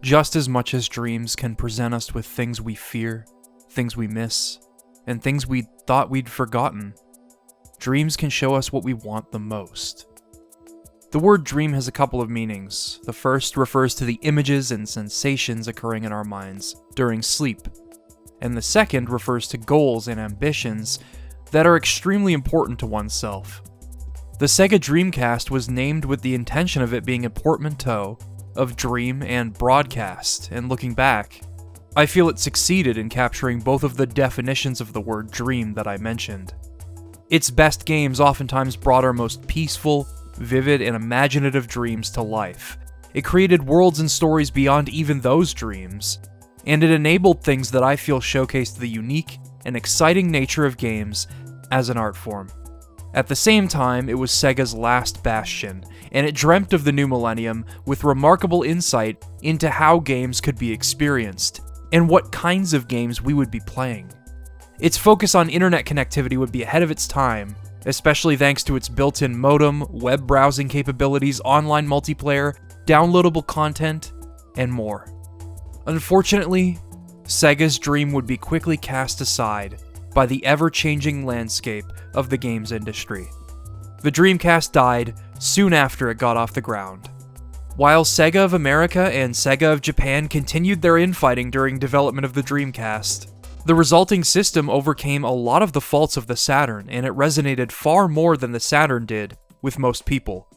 Just as much as dreams can present us with things we fear, things we miss, and things we thought we'd forgotten, dreams can show us what we want the most. The word dream has a couple of meanings. The first refers to the images and sensations occurring in our minds during sleep, and the second refers to goals and ambitions that are extremely important to oneself. The Sega Dreamcast was named with the intention of it being a portmanteau of dream and broadcast, and looking back, I feel it succeeded in capturing both of the definitions of the word dream that I mentioned. Its best games oftentimes brought our most peaceful, vivid, and imaginative dreams to life. It created worlds and stories beyond even those dreams, and it enabled things that I feel showcased the unique and exciting nature of games as an art form. At the same time, it was Sega's last bastion, and it dreamt of the new millennium with remarkable insight into how games could be experienced, and what kinds of games we would be playing. Its focus on internet connectivity would be ahead of its time, especially thanks to its built-in modem, web browsing capabilities, online multiplayer, downloadable content, and more. Unfortunately, Sega's dream would be quickly cast aside by the ever-changing landscape of the games industry. The Dreamcast died soon after it got off the ground. While Sega of America and Sega of Japan continued their infighting during development of the Dreamcast, the resulting system overcame a lot of the faults of the Saturn, and it resonated far more than the Saturn did with most people.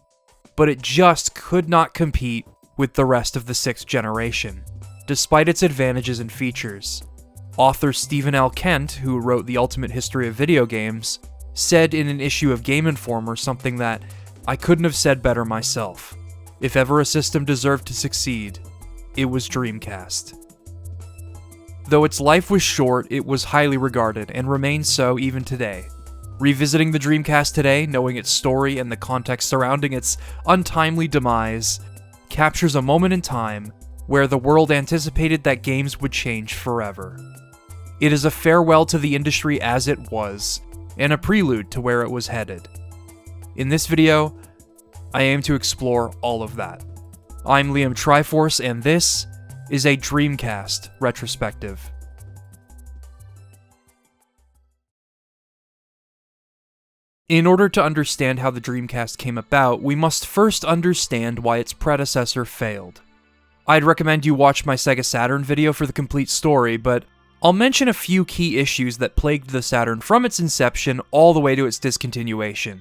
But it just could not compete with the rest of the 6th generation, despite its advantages and features. Author Stephen L. Kent, who wrote The Ultimate History of Video Games, said in an issue of Game Informer something that I couldn't have said better myself. If ever a system deserved to succeed, it was Dreamcast. Though its life was short, it was highly regarded, and remains so even today. Revisiting the Dreamcast today, knowing its story and the context surrounding its untimely demise, captures a moment in time where the world anticipated that games would change forever. It is a farewell to the industry as it was, and a prelude to where it was headed. In this video, I aim to explore all of that. I'm Liam Triforce, and this is a Dreamcast Retrospective. In order to understand how the Dreamcast came about, we must first understand why its predecessor failed. I'd recommend you watch my Sega Saturn video for the complete story, but I'll mention a few key issues that plagued the Saturn from its inception all the way to its discontinuation.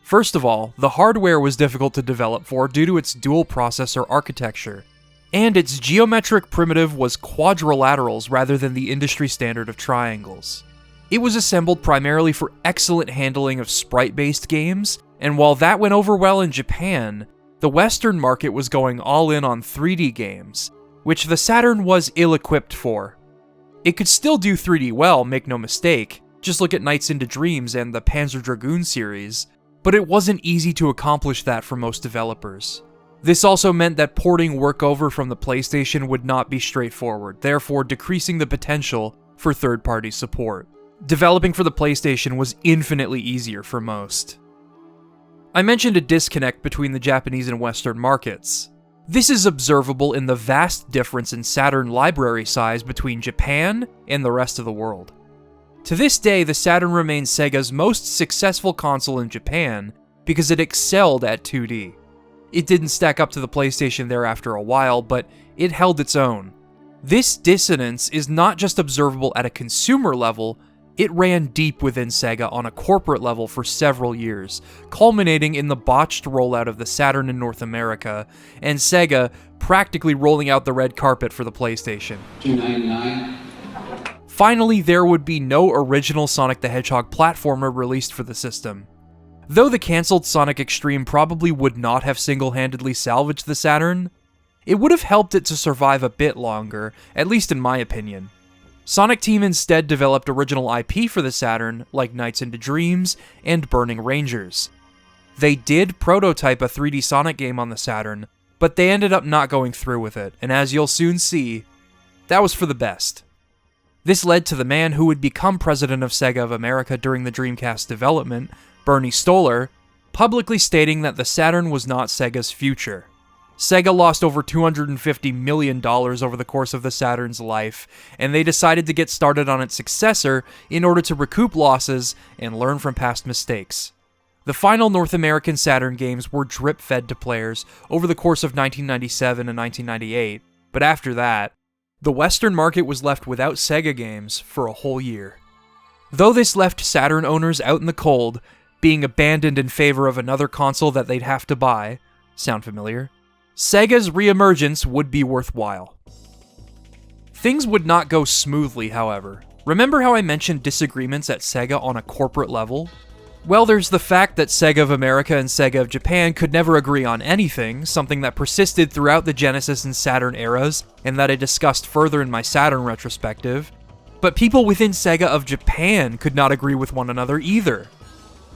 First of all, the hardware was difficult to develop for due to its dual processor architecture, and its geometric primitive was quadrilaterals rather than the industry standard of triangles. It was assembled primarily for excellent handling of sprite-based games, and while that went over well in Japan, the Western market was going all in on 3D games, which the Saturn was ill-equipped for. It could still do 3D well, make no mistake, just look at Nights into Dreams and the Panzer Dragoon series, but it wasn't easy to accomplish that for most developers. This also meant that porting work over from the PlayStation would not be straightforward, therefore decreasing the potential for third-party support. Developing for the PlayStation was infinitely easier for most. I mentioned a disconnect between the Japanese and Western markets. This is observable in the vast difference in Saturn library size between Japan and the rest of the world. To this day, the Saturn remains Sega's most successful console in Japan because it excelled at 2D. It didn't stack up to the PlayStation there after a while, but it held its own. This dissonance is not just observable at a consumer level, it ran deep within Sega on a corporate level for several years, culminating in the botched rollout of the Saturn in North America, and Sega practically rolling out the red carpet for the PlayStation. $2.99. Finally, there would be no original Sonic the Hedgehog platformer released for the system. Though the cancelled Sonic Extreme probably would not have single-handedly salvaged the Saturn, it would have helped it to survive a bit longer, at least in my opinion. Sonic Team instead developed original IP for the Saturn, like Nights into Dreams and Burning Rangers. They did prototype a 3D Sonic game on the Saturn, but they ended up not going through with it, and as you'll soon see, that was for the best. This led to the man who would become president of Sega of America during the Dreamcast development, Bernie Stolar, publicly stating that the Saturn was not Sega's future. Sega lost over $250 million over the course of the Saturn's life, and they decided to get started on its successor in order to recoup losses and learn from past mistakes. The final North American Saturn games were drip-fed to players over the course of 1997 and 1998, but after that, the Western market was left without Sega games for a whole year. Though this left Saturn owners out in the cold, being abandoned in favor of another console that they'd have to buy, sound familiar? Sega's reemergence would be worthwhile. Things would not go smoothly, however. Remember how I mentioned disagreements at Sega on a corporate level? Well, there's the fact that Sega of America and Sega of Japan could never agree on anything, something that persisted throughout the Genesis and Saturn eras, and that I discussed further in my Saturn retrospective. But people within Sega of Japan could not agree with one another either.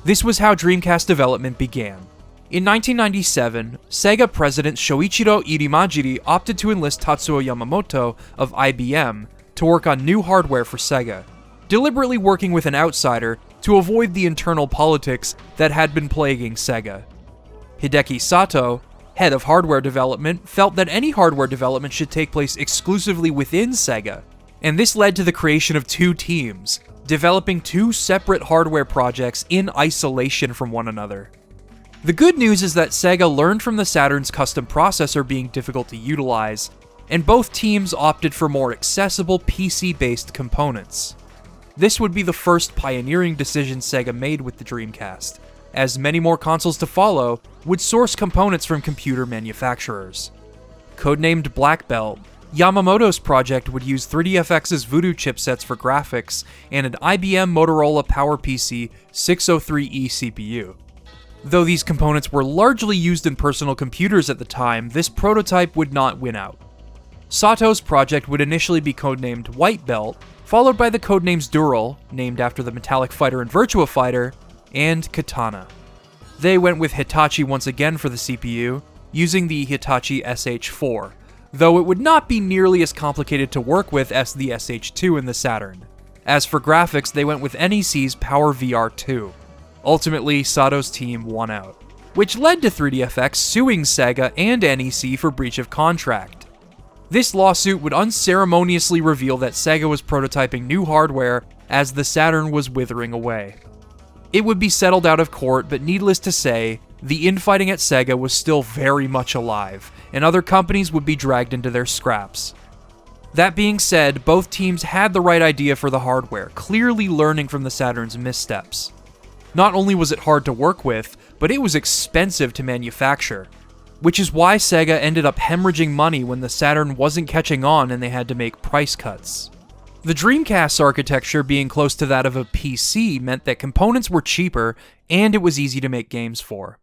This was how Dreamcast development began. In 1997, Sega president Shoichiro Irimajiri opted to enlist Tatsuo Yamamoto of IBM to work on new hardware for Sega, deliberately working with an outsider to avoid the internal politics that had been plaguing Sega. Hideki Sato, head of hardware development, felt that any hardware development should take place exclusively within Sega, and this led to the creation of two teams, developing two separate hardware projects in isolation from one another. The good news is that Sega learned from the Saturn's custom processor being difficult to utilize, and both teams opted for more accessible PC-based components. This would be the first pioneering decision Sega made with the Dreamcast, as many more consoles to follow would source components from computer manufacturers. Codenamed Black Belt, Yamamoto's project would use 3DFX's Voodoo chipsets for graphics and an IBM Motorola PowerPC 603E CPU. Though these components were largely used in personal computers at the time, this prototype would not win out. Sato's project would initially be codenamed White Belt, followed by the codenames Dural, named after the Metallic Fighter and Virtua Fighter, and Katana. They went with Hitachi once again for the CPU, using the Hitachi SH4, though it would not be nearly as complicated to work with as the SH2 in the Saturn. As for graphics, they went with NEC's PowerVR 2. Ultimately, Sato's team won out, which led to 3DFX suing Sega and NEC for breach of contract. This lawsuit would unceremoniously reveal that Sega was prototyping new hardware as the Saturn was withering away. It would be settled out of court, but needless to say, the infighting at Sega was still very much alive, and other companies would be dragged into their scraps. That being said, both teams had the right idea for the hardware, clearly learning from the Saturn's missteps. Not only was it hard to work with, but it was expensive to manufacture, which is why Sega ended up hemorrhaging money when the Saturn wasn't catching on and they had to make price cuts. The Dreamcast's architecture being close to that of a PC meant that components were cheaper and it was easy to make games for.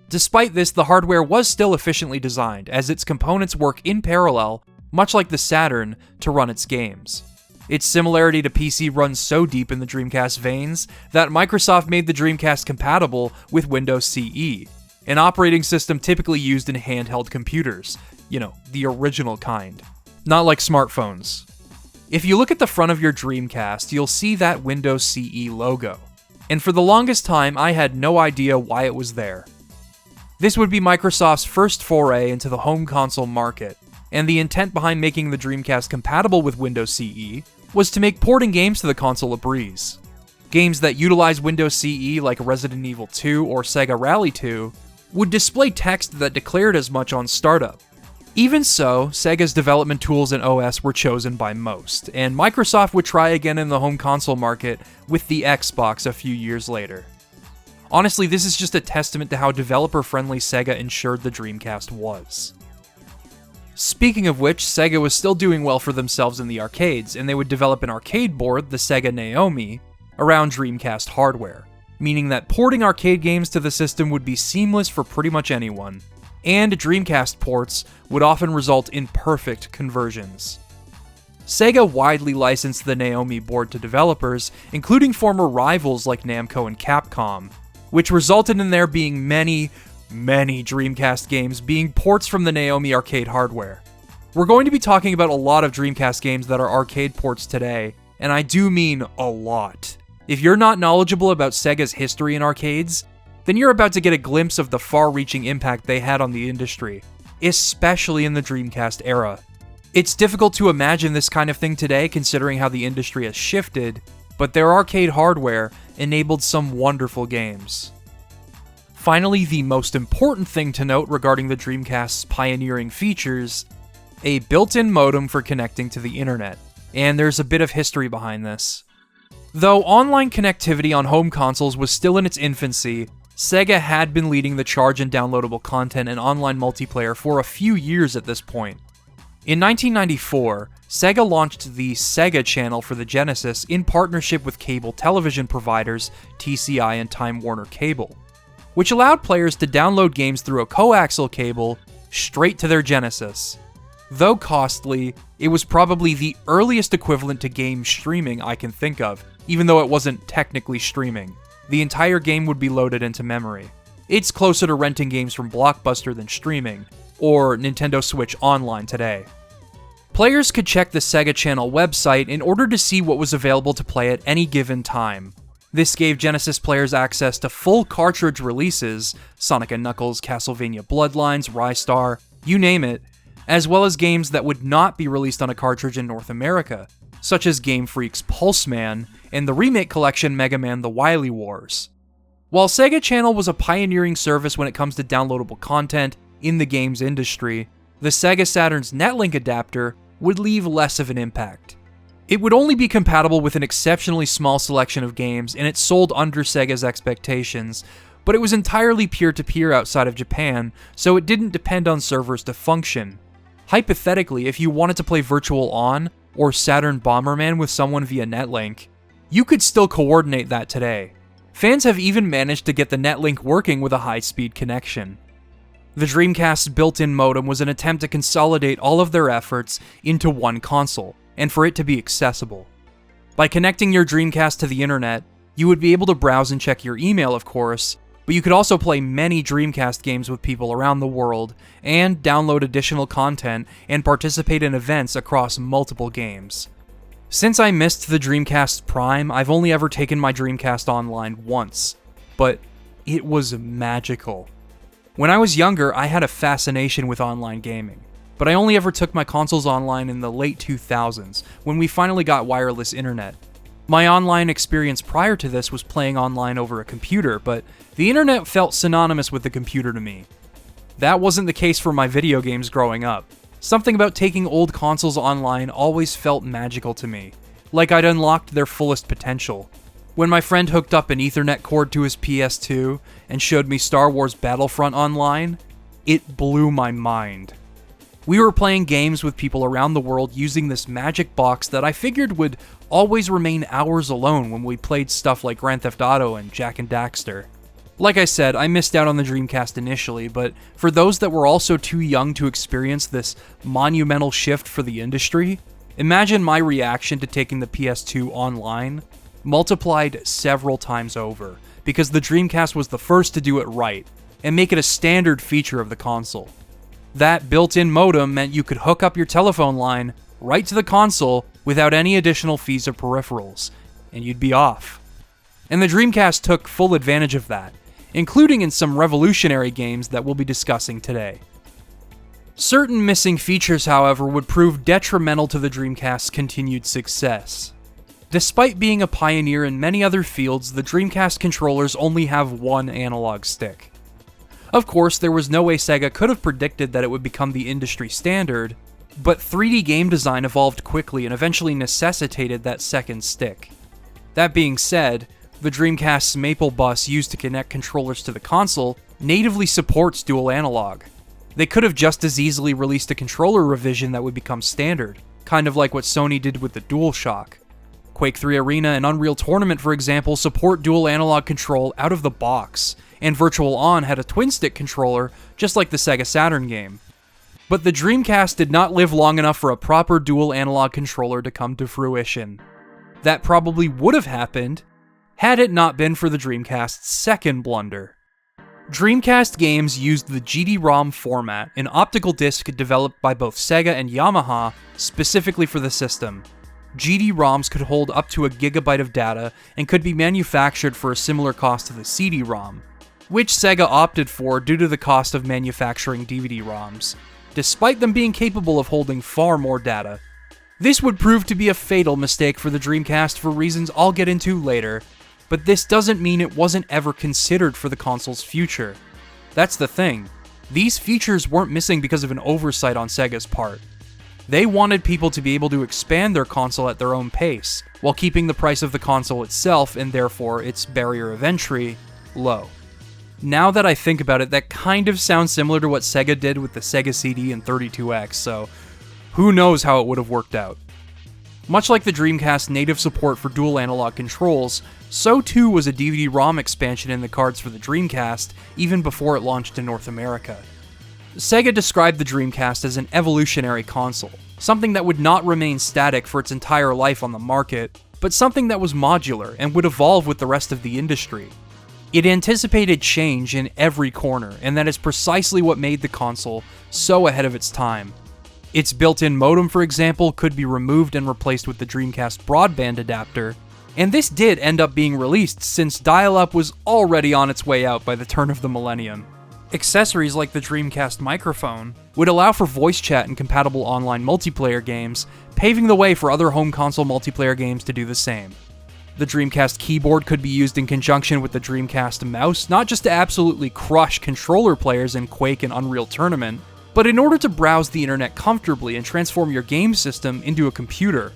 Despite this, the hardware was still efficiently designed, as its components work in parallel, much like the Saturn, to run its games. Its similarity to PC runs so deep in the Dreamcast veins that Microsoft made the Dreamcast compatible with Windows CE, an operating system typically used in handheld computers. You know, the original kind. Not like smartphones. If you look at the front of your Dreamcast, you'll see that Windows CE logo. And for the longest time, I had no idea why it was there. This would be Microsoft's first foray into the home console market, and the intent behind making the Dreamcast compatible with Windows CE was to make porting games to the console a breeze. Games that utilize Windows CE like Resident Evil 2 or Sega Rally 2 would display text that declared as much on startup. Even so, Sega's development tools and OS were chosen by most, and Microsoft would try again in the home console market with the Xbox a few years later. Honestly, this is just a testament to how developer-friendly Sega ensured the Dreamcast was. Speaking of which, Sega was still doing well for themselves in the arcades, and they would develop an arcade board, the Sega Naomi, around Dreamcast hardware, meaning that porting arcade games to the system would be seamless for pretty much anyone, and Dreamcast ports would often result in perfect conversions. Sega widely licensed the Naomi board to developers, including former rivals like Namco and Capcom, which resulted in there being many Dreamcast games being ports from the Naomi arcade hardware. We're going to be talking about a lot of Dreamcast games that are arcade ports today, and I do mean a lot. If you're not knowledgeable about Sega's history in arcades, then you're about to get a glimpse of the far-reaching impact they had on the industry, especially in the Dreamcast era. It's difficult to imagine this kind of thing today considering how the industry has shifted, but their arcade hardware enabled some wonderful games. Finally, the most important thing to note regarding the Dreamcast's pioneering features: a built-in modem for connecting to the internet, and there's a bit of history behind this. Though online connectivity on home consoles was still in its infancy, Sega had been leading the charge in downloadable content and online multiplayer for a few years at this point. In 1994, Sega launched the Sega Channel for the Genesis in partnership with cable television providers TCI and Time Warner Cable, which allowed players to download games through a coaxial cable straight to their Genesis. Though costly, it was probably the earliest equivalent to game streaming I can think of, even though it wasn't technically streaming. The entire game would be loaded into memory. It's closer to renting games from Blockbuster than streaming, or Nintendo Switch Online today. Players could check the Sega Channel website in order to see what was available to play at any given time. This gave Genesis players access to full cartridge releases, Sonic & Knuckles, Castlevania Bloodlines, Rystar, you name it, as well as games that would not be released on a cartridge in North America, such as Game Freak's Pulseman and the remake collection Mega Man The Wily Wars. While Sega Channel was a pioneering service when it comes to downloadable content in the games industry, the Sega Saturn's Netlink adapter would leave less of an impact. It would only be compatible with an exceptionally small selection of games, and it sold under Sega's expectations, but it was entirely peer-to-peer outside of Japan, so it didn't depend on servers to function. Hypothetically, if you wanted to play Virtual On or Saturn Bomberman with someone via Netlink, you could still coordinate that today. Fans have even managed to get the Netlink working with a high-speed connection. The Dreamcast's built-in modem was an attempt to consolidate all of their efforts into one console, and for it to be accessible. By connecting your Dreamcast to the internet, you would be able to browse and check your email, of course, but you could also play many Dreamcast games with people around the world, and download additional content and participate in events across multiple games. Since I missed the Dreamcast's prime, I've only ever taken my Dreamcast online once, but it was magical. When I was younger, I had a fascination with online gaming, but I only ever took my consoles online in the late 2000s, when we finally got wireless internet. My online experience prior to this was playing online over a computer, but the internet felt synonymous with the computer to me. That wasn't the case for my video games growing up. Something about taking old consoles online always felt magical to me, like I'd unlocked their fullest potential. When my friend hooked up an Ethernet cord to his PS2 and showed me Star Wars Battlefront online, it blew my mind. We were playing games with people around the world using this magic box that I figured would always remain hours alone when we played stuff like Grand Theft Auto and Jak and Daxter. Like I said, I missed out on the Dreamcast initially, but for those that were also too young to experience this monumental shift for the industry, imagine my reaction to taking the PS2 online, multiplied several times over, because the Dreamcast was the first to do it right, and make it a standard feature of the console. That built-in modem meant you could hook up your telephone line right to the console without any additional fees or peripherals, and you'd be off. And the Dreamcast took full advantage of that, including in some revolutionary games that we'll be discussing today. Certain missing features, however, would prove detrimental to the Dreamcast's continued success. Despite being a pioneer in many other fields, the Dreamcast controllers only have one analog stick. Of course, there was no way Sega could have predicted that it would become the industry standard, but 3D game design evolved quickly and eventually necessitated that second stick. That being said, the Dreamcast's Maple bus used to connect controllers to the console natively supports dual analog. They could have just as easily released a controller revision that would become standard, kind of like what Sony did with the DualShock. Quake 3 Arena and Unreal Tournament, for example, support dual analog control out of the box, and Virtual On had a twin-stick controller, just like the Sega Saturn game. But the Dreamcast did not live long enough for a proper dual analog controller to come to fruition. That probably would have happened had it not been for the Dreamcast's second blunder. Dreamcast games used the GD-ROM format, an optical disc developed by both Sega and Yamaha specifically for the system. GD-ROMs could hold up to a gigabyte of data and could be manufactured for a similar cost to the CD-ROM. which Sega opted for due to the cost of manufacturing DVD-ROMs, despite them being capable of holding far more data. This would prove to be a fatal mistake for the Dreamcast for reasons I'll get into later, but this doesn't mean it wasn't ever considered for the console's future. That's the thing. These features weren't missing because of an oversight on Sega's part. They wanted people to be able to expand their console at their own pace, while keeping the price of the console itself, and therefore its barrier of entry, low. Now that I think about it, that kind of sounds similar to what Sega did with the Sega CD and 32X, so who knows how it would have worked out. Much like the Dreamcast's native support for dual analog controls, so too was a DVD-ROM expansion in the cards for the Dreamcast, even before it launched in North America. Sega described the Dreamcast as an evolutionary console, something that would not remain static for its entire life on the market, but something that was modular and would evolve with the rest of the industry. It anticipated change in every corner, and that is precisely what made the console so ahead of its time. Its built-in modem, for example, could be removed and replaced with the Dreamcast broadband adapter, and this did end up being released since dial-up was already on its way out by the turn of the millennium. Accessories like the Dreamcast microphone would allow for voice chat and compatible online multiplayer games, paving the way for other home console multiplayer games to do the same. The Dreamcast keyboard could be used in conjunction with the Dreamcast mouse, not just to absolutely crush controller players in Quake and Unreal Tournament, but in order to browse the internet comfortably and transform your game system into a computer.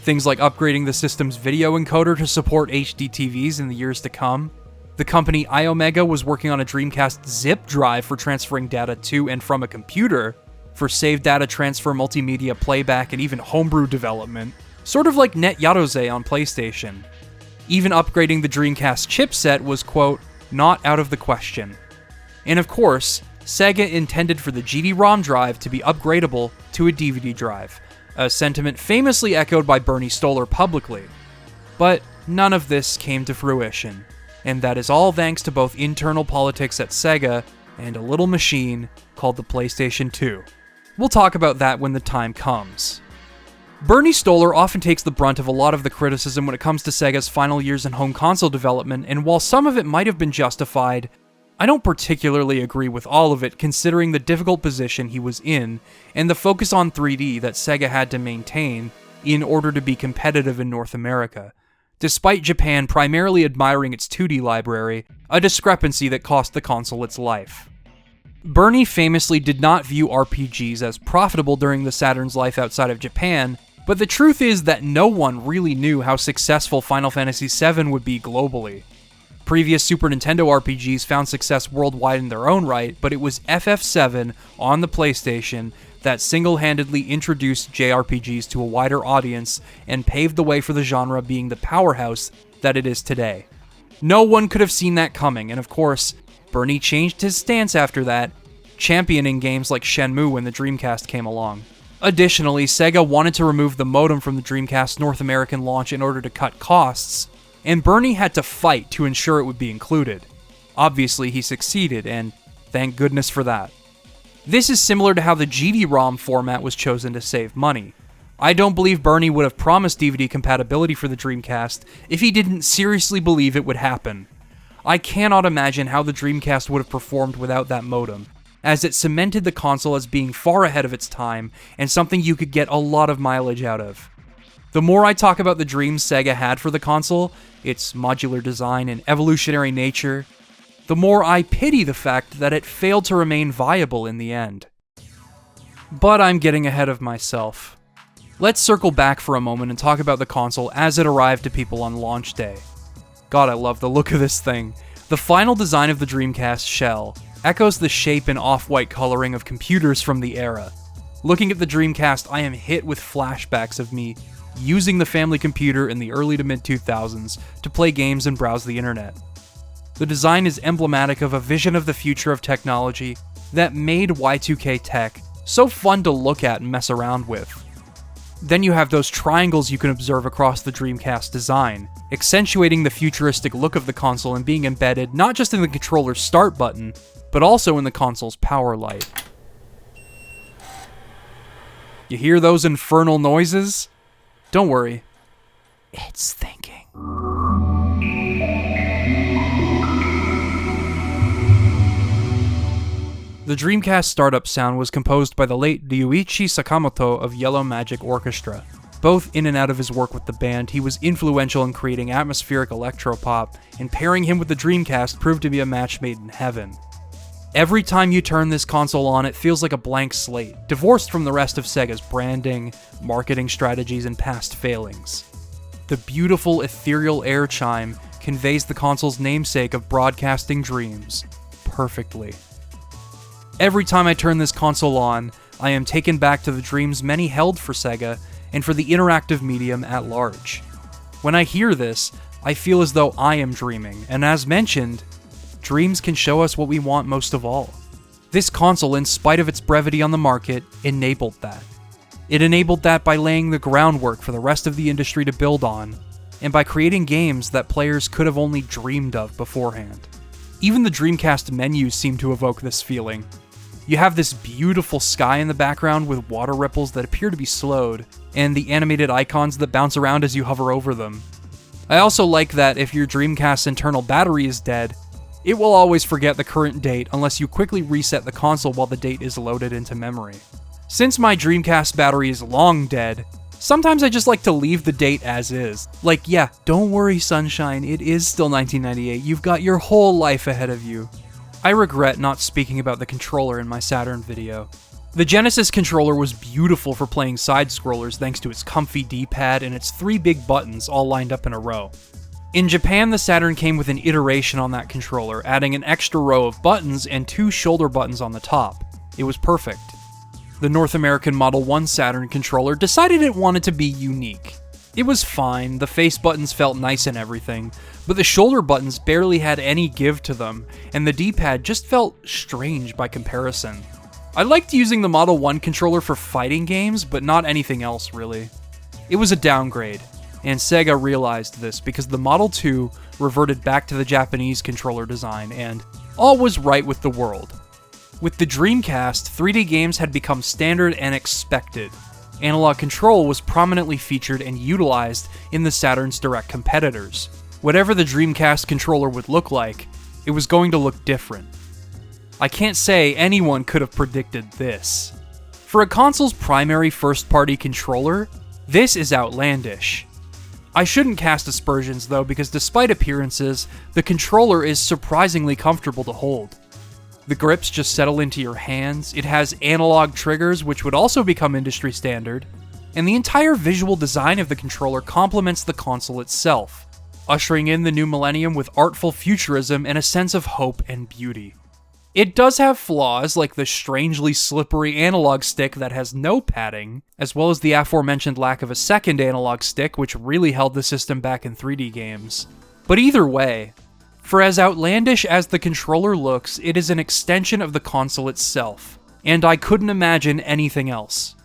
Things like upgrading the system's video encoder to support HD TVs in the years to come. The company iOmega was working on a Dreamcast zip drive for transferring data to and from a computer, for save data transfer, multimedia playback, and even homebrew development, sort of like NetYarose on PlayStation. Even upgrading the Dreamcast chipset was, quote, not out of the question. And of course, Sega intended for the GD-ROM drive to be upgradable to a DVD drive, a sentiment famously echoed by Bernie Stolar publicly. But none of this came to fruition, and that is all thanks to both internal politics at Sega and a little machine called the PlayStation 2. We'll talk about that when the time comes. Bernie Stolar often takes the brunt of a lot of the criticism when it comes to Sega's final years in home console development, and while some of it might have been justified, I don't particularly agree with all of it, considering the difficult position he was in and the focus on 3D that Sega had to maintain in order to be competitive in North America, despite Japan primarily admiring its 2D library, a discrepancy that cost the console its life. Bernie famously did not view RPGs as profitable during the Saturn's life outside of Japan, but the truth is that no one really knew how successful Final Fantasy VII would be globally. Previous Super Nintendo RPGs found success worldwide in their own right, but it was FF7 on the PlayStation that single-handedly introduced JRPGs to a wider audience and paved the way for the genre being the powerhouse that it is today. No one could have seen that coming, and of course, Bernie changed his stance after that, championing games like Shenmue when the Dreamcast came along. Additionally, Sega wanted to remove the modem from the Dreamcast's North American launch in order to cut costs, and Bernie had to fight to ensure it would be included. Obviously, he succeeded, and thank goodness for that. This is similar to how the GD-ROM format was chosen to save money. I don't believe Bernie would have promised DVD compatibility for the Dreamcast if he didn't seriously believe it would happen. I cannot imagine how the Dreamcast would have performed without that modem, as it cemented the console as being far ahead of its time and something you could get a lot of mileage out of. The more I talk about the dreams Sega had for the console, its modular design and evolutionary nature, the more I pity the fact that it failed to remain viable in the end. But I'm getting ahead of myself. Let's circle back for a moment and talk about the console as it arrived to people on launch day. God, I love the look of this thing. The final design of the Dreamcast shell echoes the shape and off-white coloring of computers from the era. Looking at the Dreamcast, I am hit with flashbacks of me using the family computer in the early to mid-2000s to play games and browse the internet. The design is emblematic of a vision of the future of technology that made Y2K tech so fun to look at and mess around with. Then you have those triangles you can observe across the Dreamcast design, accentuating the futuristic look of the console and being embedded not just in the controller's start button, but also in the console's power light. You hear those infernal noises? Don't worry, it's thinking. The Dreamcast startup sound was composed by the late Ryuichi Sakamoto of Yellow Magic Orchestra. Both in and out of his work with the band, he was influential in creating atmospheric electropop, and pairing him with the Dreamcast proved to be a match made in heaven. Every time you turn this console on, it feels like a blank slate, divorced from the rest of Sega's branding, marketing strategies, and past failings. The beautiful, ethereal air chime conveys the console's namesake of broadcasting dreams perfectly. Every time I turn this console on, I am taken back to the dreams many held for Sega and for the interactive medium at large. When I hear this, I feel as though I am dreaming, and as mentioned, dreams can show us what we want most of all. This console, in spite of its brevity on the market, enabled that. It enabled that by laying the groundwork for the rest of the industry to build on, and by creating games that players could have only dreamed of beforehand. Even the Dreamcast menus seem to evoke this feeling. You have this beautiful sky in the background with water ripples that appear to be slowed, and the animated icons that bounce around as you hover over them. I also like that if your Dreamcast's internal battery is dead, it will always forget the current date unless you quickly reset the console while the date is loaded into memory. Since my Dreamcast battery is long dead, sometimes I just like to leave the date as is. Like, yeah, don't worry, sunshine, it is still 1998, you've got your whole life ahead of you. I regret not speaking about the controller in my Saturn video. The Genesis controller was beautiful for playing side-scrollers thanks to its comfy D-pad and its 3 big buttons all lined up in a row. In Japan, the Saturn came with an iteration on that controller, adding an extra row of buttons and 2 shoulder buttons on the top. It was perfect. The North American Model 1 Saturn controller decided it wanted to be unique. It was fine, the face buttons felt nice and everything, but the shoulder buttons barely had any give to them, and the D-pad just felt strange by comparison. I liked using the Model 1 controller for fighting games, but not anything else really. It was a downgrade, and Sega realized this because the Model 2 reverted back to the Japanese controller design, and all was right with the world. With the Dreamcast, 3D games had become standard and expected. Analog control was prominently featured and utilized in the Saturn's direct competitors. Whatever the Dreamcast controller would look like, it was going to look different. I can't say anyone could have predicted this. For a console's primary first-party controller, this is outlandish. I shouldn't cast aspersions though, because despite appearances, the controller is surprisingly comfortable to hold. The grips just settle into your hands, it has analog triggers which would also become industry standard, and the entire visual design of the controller complements the console itself, ushering in the new millennium with artful futurism and a sense of hope and beauty. It does have flaws like the strangely slippery analog stick that has no padding, as well as the aforementioned lack of a second analog stick which really held the system back in 3D games. But either way, for as outlandish as the controller looks, it is an extension of the console itself, and I couldn't imagine anything else.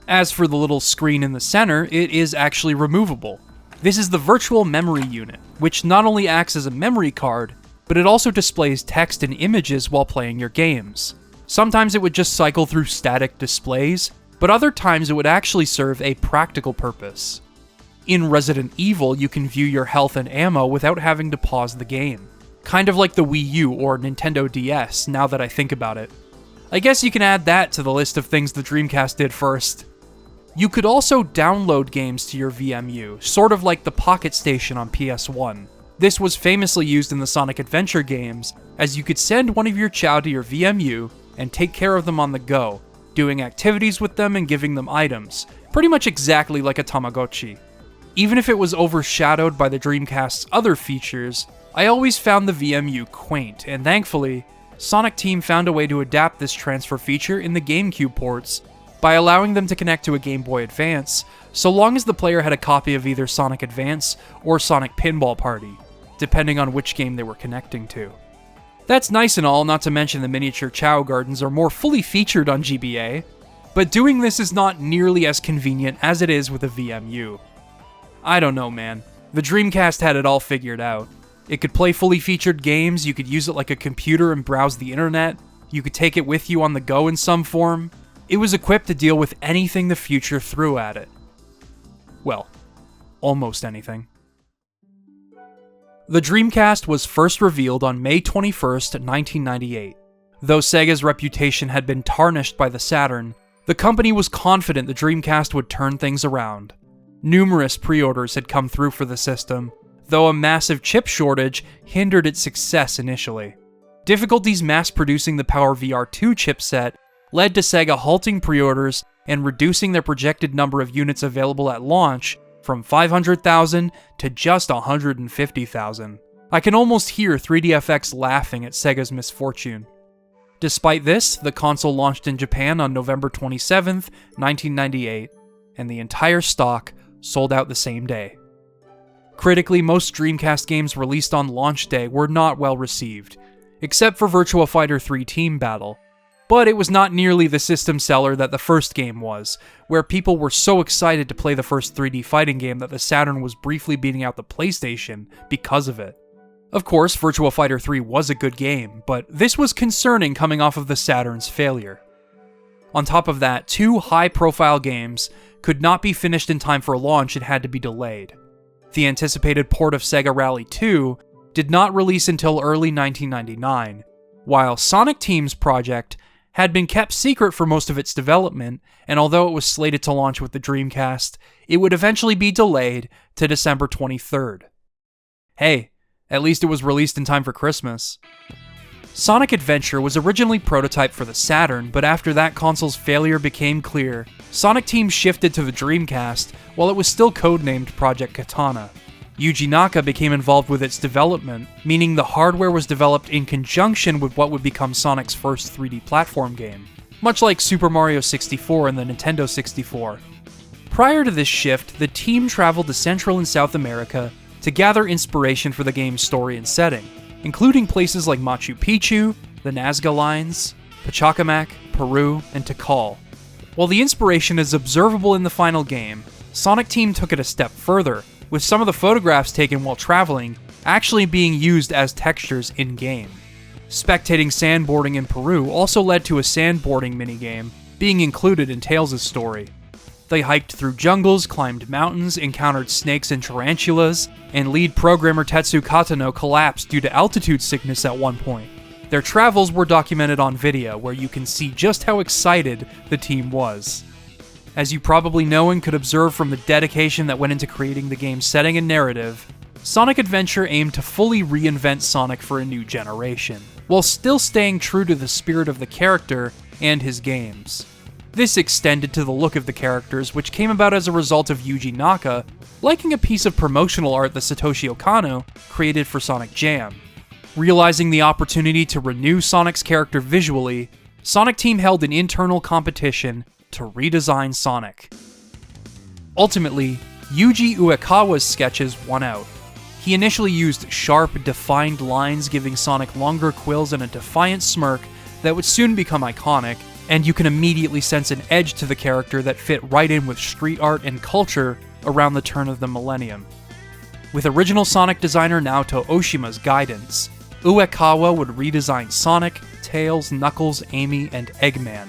As for the little screen in the center, it is actually removable. This is the virtual memory unit, which not only acts as a memory card, but it also displays text and images while playing your games. Sometimes it would just cycle through static displays, but other times it would actually serve a practical purpose. In Resident Evil, you can view your health and ammo without having to pause the game. Kind of like the Wii U or Nintendo DS, now that I think about it. I guess you can add that to the list of things the Dreamcast did first. You could also download games to your VMU, sort of like the Pocket Station on PS1. This was famously used in the Sonic Adventure games, as you could send one of your Chow to your VMU and take care of them on the go, doing activities with them and giving them items, pretty much exactly like a Tamagotchi. Even if it was overshadowed by the Dreamcast's other features, I always found the VMU quaint, and thankfully, Sonic Team found a way to adapt this transfer feature in the GameCube ports by allowing them to connect to a Game Boy Advance, so long as the player had a copy of either Sonic Advance or Sonic Pinball Party, depending on which game they were connecting to. That's nice and all, not to mention the miniature Chow Gardens are more fully featured on GBA, but doing this is not nearly as convenient as it is with a VMU. I don't know, man. The Dreamcast had it all figured out. It could play fully featured games, you could use it like a computer and browse the internet, you could take it with you on the go in some form. It was equipped to deal with anything the future threw at it. Well, almost anything. The Dreamcast was first revealed on May 21st, 1998. Though Sega's reputation had been tarnished by the Saturn, the company was confident the Dreamcast would turn things around. Numerous pre-orders had come through for the system, though a massive chip shortage hindered its success initially. Difficulties mass-producing the PowerVR 2 chipset led to Sega halting pre-orders and reducing their projected number of units available at launch from 500,000 to just 150,000. I can almost hear 3DFX laughing at Sega's misfortune. Despite this, the console launched in Japan on November 27th, 1998, and the entire stock sold out the same day. Critically, most Dreamcast games released on launch day were not well received, except for Virtua Fighter 3 Team Battle, but it was not nearly the system seller that the first game was, where people were so excited to play the first 3D fighting game that the Saturn was briefly beating out the PlayStation because of it. Of course, Virtua Fighter 3 was a good game, but this was concerning coming off of the Saturn's failure. On top of that, 2 high-profile games could not be finished in time for launch and had to be delayed. The anticipated port of Sega Rally 2 did not release until early 1999, while Sonic Team's project had been kept secret for most of its development, and although it was slated to launch with the Dreamcast, it would eventually be delayed to December 23rd. Hey, at least it was released in time for Christmas. Sonic Adventure was originally prototyped for the Saturn, but after that console's failure became clear, Sonic Team shifted to the Dreamcast while it was still codenamed Project Katana. Yuji Naka became involved with its development, meaning the hardware was developed in conjunction with what would become Sonic's first 3D platform game, much like Super Mario 64 and the Nintendo 64. Prior to this shift, the team traveled to Central and South America to gather inspiration for the game's story and setting, including places like Machu Picchu, the Nazca Lines, Pachacamac, Peru, and Tikal. While the inspiration is observable in the final game, Sonic Team took it a step further, with some of the photographs taken while traveling actually being used as textures in-game. Spectating sandboarding in Peru also led to a sandboarding minigame being included in Tails' story. They hiked through jungles, climbed mountains, encountered snakes and tarantulas, and lead programmer Tetsu Katano collapsed due to altitude sickness at one point. Their travels were documented on video, where you can see just how excited the team was. As you probably know and could observe from the dedication that went into creating the game's setting and narrative, Sonic Adventure aimed to fully reinvent Sonic for a new generation, while still staying true to the spirit of the character and his games. This extended to the look of the characters, which came about as a result of Yuji Naka liking a piece of promotional art that Satoshi Okano created for Sonic Jam. Realizing the opportunity to renew Sonic's character visually, Sonic Team held an internal competition to redesign Sonic. Ultimately, Yuji Uekawa's sketches won out. He initially used sharp, defined lines giving Sonic longer quills and a defiant smirk that would soon become iconic, and you can immediately sense an edge to the character that fit right in with street art and culture around the turn of the millennium. With original Sonic designer Naoto Oshima's guidance, Uekawa would redesign Sonic, Tails, Knuckles, Amy, and Eggman,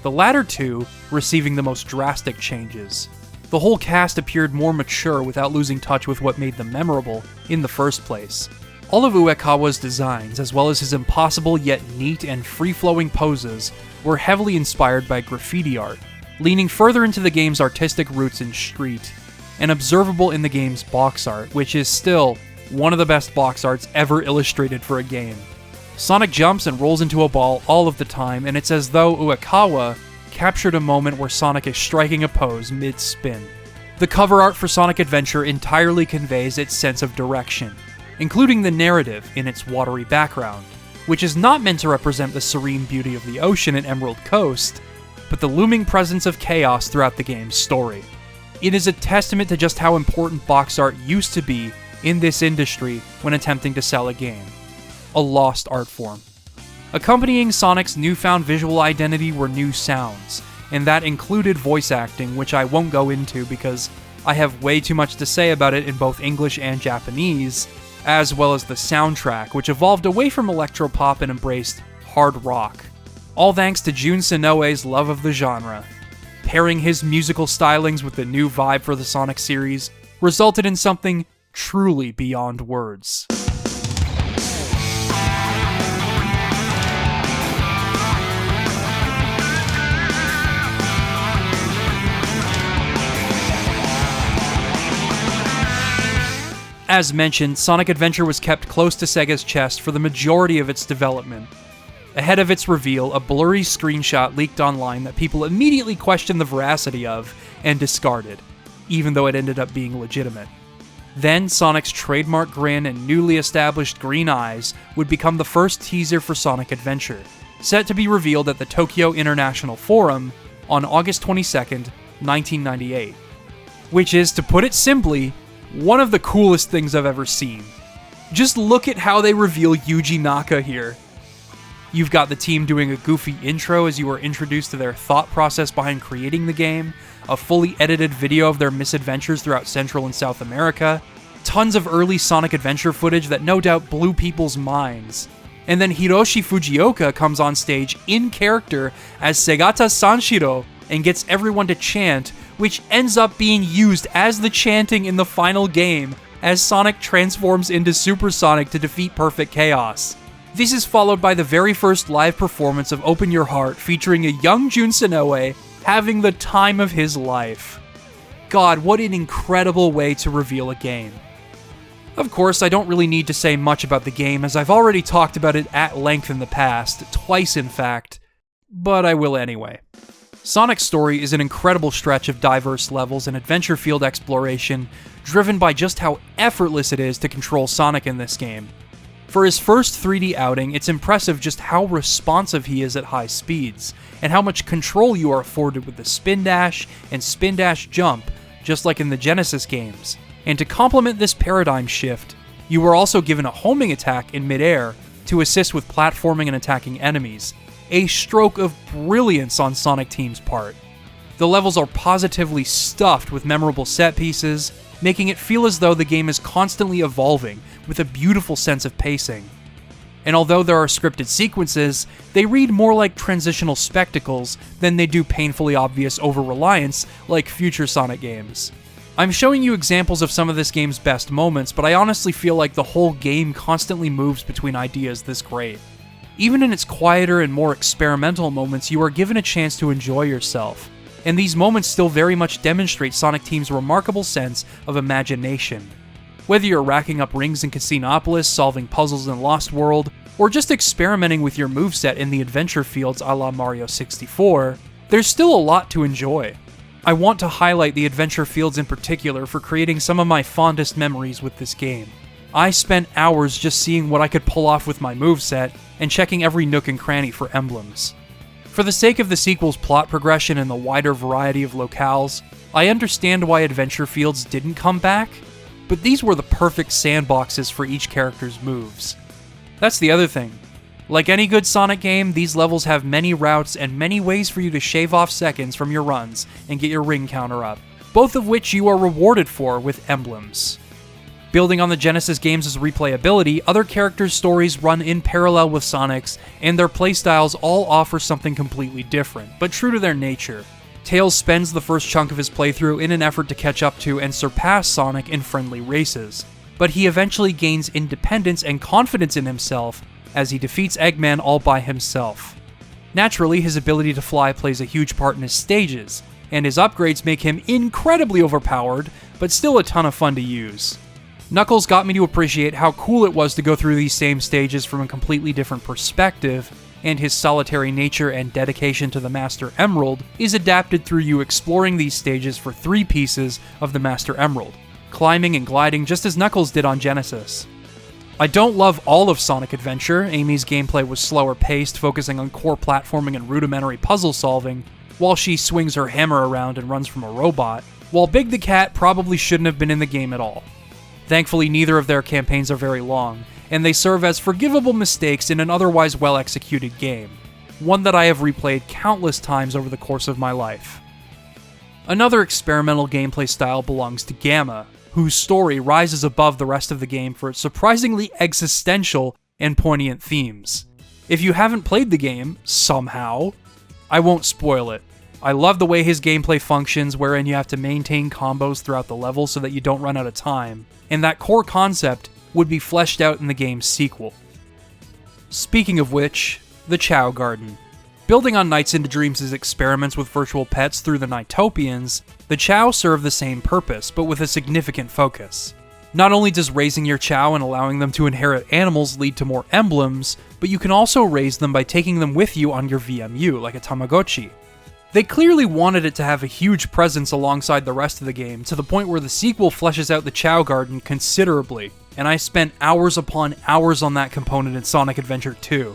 the latter two receiving the most drastic changes. The whole cast appeared more mature without losing touch with what made them memorable in the first place. All of Uekawa's designs, as well as his impossible yet neat and free-flowing poses, were heavily inspired by graffiti art, leaning further into the game's artistic roots in street, and observable in the game's box art, which is still one of the best box arts ever illustrated for a game. Sonic jumps and rolls into a ball all of the time, and it's as though Uekawa captured a moment where Sonic is striking a pose mid-spin. The cover art for Sonic Adventure entirely conveys its sense of direction, including the narrative in its watery background, which is not meant to represent the serene beauty of the ocean and Emerald Coast, but the looming presence of chaos throughout the game's story. It is a testament to just how important box art used to be in this industry when attempting to sell a game. A lost art form. Accompanying Sonic's newfound visual identity were new sounds, and that included voice acting, which I won't go into because I have way too much to say about it in both English and Japanese, as well as the soundtrack, which evolved away from electropop and embraced hard rock. All thanks to Jun Senoe's love of the genre. Pairing his musical stylings with the new vibe for the Sonic series resulted in something truly beyond words. As mentioned, Sonic Adventure was kept close to Sega's chest for the majority of its development. Ahead of its reveal, a blurry screenshot leaked online that people immediately questioned the veracity of and discarded, even though it ended up being legitimate. Then, Sonic's trademark grin and newly established green eyes would become the first teaser for Sonic Adventure, set to be revealed at the Tokyo International Forum on August 22nd, 1998. Which is, to put it simply, one of the coolest things I've ever seen. Just look at how they reveal Yuji Naka here. You've got the team doing a goofy intro as you are introduced to their thought process behind creating the game, a fully edited video of their misadventures throughout Central and South America, tons of early Sonic Adventure footage that no doubt blew people's minds. And then Hiroshi Fujioka comes on stage in character as Segata Sanshiro and gets everyone to chant, which ends up being used as the chanting in the final game as Sonic transforms into Super Sonic to defeat Perfect Chaos. This is followed by the very first live performance of Open Your Heart featuring a young Jun Senoue having the time of his life. God, what an incredible way to reveal a game. Of course, I don't really need to say much about the game as I've already talked about it at length in the past, twice in fact, but I will anyway. Sonic's story is an incredible stretch of diverse levels and adventure field exploration, driven by just how effortless it is to control Sonic in this game. For his first 3D outing, it's impressive just how responsive he is at high speeds, and how much control you are afforded with the spin dash and spin dash jump, just like in the Genesis games. And to complement this paradigm shift, you were also given a homing attack in midair to assist with platforming and attacking enemies, a stroke of brilliance on Sonic Team's part. The levels are positively stuffed with memorable set pieces, making it feel as though the game is constantly evolving with a beautiful sense of pacing. And although there are scripted sequences, they read more like transitional spectacles than they do painfully obvious over-reliance like future Sonic games. I'm showing you examples of some of this game's best moments, but I honestly feel like the whole game constantly moves between ideas this great. Even in its quieter and more experimental moments, you are given a chance to enjoy yourself, and these moments still very much demonstrate Sonic Team's remarkable sense of imagination. Whether you're racking up rings in Casinopolis, solving puzzles in Lost World, or just experimenting with your moveset in the adventure fields a la Mario 64, there's still a lot to enjoy. I want to highlight the adventure fields in particular for creating some of my fondest memories with this game. I spent hours just seeing what I could pull off with my moveset, and checking every nook and cranny for emblems. For the sake of the sequel's plot progression and the wider variety of locales, I understand why adventure fields didn't come back, but these were the perfect sandboxes for each character's moves. That's the other thing. Like any good Sonic game, these levels have many routes and many ways for you to shave off seconds from your runs and get your ring counter up, both of which you are rewarded for with emblems. Building on the Genesis games' replayability, other characters' stories run in parallel with Sonic's, and their playstyles all offer something completely different, but true to their nature. Tails spends the first chunk of his playthrough in an effort to catch up to and surpass Sonic in friendly races, but he eventually gains independence and confidence in himself as he defeats Eggman all by himself. Naturally, his ability to fly plays a huge part in his stages, and his upgrades make him incredibly overpowered, but still a ton of fun to use. Knuckles got me to appreciate how cool it was to go through these same stages from a completely different perspective, and his solitary nature and dedication to the Master Emerald is adapted through you exploring these stages for 3 pieces of the Master Emerald, climbing and gliding just as Knuckles did on Genesis. I don't love all of Sonic Adventure. Amy's gameplay was slower paced, focusing on core platforming and rudimentary puzzle solving, while she swings her hammer around and runs from a robot, while Big the Cat probably shouldn't have been in the game at all. Thankfully, neither of their campaigns are very long, and they serve as forgivable mistakes in an otherwise well-executed game, one that I have replayed countless times over the course of my life. Another experimental gameplay style belongs to Gamma, whose story rises above the rest of the game for its surprisingly existential and poignant themes. If you haven't played the game, somehow, I won't spoil it. I love the way his gameplay functions, wherein you have to maintain combos throughout the level so that you don't run out of time, and that core concept would be fleshed out in the game's sequel. Speaking of which, the Chow Garden. Building on Nights into Dreams' experiments with virtual pets through the Nighttopians, the Chow serve the same purpose, but with a significant focus. Not only does raising your Chow and allowing them to inherit animals lead to more emblems, but you can also raise them by taking them with you on your VMU, like a Tamagotchi. They clearly wanted it to have a huge presence alongside the rest of the game, to the point where the sequel fleshes out the Chow Garden considerably, and I spent hours upon hours on that component in Sonic Adventure 2.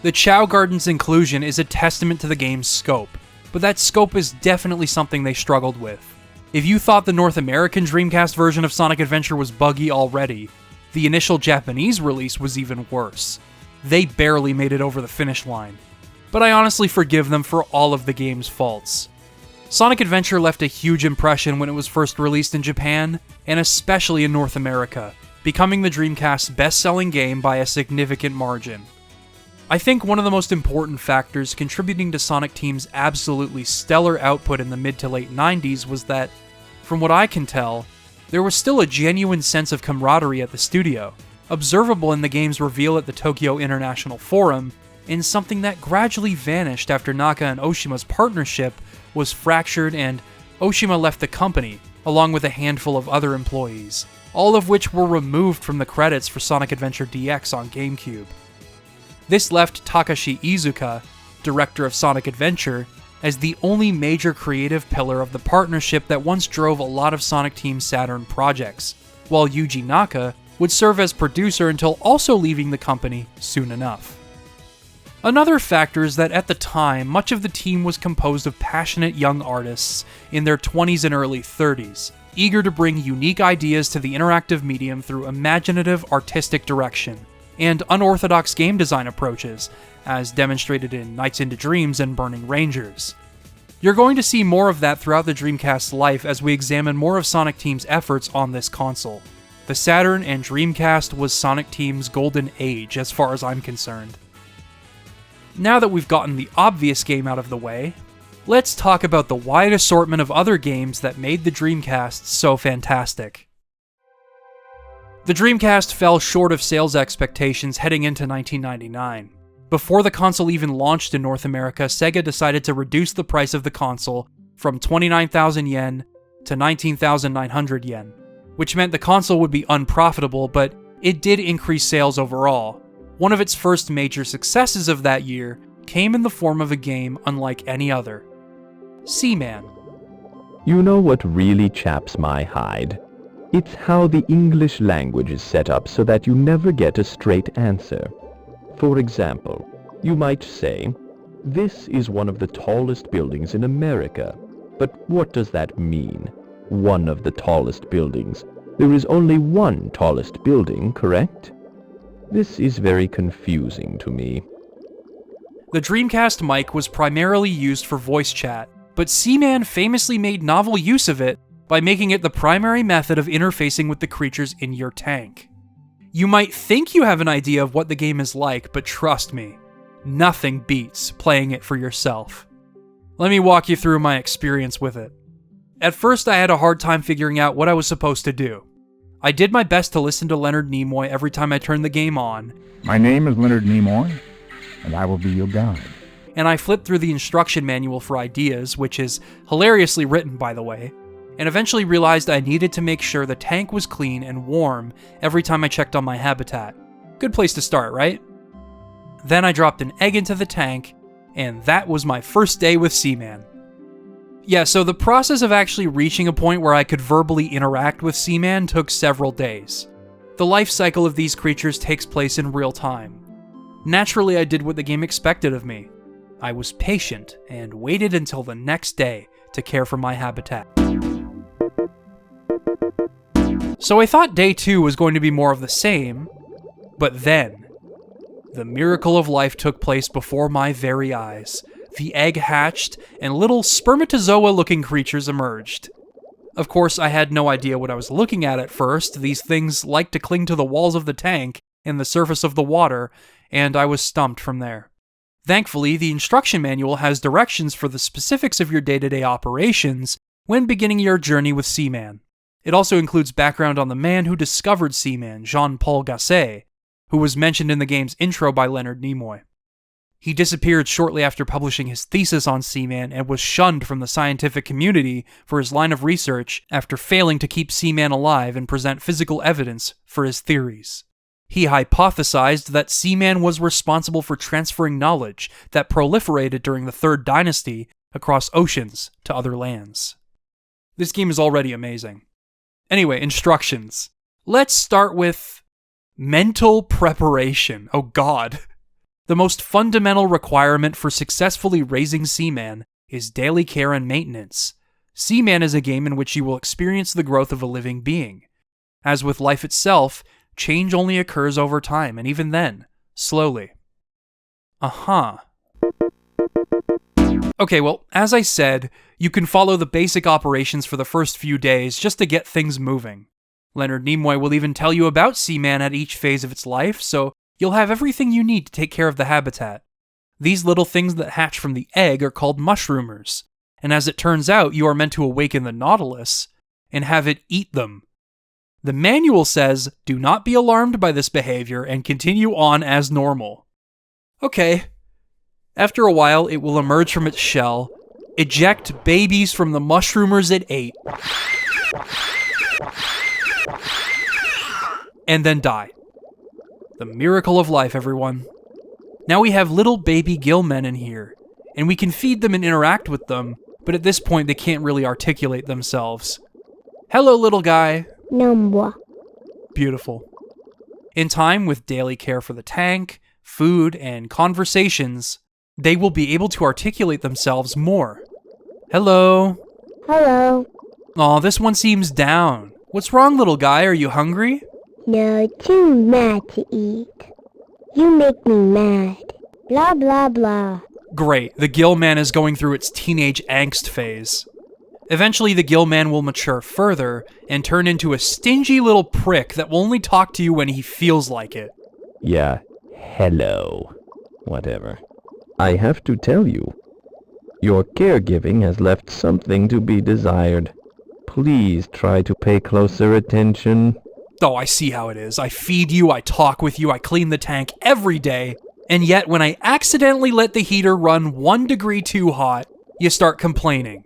The Chow Garden's inclusion is a testament to the game's scope, but that scope is definitely something they struggled with. If you thought the North American Dreamcast version of Sonic Adventure was buggy already, the initial Japanese release was even worse. They barely made it over the finish line. But I honestly forgive them for all of the game's faults. Sonic Adventure left a huge impression when it was first released in Japan, and especially in North America, becoming the Dreamcast's best-selling game by a significant margin. I think one of the most important factors contributing to Sonic Team's absolutely stellar output in the mid to late 90s was that, from what I can tell, there was still a genuine sense of camaraderie at the studio, observable in the game's reveal at the Tokyo International Forum, and something that gradually vanished after Naka and Oshima's partnership was fractured and Oshima left the company, along with a handful of other employees, all of which were removed from the credits for Sonic Adventure DX on GameCube. This left Takashi Iizuka, director of Sonic Adventure, as the only major creative pillar of the partnership that once drove a lot of Sonic Team Saturn projects, while Yuji Naka would serve as producer until also leaving the company soon enough. Another factor is that at the time, much of the team was composed of passionate young artists in their 20s and early 30s, eager to bring unique ideas to the interactive medium through imaginative artistic direction and unorthodox game design approaches, as demonstrated in Nights into Dreams and Burning Rangers. You're going to see more of that throughout the Dreamcast's life as we examine more of Sonic Team's efforts on this console. The Saturn and Dreamcast was Sonic Team's golden age as far as I'm concerned. Now that we've gotten the obvious game out of the way, let's talk about the wide assortment of other games that made the Dreamcast so fantastic. The Dreamcast fell short of sales expectations heading into 1999. Before the console even launched in North America, Sega decided to reduce the price of the console from 29,000 yen to 19,900 yen, which meant the console would be unprofitable, but it did increase sales overall. One of its first major successes of that year came in the form of a game unlike any other: Seaman. You know what really chaps my hide? It's how the English language is set up so that you never get a straight answer. For example, you might say, "This is one of the tallest buildings in America." But what does that mean? One of the tallest buildings. There is only one tallest building, correct? This is very confusing to me. The Dreamcast mic was primarily used for voice chat, but Seaman famously made novel use of it by making it the primary method of interfacing with the creatures in your tank. You might think you have an idea of what the game is like, but trust me, nothing beats playing it for yourself. Let me walk you through my experience with it. At first, I had a hard time figuring out what I was supposed to do. I did my best to listen to Leonard Nimoy every time I turned the game on. My name is Leonard Nimoy, and I will be your guide. And I flipped through the instruction manual for ideas, which is hilariously written, by the way, and eventually realized I needed to make sure the tank was clean and warm every time I checked on my habitat. Good place to start, right? Then I dropped an egg into the tank, and that was my first day with Seaman. Yeah, so the process of actually reaching a point where I could verbally interact with Seaman took several days. The life cycle of these creatures takes place in real time. Naturally, I did what the game expected of me. I was patient and waited until the next day to care for my habitat. So I thought day 2 was going to be more of the same, but then, the miracle of life took place before my very eyes. The egg hatched, and little spermatozoa-looking creatures emerged. Of course, I had no idea what I was looking at first. These things like to cling to the walls of the tank and the surface of the water, and I was stumped from there. Thankfully, the instruction manual has directions for the specifics of your day-to-day operations when beginning your journey with Seaman. It also includes background on the man who discovered Seaman, Jean-Paul Gasset, who was mentioned in the game's intro by Leonard Nimoy. He disappeared shortly after publishing his thesis on Seaman and was shunned from the scientific community for his line of research after failing to keep Seaman alive and present physical evidence for his theories. He hypothesized that Seaman was responsible for transferring knowledge that proliferated during the Third Dynasty across oceans to other lands. This game is already amazing. Anyway, instructions. Let's start with mental preparation. Oh god. The most fundamental requirement for successfully raising Seaman is daily care and maintenance. Seaman is a game in which you will experience the growth of a living being. As with life itself, change only occurs over time, and even then, slowly. Okay, well, as I said, you can follow the basic operations for the first few days just to get things moving. Leonard Nimoy will even tell you about Seaman at each phase of its life, so you'll have everything you need to take care of the habitat. These little things that hatch from the egg are called mushroomers, and as it turns out, you are meant to awaken the Nautilus and have it eat them. The manual says, do not be alarmed by this behavior and continue on as normal. Okay. After a while, it will emerge from its shell, eject babies from the mushroomers it ate, and then die. The miracle of life, everyone. Now we have little baby gillmen in here, and we can feed them and interact with them, but at this point they can't really articulate themselves. Hello, little guy. Number. Beautiful. In time, with daily care for the tank, food, and conversations, they will be able to articulate themselves more. Hello. Hello. Aw, this one seems down. What's wrong, little guy? Are you hungry? No, too mad to eat. You make me mad. Blah, blah, blah. Great, the gill man is going through its teenage angst phase. Eventually, the gill man will mature further and turn into a stingy little prick that will only talk to you when he feels like it. Yeah, hello. Whatever. I have to tell you, your caregiving has left something to be desired. Please try to pay closer attention. Oh, I see how it is. I feed you, I talk with you, I clean the tank every day, and yet when I accidentally let the heater run 1 degree too hot, you start complaining.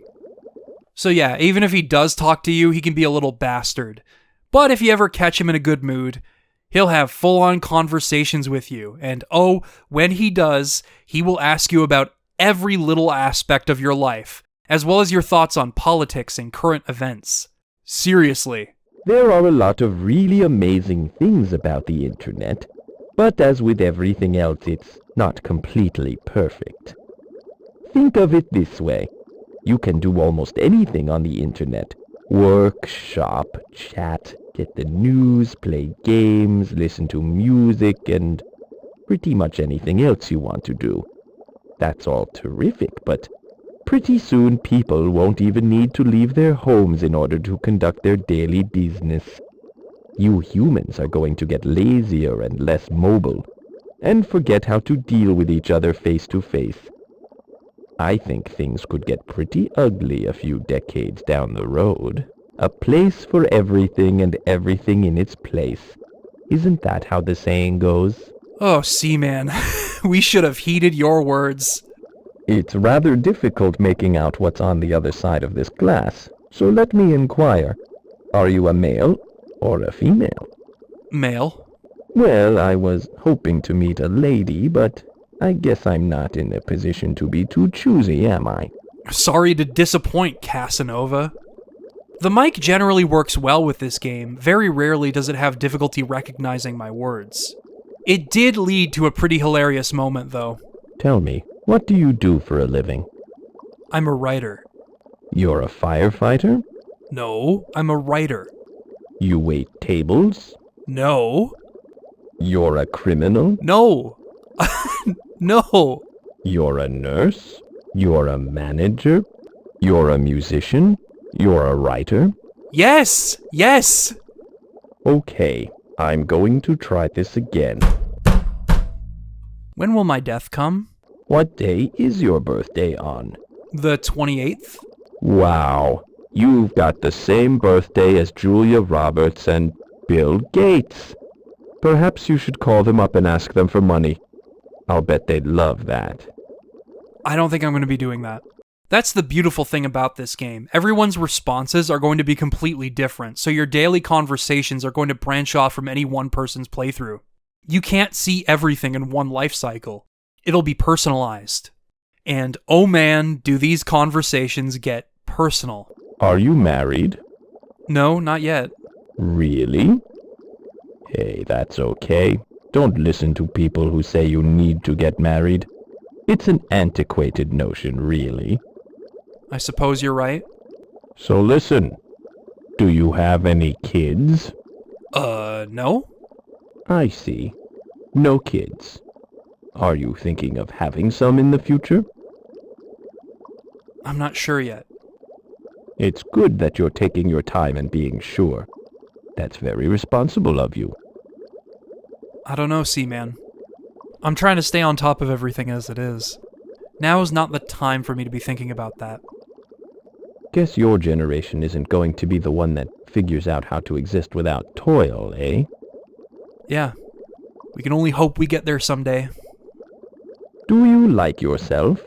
So yeah, even if he does talk to you, he can be a little bastard. But if you ever catch him in a good mood, he'll have full-on conversations with you, and oh, when he does, he will ask you about every little aspect of your life, as well as your thoughts on politics and current events. Seriously. There are a lot of really amazing things about the internet, but as with everything else, it's not completely perfect. Think of it this way. You can do almost anything on the internet. Work, shop, chat, get the news, play games, listen to music, and pretty much anything else you want to do. That's all terrific, but pretty soon people won't even need to leave their homes in order to conduct their daily business. You humans are going to get lazier and less mobile, and forget how to deal with each other face to face. I think things could get pretty ugly a few decades down the road. A place for everything and everything in its place. Isn't that how the saying goes? Oh, Seaman, we should have heeded your words. It's rather difficult making out what's on the other side of this glass, so let me inquire. Are you a male or a female? Male. Well, I was hoping to meet a lady, but I guess I'm not in a position to be too choosy, am I? Sorry to disappoint, Casanova. The mic generally works well with this game. Very rarely does it have difficulty recognizing my words. It did lead to a pretty hilarious moment, though. Tell me, what do you do for a living? I'm a writer. You're a firefighter? No, I'm a writer. You wait tables? No. You're a criminal? No. No. You're a nurse? You're a manager? You're a musician? You're a writer? Yes! Yes! Okay, I'm going to try this again. When will my death come? What day is your birthday on? The 28th? Wow, you've got the same birthday as Julia Roberts and Bill Gates. Perhaps you should call them up and ask them for money. I'll bet they'd love that. I don't think I'm going to be doing that. That's the beautiful thing about this game. Everyone's responses are going to be completely different, so your daily conversations are going to branch off from any one person's playthrough. You can't see everything in one life cycle. It'll be personalized. And oh man, do these conversations get personal. Are you married? No, not yet. Really? Hey, that's okay. Don't listen to people who say you need to get married. It's an antiquated notion, really. I suppose you're right. So listen, do you have any kids? No? I see. No kids. Are you thinking of having some in the future? I'm not sure yet. It's good that you're taking your time and being sure. That's very responsible of you. I don't know, Seaman. I'm trying to stay on top of everything as it is. Now is not the time for me to be thinking about that. Guess your generation isn't going to be the one that figures out how to exist without toil, eh? Yeah. We can only hope we get there someday. Do you like yourself?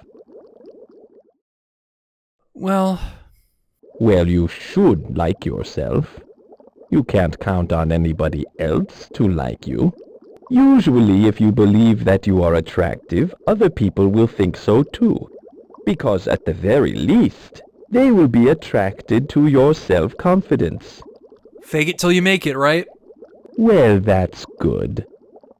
Well, Well, you should like yourself. You can't count on anybody else to like you. Usually, if you believe that you are attractive, other people will think so too. Because at the very least, they will be attracted to your self-confidence. fake it till you make it, right? Well, that's good.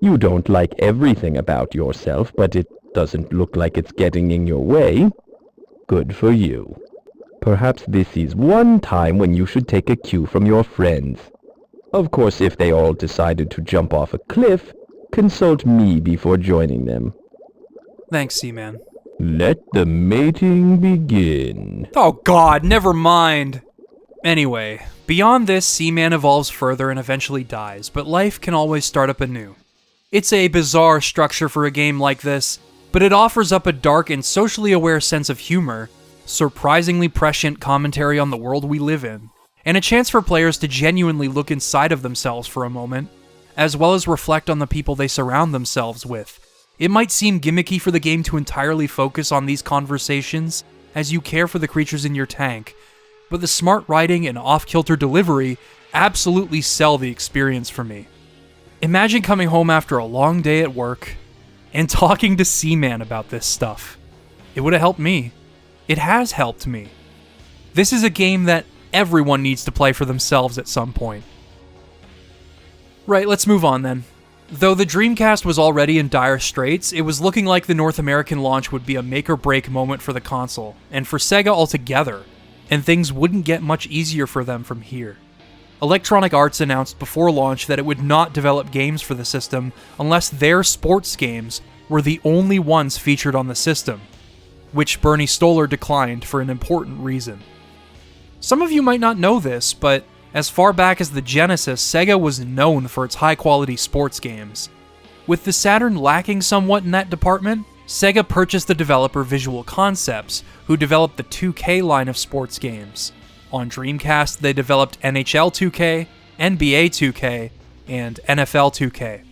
You don't like everything about yourself, but it doesn't look like it's getting in your way. Good for you. Perhaps this is one time when you should take a cue from your friends. Of course, if they all decided to jump off a cliff, consult me before joining them. Thanks, Seaman. Let the mating begin. Oh god, never mind! Anyway, beyond this, Seaman evolves further and eventually dies, but life can always start up anew. It's a bizarre structure for a game like this, but it offers up a dark and socially aware sense of humor, surprisingly prescient commentary on the world we live in, and a chance for players to genuinely look inside of themselves for a moment, as well as reflect on the people they surround themselves with. It might seem gimmicky for the game to entirely focus on these conversations as you care for the creatures in your tank, but the smart writing and off-kilter delivery absolutely sell the experience for me. Imagine coming home after a long day at work and talking to Seaman about this stuff. It would have helped me. It has helped me. This is a game that everyone needs to play for themselves at some point. Right, let's move on then. Though the Dreamcast was already in dire straits, it was looking like the North American launch would be a make-or-break moment for the console, and for Sega altogether, and things wouldn't get much easier for them from here. Electronic Arts announced before launch that it would not develop games for the system unless their sports games were the only ones featured on the system, which Bernie Stolar declined for an important reason. Some of you might not know this, but as far back as the Genesis, Sega was known for its high-quality sports games. With the Saturn lacking somewhat in that department, Sega purchased the developer Visual Concepts, who developed the 2K line of sports games. On Dreamcast, they developed NHL 2K, NBA 2K, and NFL 2K.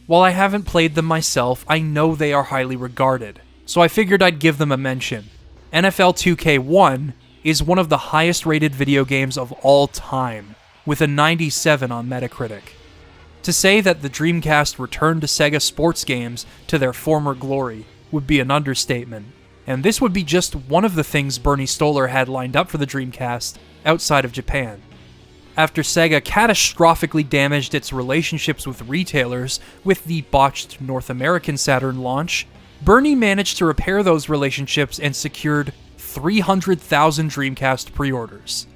While I haven't played them myself, I know they are highly regarded, so I figured I'd give them a mention. NFL 2K1 is one of the highest-rated video games of all time, with a 97 on Metacritic. To say that the Dreamcast returned to Sega sports games to their former glory would be an understatement, and this would be just one of the things Bernie Stolar had lined up for the Dreamcast outside of Japan. After Sega catastrophically damaged its relationships with retailers with the botched North American Saturn launch, Bernie managed to repair those relationships and secured 300,000 Dreamcast pre-orders.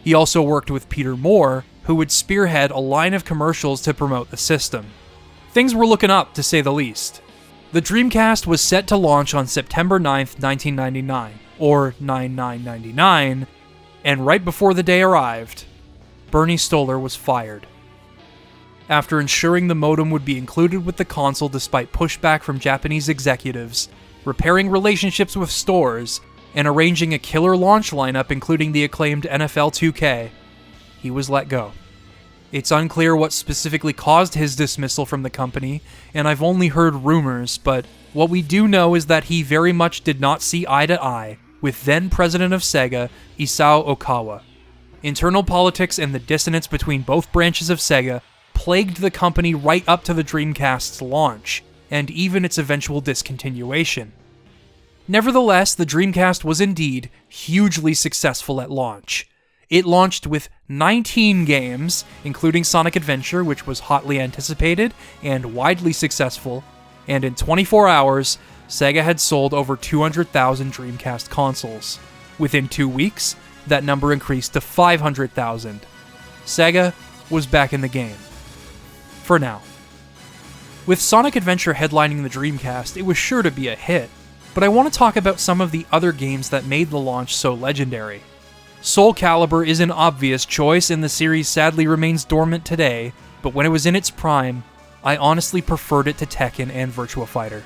He also worked with Peter Moore, who would spearhead a line of commercials to promote the system. Things were looking up, to say the least. The Dreamcast was set to launch on September 9th, 1999, or 9/9/99, and right before the day arrived, Bernie Stolar was fired. After ensuring the modem would be included with the console despite pushback from Japanese executives, repairing relationships with stores, and arranging a killer launch lineup including the acclaimed NFL 2K, he was let go. It's unclear what specifically caused his dismissal from the company, and I've only heard rumors, but what we do know is that he very much did not see eye to eye with then-president of Sega, Isao Okawa. Internal politics and the dissonance between both branches of Sega plagued the company right up to the Dreamcast's launch, and even its eventual discontinuation. Nevertheless, the Dreamcast was indeed hugely successful at launch. It launched with 19 games, including Sonic Adventure, which was hotly anticipated and widely successful, and in 24 hours, Sega had sold over 200,000 Dreamcast consoles. Within 2 weeks, that number increased to 500,000. Sega was back in the game. For now. With Sonic Adventure headlining the Dreamcast, it was sure to be a hit, but I want to talk about some of the other games that made the launch so legendary. Soul Calibur is an obvious choice, and the series sadly remains dormant today, but when it was in its prime, I honestly preferred it to Tekken and Virtua Fighter.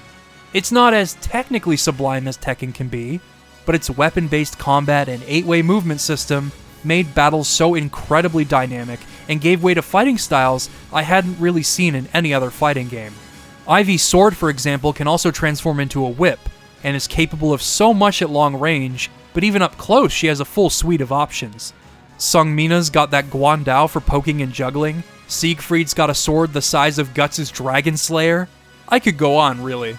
It's not as technically sublime as Tekken can be, but its weapon-based combat and 8-way movement system made battles so incredibly dynamic and gave way to fighting styles I hadn't really seen in any other fighting game. Ivy's sword, for example, can also transform into a whip, and is capable of so much at long range, but even up close she has a full suite of options. Sung Mina's got that Guandao for poking and juggling, Siegfried's got a sword the size of Guts' Dragon Slayer. I could go on, really.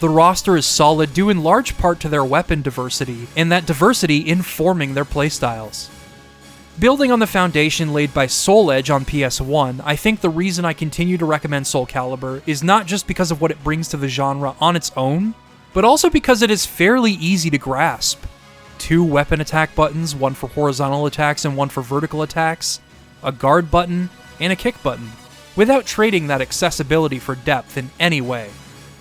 The roster is solid due in large part to their weapon diversity, and that diversity informing their playstyles. Building on the foundation laid by Soul Edge on PS1, I think the reason I continue to recommend Soul Calibur is not just because of what it brings to the genre on its own, but also because it is fairly easy to grasp. 2 weapon attack buttons, one for horizontal attacks and one for vertical attacks, a guard button, and a kick button, without trading that accessibility for depth in any way.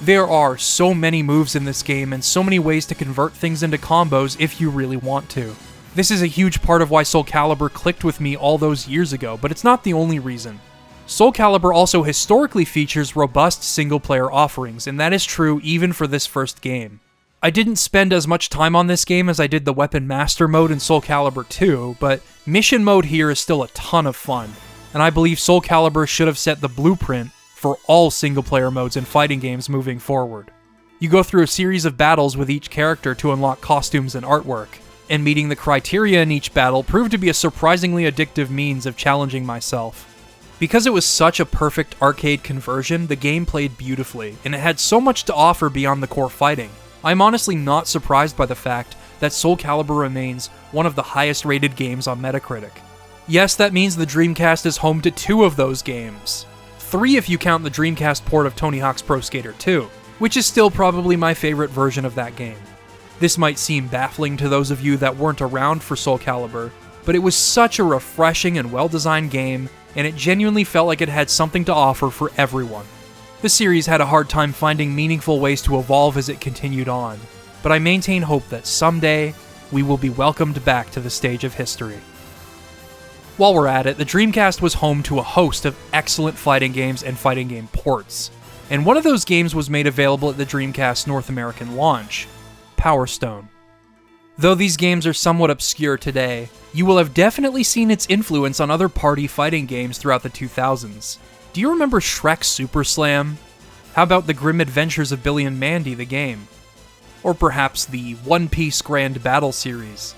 There are so many moves in this game and so many ways to convert things into combos if you really want to. This is a huge part of why Soul Calibur clicked with me all those years ago, but it's not the only reason. Soul Calibur also historically features robust single-player offerings, and that is true even for this first game. I didn't spend as much time on this game as I did the Weapon Master mode in Soul Calibur 2, but Mission mode here is still a ton of fun, and I believe Soul Calibur should have set the blueprint for all single-player modes in fighting games moving forward. You go through a series of battles with each character to unlock costumes and artwork, and meeting the criteria in each battle proved to be a surprisingly addictive means of challenging myself. Because it was such a perfect arcade conversion, the game played beautifully, and it had so much to offer beyond the core fighting. I'm honestly not surprised by the fact that Soul Calibur remains one of the highest rated games on Metacritic. Yes, that means the Dreamcast is home to 2 of those games. 3 if you count the Dreamcast port of Tony Hawk's Pro Skater 2, which is still probably my favorite version of that game. This might seem baffling to those of you that weren't around for Soul Calibur, but it was such a refreshing and well-designed game, and it genuinely felt like it had something to offer for everyone. The series had a hard time finding meaningful ways to evolve as it continued on, but I maintain hope that someday we will be welcomed back to the stage of history. While we're at it, the Dreamcast was home to a host of excellent fighting games and fighting game ports, and one of those games was made available at the Dreamcast North American launch, Power Stone. Though these games are somewhat obscure today, you will have definitely seen its influence on other party fighting games throughout the 2000s. Do you remember Shrek Super Slam? How about The Grim Adventures of Billy and Mandy, the game? Or perhaps the One Piece Grand Battle series?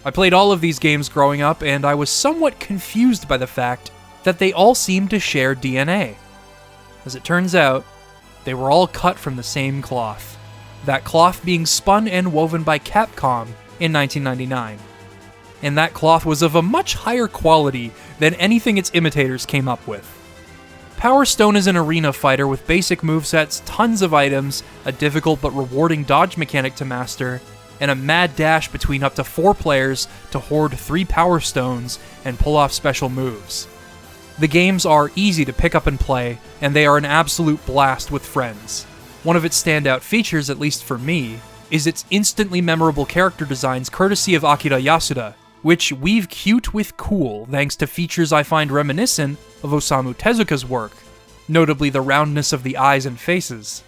I played all of these games growing up, and I was somewhat confused by the fact that they all seemed to share DNA. As it turns out, they were all cut from the same cloth. That cloth being spun and woven by Capcom in 1999. And that cloth was of a much higher quality than anything its imitators came up with. Power Stone is an arena fighter with basic movesets, tons of items, a difficult but rewarding dodge mechanic to master, and a mad dash between up to 4 players to hoard 3 Power Stones and pull off special moves. The games are easy to pick up and play, and they are an absolute blast with friends. One of its standout features, at least for me, is its instantly memorable character designs courtesy of Akira Yasuda, which weave cute with cool thanks to features I find reminiscent of Osamu Tezuka's work, notably the roundness of the eyes and faces.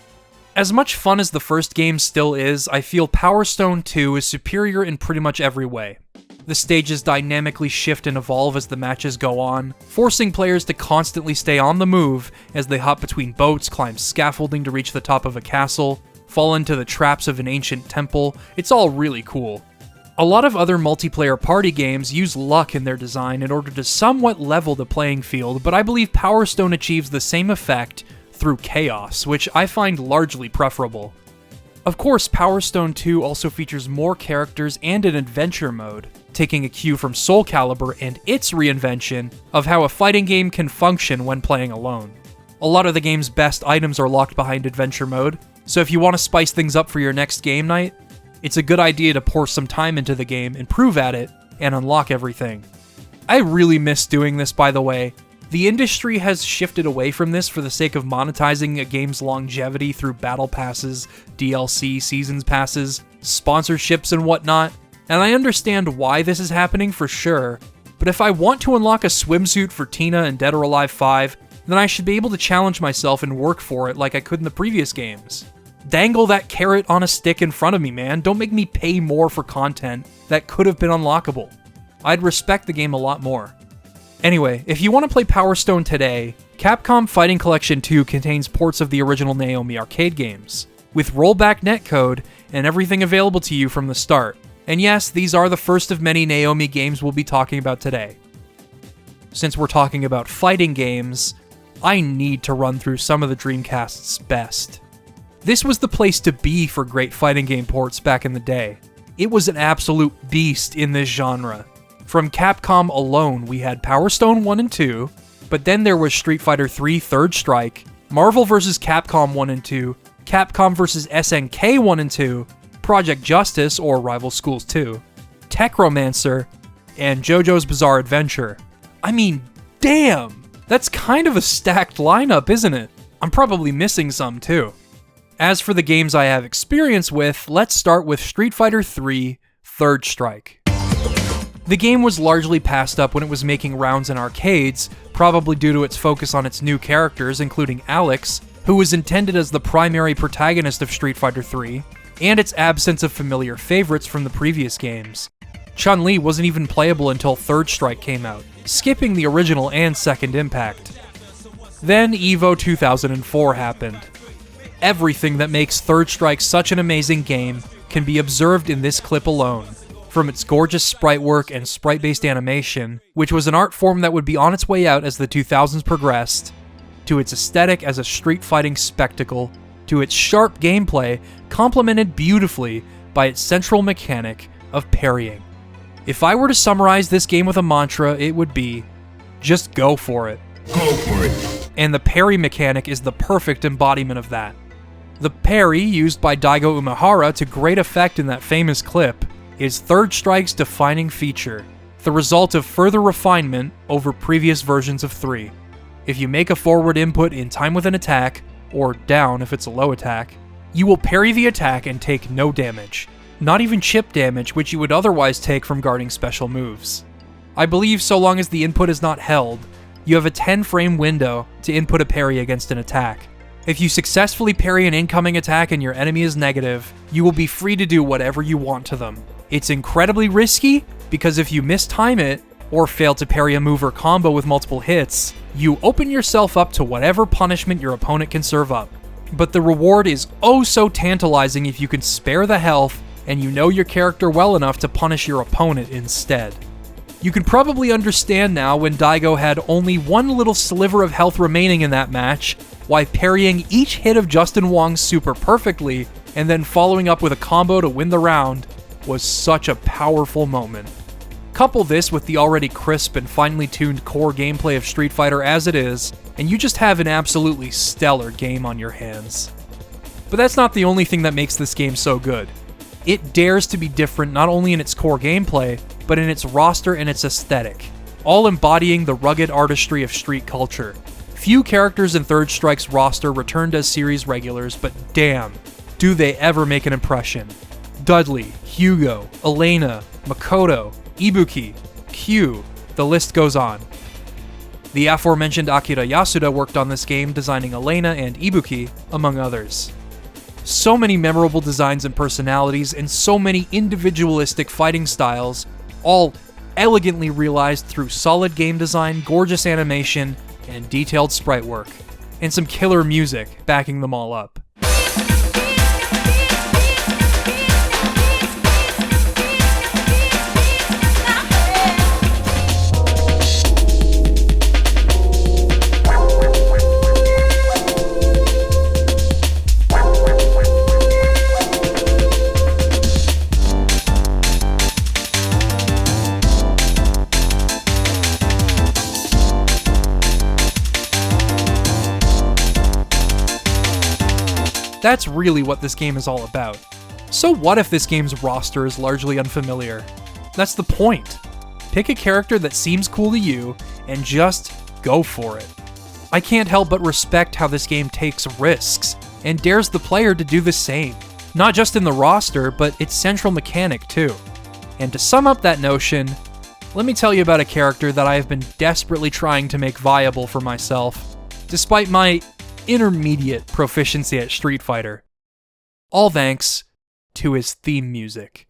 As much fun as the first game still is, I feel Power Stone 2 is superior in pretty much every way. The stages dynamically shift and evolve as the matches go on, forcing players to constantly stay on the move as they hop between boats, climb scaffolding to reach the top of a castle, fall into the traps of an ancient temple. It's all really cool. A lot of other multiplayer party games use luck in their design in order to somewhat level the playing field, but I believe Power Stone achieves the same effect through chaos, which I find largely preferable. Of course, Power Stone 2 also features more characters and an adventure mode, taking a cue from Soul Calibur and its reinvention of how a fighting game can function when playing alone. A lot of the game's best items are locked behind adventure mode, so if you want to spice things up for your next game night, it's a good idea to pour some time into the game, improve at it, and unlock everything. I really miss doing this, by the way. The industry has shifted away from this for the sake of monetizing a game's longevity through battle passes, DLC, seasons passes, sponsorships, and whatnot, and I understand why this is happening for sure, but if I want to unlock a swimsuit for Tina in Dead or Alive 5, then I should be able to challenge myself and work for it like I could in the previous games. Dangle that carrot on a stick in front of me, man. Don't make me pay more for content that could have been unlockable. I'd respect the game a lot more. Anyway, if you want to play Power Stone today, Capcom Fighting Collection 2 contains ports of the original Naomi arcade games, with rollback netcode and everything available to you from the start. And yes, these are the first of many Naomi games we'll be talking about today. Since we're talking about fighting games, I need to run through some of the Dreamcast's best. This was the place to be for great fighting game ports back in the day. It was an absolute beast in this genre. From Capcom alone, we had Power Stone 1 and 2, but then there was Street Fighter 3 Third Strike, Marvel vs. Capcom 1 and 2, Capcom vs. SNK 1 and 2, Project Justice or Rival Schools 2, Techromancer, and JoJo's Bizarre Adventure. I mean, damn! That's kind of a stacked lineup, isn't it? I'm probably missing some too. As for the games I have experience with, let's start with Street Fighter 3 Third Strike. The game was largely passed up when it was making rounds in arcades, probably due to its focus on its new characters, including Alex, who was intended as the primary protagonist of Street Fighter 3, and its absence of familiar favorites from the previous games. Chun-Li wasn't even playable until Third Strike came out, skipping the original and Second Impact. Then EVO 2004 happened. Everything that makes Third Strike such an amazing game can be observed in this clip alone. From its gorgeous sprite work and sprite-based animation, which was an art form that would be on its way out as the 2000s progressed, to its aesthetic as a street fighting spectacle, to its sharp gameplay, complemented beautifully by its central mechanic of parrying. If I were to summarize this game with a mantra, it would be, just go for it. Go for it. And the parry mechanic is the perfect embodiment of that. The parry, used by Daigo Umehara to great effect in that famous clip, is Third Strike's defining feature, the result of further refinement over previous versions of 3. If you make a forward input in time with an attack, or down if it's a low attack, you will parry the attack and take no damage, not even chip damage which you would otherwise take from guarding special moves. I believe so long as the input is not held, you have a 10-frame window to input a parry against an attack. If you successfully parry an incoming attack and your enemy is negative, you will be free to do whatever you want to them. It's incredibly risky, because if you mistime it, or fail to parry a move or combo with multiple hits, you open yourself up to whatever punishment your opponent can serve up. But the reward is oh so tantalizing if you can spare the health, and you know your character well enough to punish your opponent instead. You can probably understand now when Daigo had only one little sliver of health remaining in that match, why parrying each hit of Justin Wong's super perfectly, and then following up with a combo to win the round, was such a powerful moment. Couple this with the already crisp and finely tuned core gameplay of Street Fighter as it is, and you just have an absolutely stellar game on your hands. But that's not the only thing that makes this game so good. It dares to be different not only in its core gameplay, but in its roster and its aesthetic, all embodying the rugged artistry of street culture. Few characters in Third Strike's roster returned as series regulars, but damn, do they ever make an impression. Dudley, Hugo, Elena, Makoto, Ibuki, Q, the list goes on. The aforementioned Akira Yasuda worked on this game, designing Elena and Ibuki, among others. So many memorable designs and personalities, and so many individualistic fighting styles, all elegantly realized through solid game design, gorgeous animation, and detailed sprite work, and some killer music backing them all up. That's really what this game is all about. So what if this game's roster is largely unfamiliar? That's the point. Pick a character that seems cool to you, and just go for it. I can't help but respect how this game takes risks, and dares the player to do the same. Not just in the roster, but its central mechanic too. And to sum up that notion, let me tell you about a character that I have been desperately trying to make viable for myself, despite my intermediate proficiency at Street Fighter. All thanks to his theme music.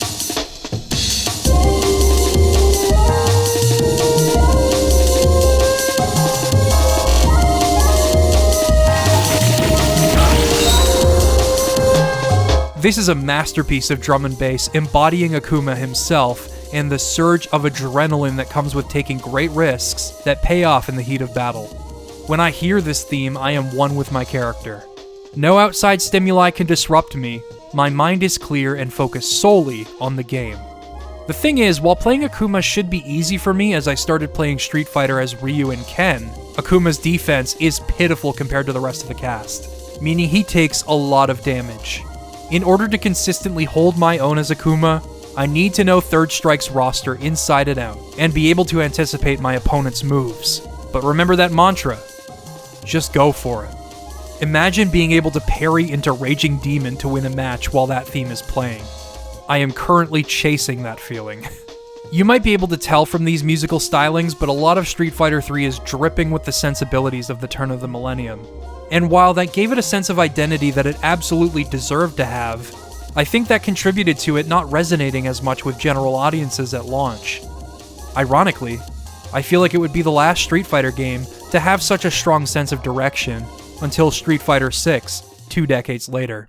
This is a masterpiece of drum and bass embodying Akuma himself and the surge of adrenaline that comes with taking great risks that pay off in the heat of battle. When I hear this theme, I am one with my character. No outside stimuli can disrupt me. My mind is clear and focused solely on the game. The thing is, while playing Akuma should be easy for me as I started playing Street Fighter as Ryu and Ken, Akuma's defense is pitiful compared to the rest of the cast, meaning he takes a lot of damage. In order to consistently hold my own as Akuma, I need to know Third Strike's roster inside and out, and be able to anticipate my opponent's moves. But remember that mantra. Just go for it. Imagine being able to parry into Raging Demon to win a match while that theme is playing. I am currently chasing that feeling. You might be able to tell from these musical stylings, but a lot of Street Fighter 3 is dripping with the sensibilities of the turn of the millennium. And while that gave it a sense of identity that it absolutely deserved to have, I think that contributed to it not resonating as much with general audiences at launch. Ironically, I feel like it would be the last Street Fighter game to have such a strong sense of direction until Street Fighter 6, 2 decades later.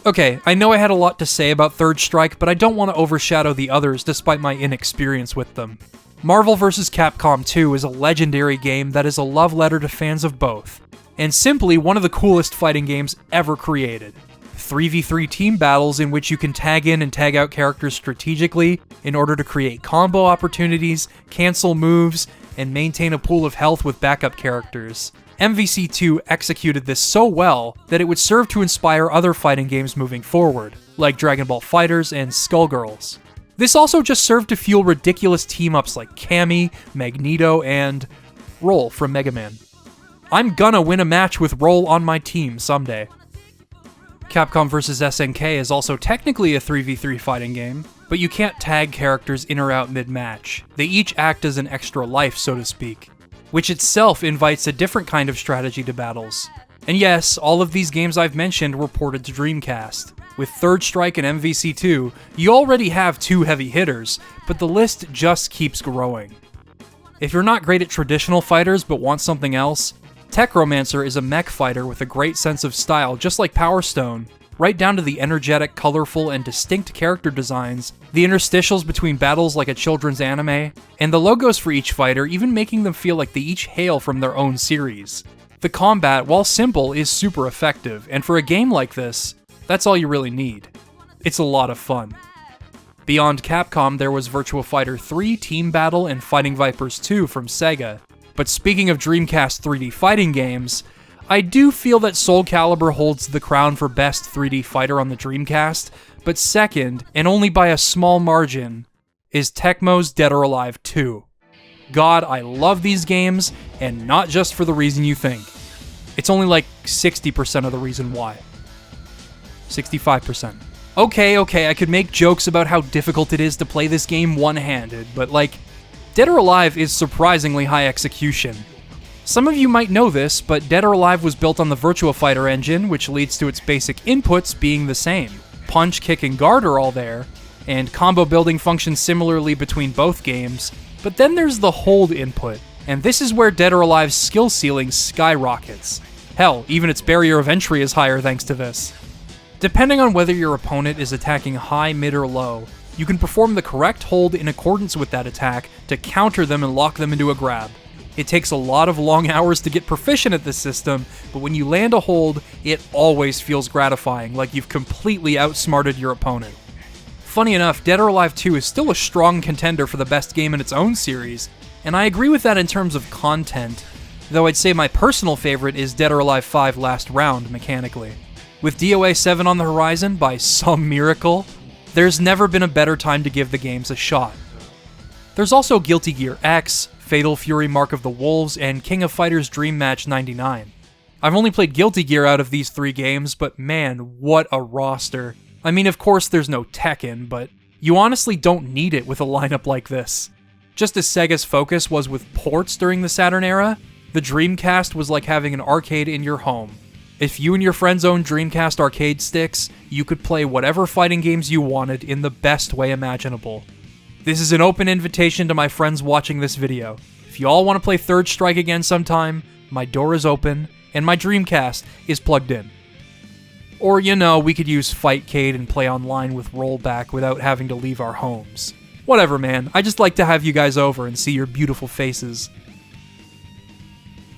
Okay, I know I had a lot to say about Third Strike, but I don't want to overshadow the others despite my inexperience with them. Marvel vs. Capcom 2 is a legendary game that is a love letter to fans of both, and simply one of the coolest fighting games ever created. 3v3 team battles in which you can tag in and tag out characters strategically in order to create combo opportunities, cancel moves, and maintain a pool of health with backup characters. MVC2 executed this so well that it would serve to inspire other fighting games moving forward, like Dragon Ball FighterZ and Skullgirls. This also just served to fuel ridiculous team-ups like Cammy, Magneto, and Roll from Mega Man. I'm gonna win a match with Roll on my team someday. Capcom vs. SNK is also technically a 3v3 fighting game, but you can't tag characters in or out mid-match. They each act as an extra life, so to speak, which itself invites a different kind of strategy to battles. And yes, all of these games I've mentioned were ported to Dreamcast. With Third Strike and MVC2, you already have 2 heavy hitters, but the list just keeps growing. If you're not great at traditional fighters but want something else, Techromancer is a mech fighter with a great sense of style, just like Power Stone, right down to the energetic, colorful, and distinct character designs, the interstitials between battles like a children's anime, and the logos for each fighter even making them feel like they each hail from their own series. The combat, while simple, is super effective, and for a game like this, that's all you really need. It's a lot of fun. Beyond Capcom, there was Virtua Fighter 3, Team Battle, and Fighting Vipers 2 from Sega. But speaking of Dreamcast 3D fighting games, I do feel that Soul Calibur holds the crown for best 3D fighter on the Dreamcast, but second, and only by a small margin, is Tecmo's Dead or Alive 2. God, I love these games, and not just for the reason you think. It's only like 60% of the reason why. 65%. Okay, I could make jokes about how difficult it is to play this game one-handed, but like, Dead or Alive is surprisingly high execution. Some of you might know this, but Dead or Alive was built on the Virtua Fighter engine, which leads to its basic inputs being the same. Punch, kick, and guard are all there, and combo building functions similarly between both games, but then there's the hold input, and this is where Dead or Alive's skill ceiling skyrockets. Hell, even its barrier of entry is higher thanks to this. Depending on whether your opponent is attacking high, mid, or low, you can perform the correct hold in accordance with that attack to counter them and lock them into a grab. It takes a lot of long hours to get proficient at this system, but when you land a hold, it always feels gratifying, like you've completely outsmarted your opponent. Funny enough, Dead or Alive 2 is still a strong contender for the best game in its own series, and I agree with that in terms of content, though I'd say my personal favorite is Dead or Alive 5 Last Round mechanically. With DOA 7 on the horizon, by some miracle, there's never been a better time to give the games a shot. There's also Guilty Gear X, Fatal Fury Mark of the Wolves, and King of Fighters Dream Match 99. I've only played Guilty Gear out of these 3 games, but man, what a roster. I mean, of course there's no Tekken, but you honestly don't need it with a lineup like this. Just as Sega's focus was with ports during the Saturn era, the Dreamcast was like having an arcade in your home. If you and your friends owned Dreamcast arcade sticks, you could play whatever fighting games you wanted in the best way imaginable. This is an open invitation to my friends watching this video. If you all want to play Third Strike again sometime, my door is open, and my Dreamcast is plugged in. Or, you know, we could use Fightcade and play online with rollback without having to leave our homes. Whatever, man. I just like to have you guys over and see your beautiful faces.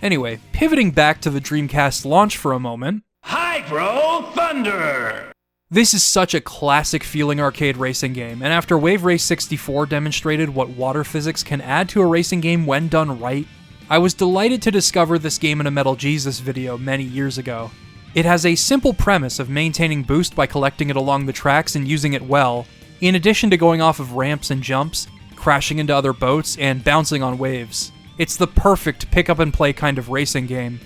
Anyway, pivoting back to the Dreamcast launch for a moment. Hydro Thunder! This is such a classic feeling arcade racing game, and after Wave Race 64 demonstrated what water physics can add to a racing game when done right, I was delighted to discover this game in a Metal Jesus video many years ago. It has a simple premise of maintaining boost by collecting it along the tracks and using it well, in addition to going off of ramps and jumps, crashing into other boats, and bouncing on waves. It's the perfect pick-up-and-play kind of racing game.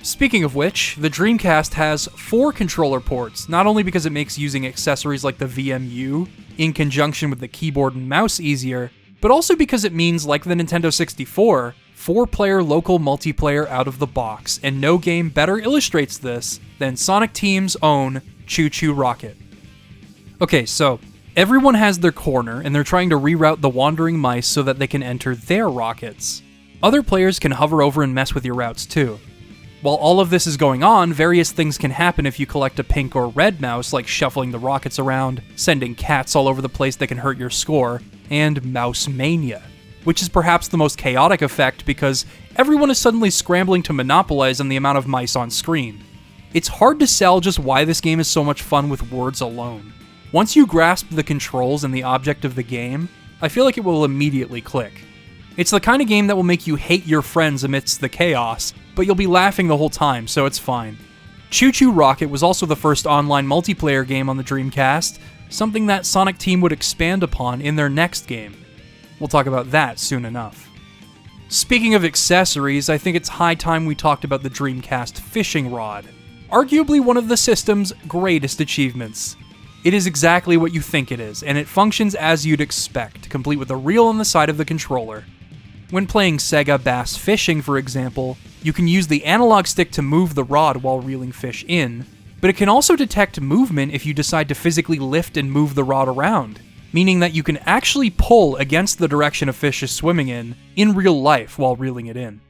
Speaking of which, the Dreamcast has 4 controller ports, not only because it makes using accessories like the VMU, in conjunction with the keyboard and mouse easier, but also because it means, like the Nintendo 64, 4-player local multiplayer out of the box, and no game better illustrates this than Sonic Team's own Choo Choo Rocket. Okay, so everyone has their corner, and they're trying to reroute the wandering mice so that they can enter their rockets. Other players can hover over and mess with your routes too. While all of this is going on, various things can happen if you collect a pink or red mouse, like shuffling the rockets around, sending cats all over the place that can hurt your score, and Mouse Mania, which is perhaps the most chaotic effect because everyone is suddenly scrambling to monopolize on the amount of mice on screen. It's hard to sell just why this game is so much fun with words alone. Once you grasp the controls and the object of the game, I feel like it will immediately click. It's the kind of game that will make you hate your friends amidst the chaos, but you'll be laughing the whole time, so it's fine. Choo Choo Rocket was also the first online multiplayer game on the Dreamcast, something that Sonic Team would expand upon in their next game. We'll talk about that soon enough. Speaking of accessories, I think it's high time we talked about the Dreamcast fishing rod. Arguably one of the system's greatest achievements. It is exactly what you think it is, and it functions as you'd expect, complete with a reel on the side of the controller. When playing Sega Bass Fishing, for example, you can use the analog stick to move the rod while reeling fish in, but it can also detect movement if you decide to physically lift and move the rod around, meaning that you can actually pull against the direction a fish is swimming in real life while reeling it in.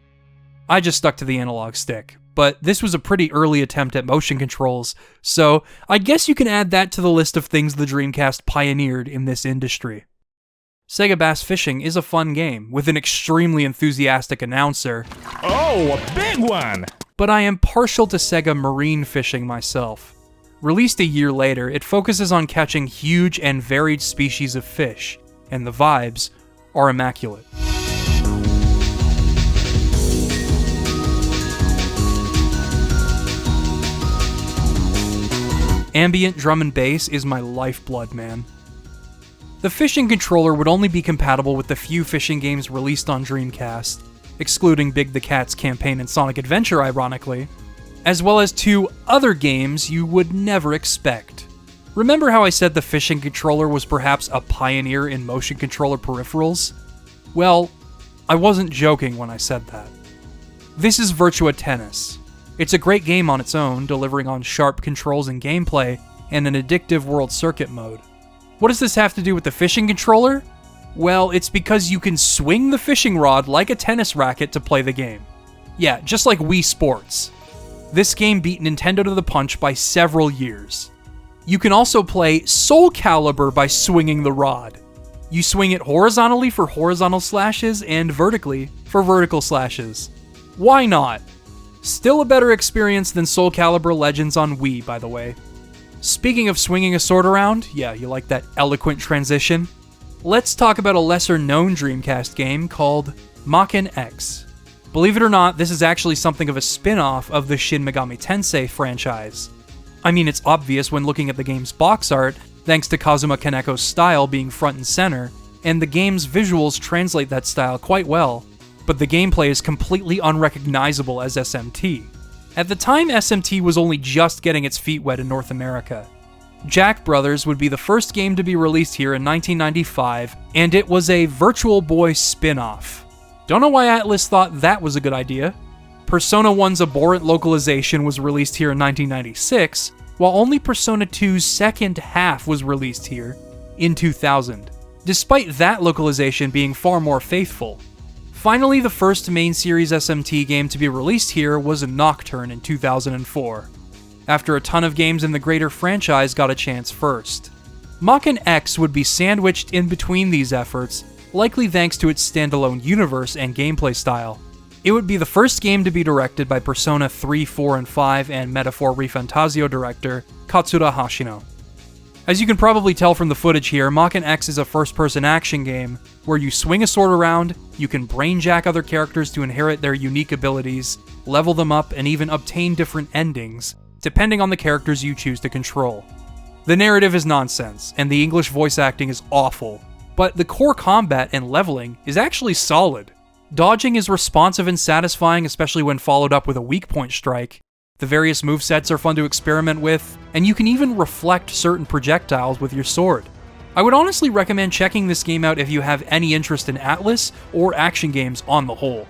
I just stuck to the analog stick, but this was a pretty early attempt at motion controls, so I guess you can add that to the list of things the Dreamcast pioneered in this industry. Sega Bass Fishing is a fun game, with an extremely enthusiastic announcer. Oh, a big one! But I am partial to Sega Marine Fishing myself. Released a year later, it focuses on catching huge and varied species of fish, and the vibes are immaculate. Ambient drum and bass is my lifeblood, man. The fishing controller would only be compatible with the few fishing games released on Dreamcast, excluding Big the Cat's Campaign and Sonic Adventure, ironically, as well as 2 other games you would never expect. Remember how I said the fishing controller was perhaps a pioneer in motion controller peripherals? Well, I wasn't joking when I said that. This is Virtua Tennis. It's a great game on its own, delivering on sharp controls and gameplay, and an addictive world circuit mode. What does this have to do with the fishing controller? Well, it's because you can swing the fishing rod like a tennis racket to play the game. Yeah, just like Wii Sports. This game beat Nintendo to the punch by several years. You can also play Soul Calibur by swinging the rod. You swing it horizontally for horizontal slashes and vertically for vertical slashes. Why not? Still a better experience than Soul Calibur Legends on Wii, by the way. Speaking of swinging a sword around, yeah, you like that eloquent transition? Let's talk about a lesser-known Dreamcast game called Maken X. Believe it or not, this is actually something of a spin-off of the Shin Megami Tensei franchise. I mean, it's obvious when looking at the game's box art, thanks to Kazuma Kaneko's style being front and center, and the game's visuals translate that style quite well, but the gameplay is completely unrecognizable as SMT. At the time, SMT was only just getting its feet wet in North America. Jack Brothers would be the first game to be released here in 1995, and it was a Virtual Boy spin-off. Don't know why Atlus thought that was a good idea. Persona 1's abhorrent localization was released here in 1996, while only Persona 2's second half was released here in 2000, despite that localization being far more faithful. Finally, the first main series SMT game to be released here was Nocturne in 2004, after a ton of games in the greater franchise got a chance first. Maken X would be sandwiched in between these efforts, likely thanks to its standalone universe and gameplay style. It would be the first game to be directed by Persona 3, 4, and 5 and Metaphor ReFantazio director Katsura Hashino. As you can probably tell from the footage here, Maken X is a first-person action game where you swing a sword around, you can brainjack other characters to inherit their unique abilities, level them up, and even obtain different endings, depending on the characters you choose to control. The narrative is nonsense, and the English voice acting is awful, but the core combat and leveling is actually solid. Dodging is responsive and satisfying, especially when followed up with a weak point strike. The various movesets are fun to experiment with, and you can even reflect certain projectiles with your sword. I would honestly recommend checking this game out if you have any interest in Atlus or action games on the whole.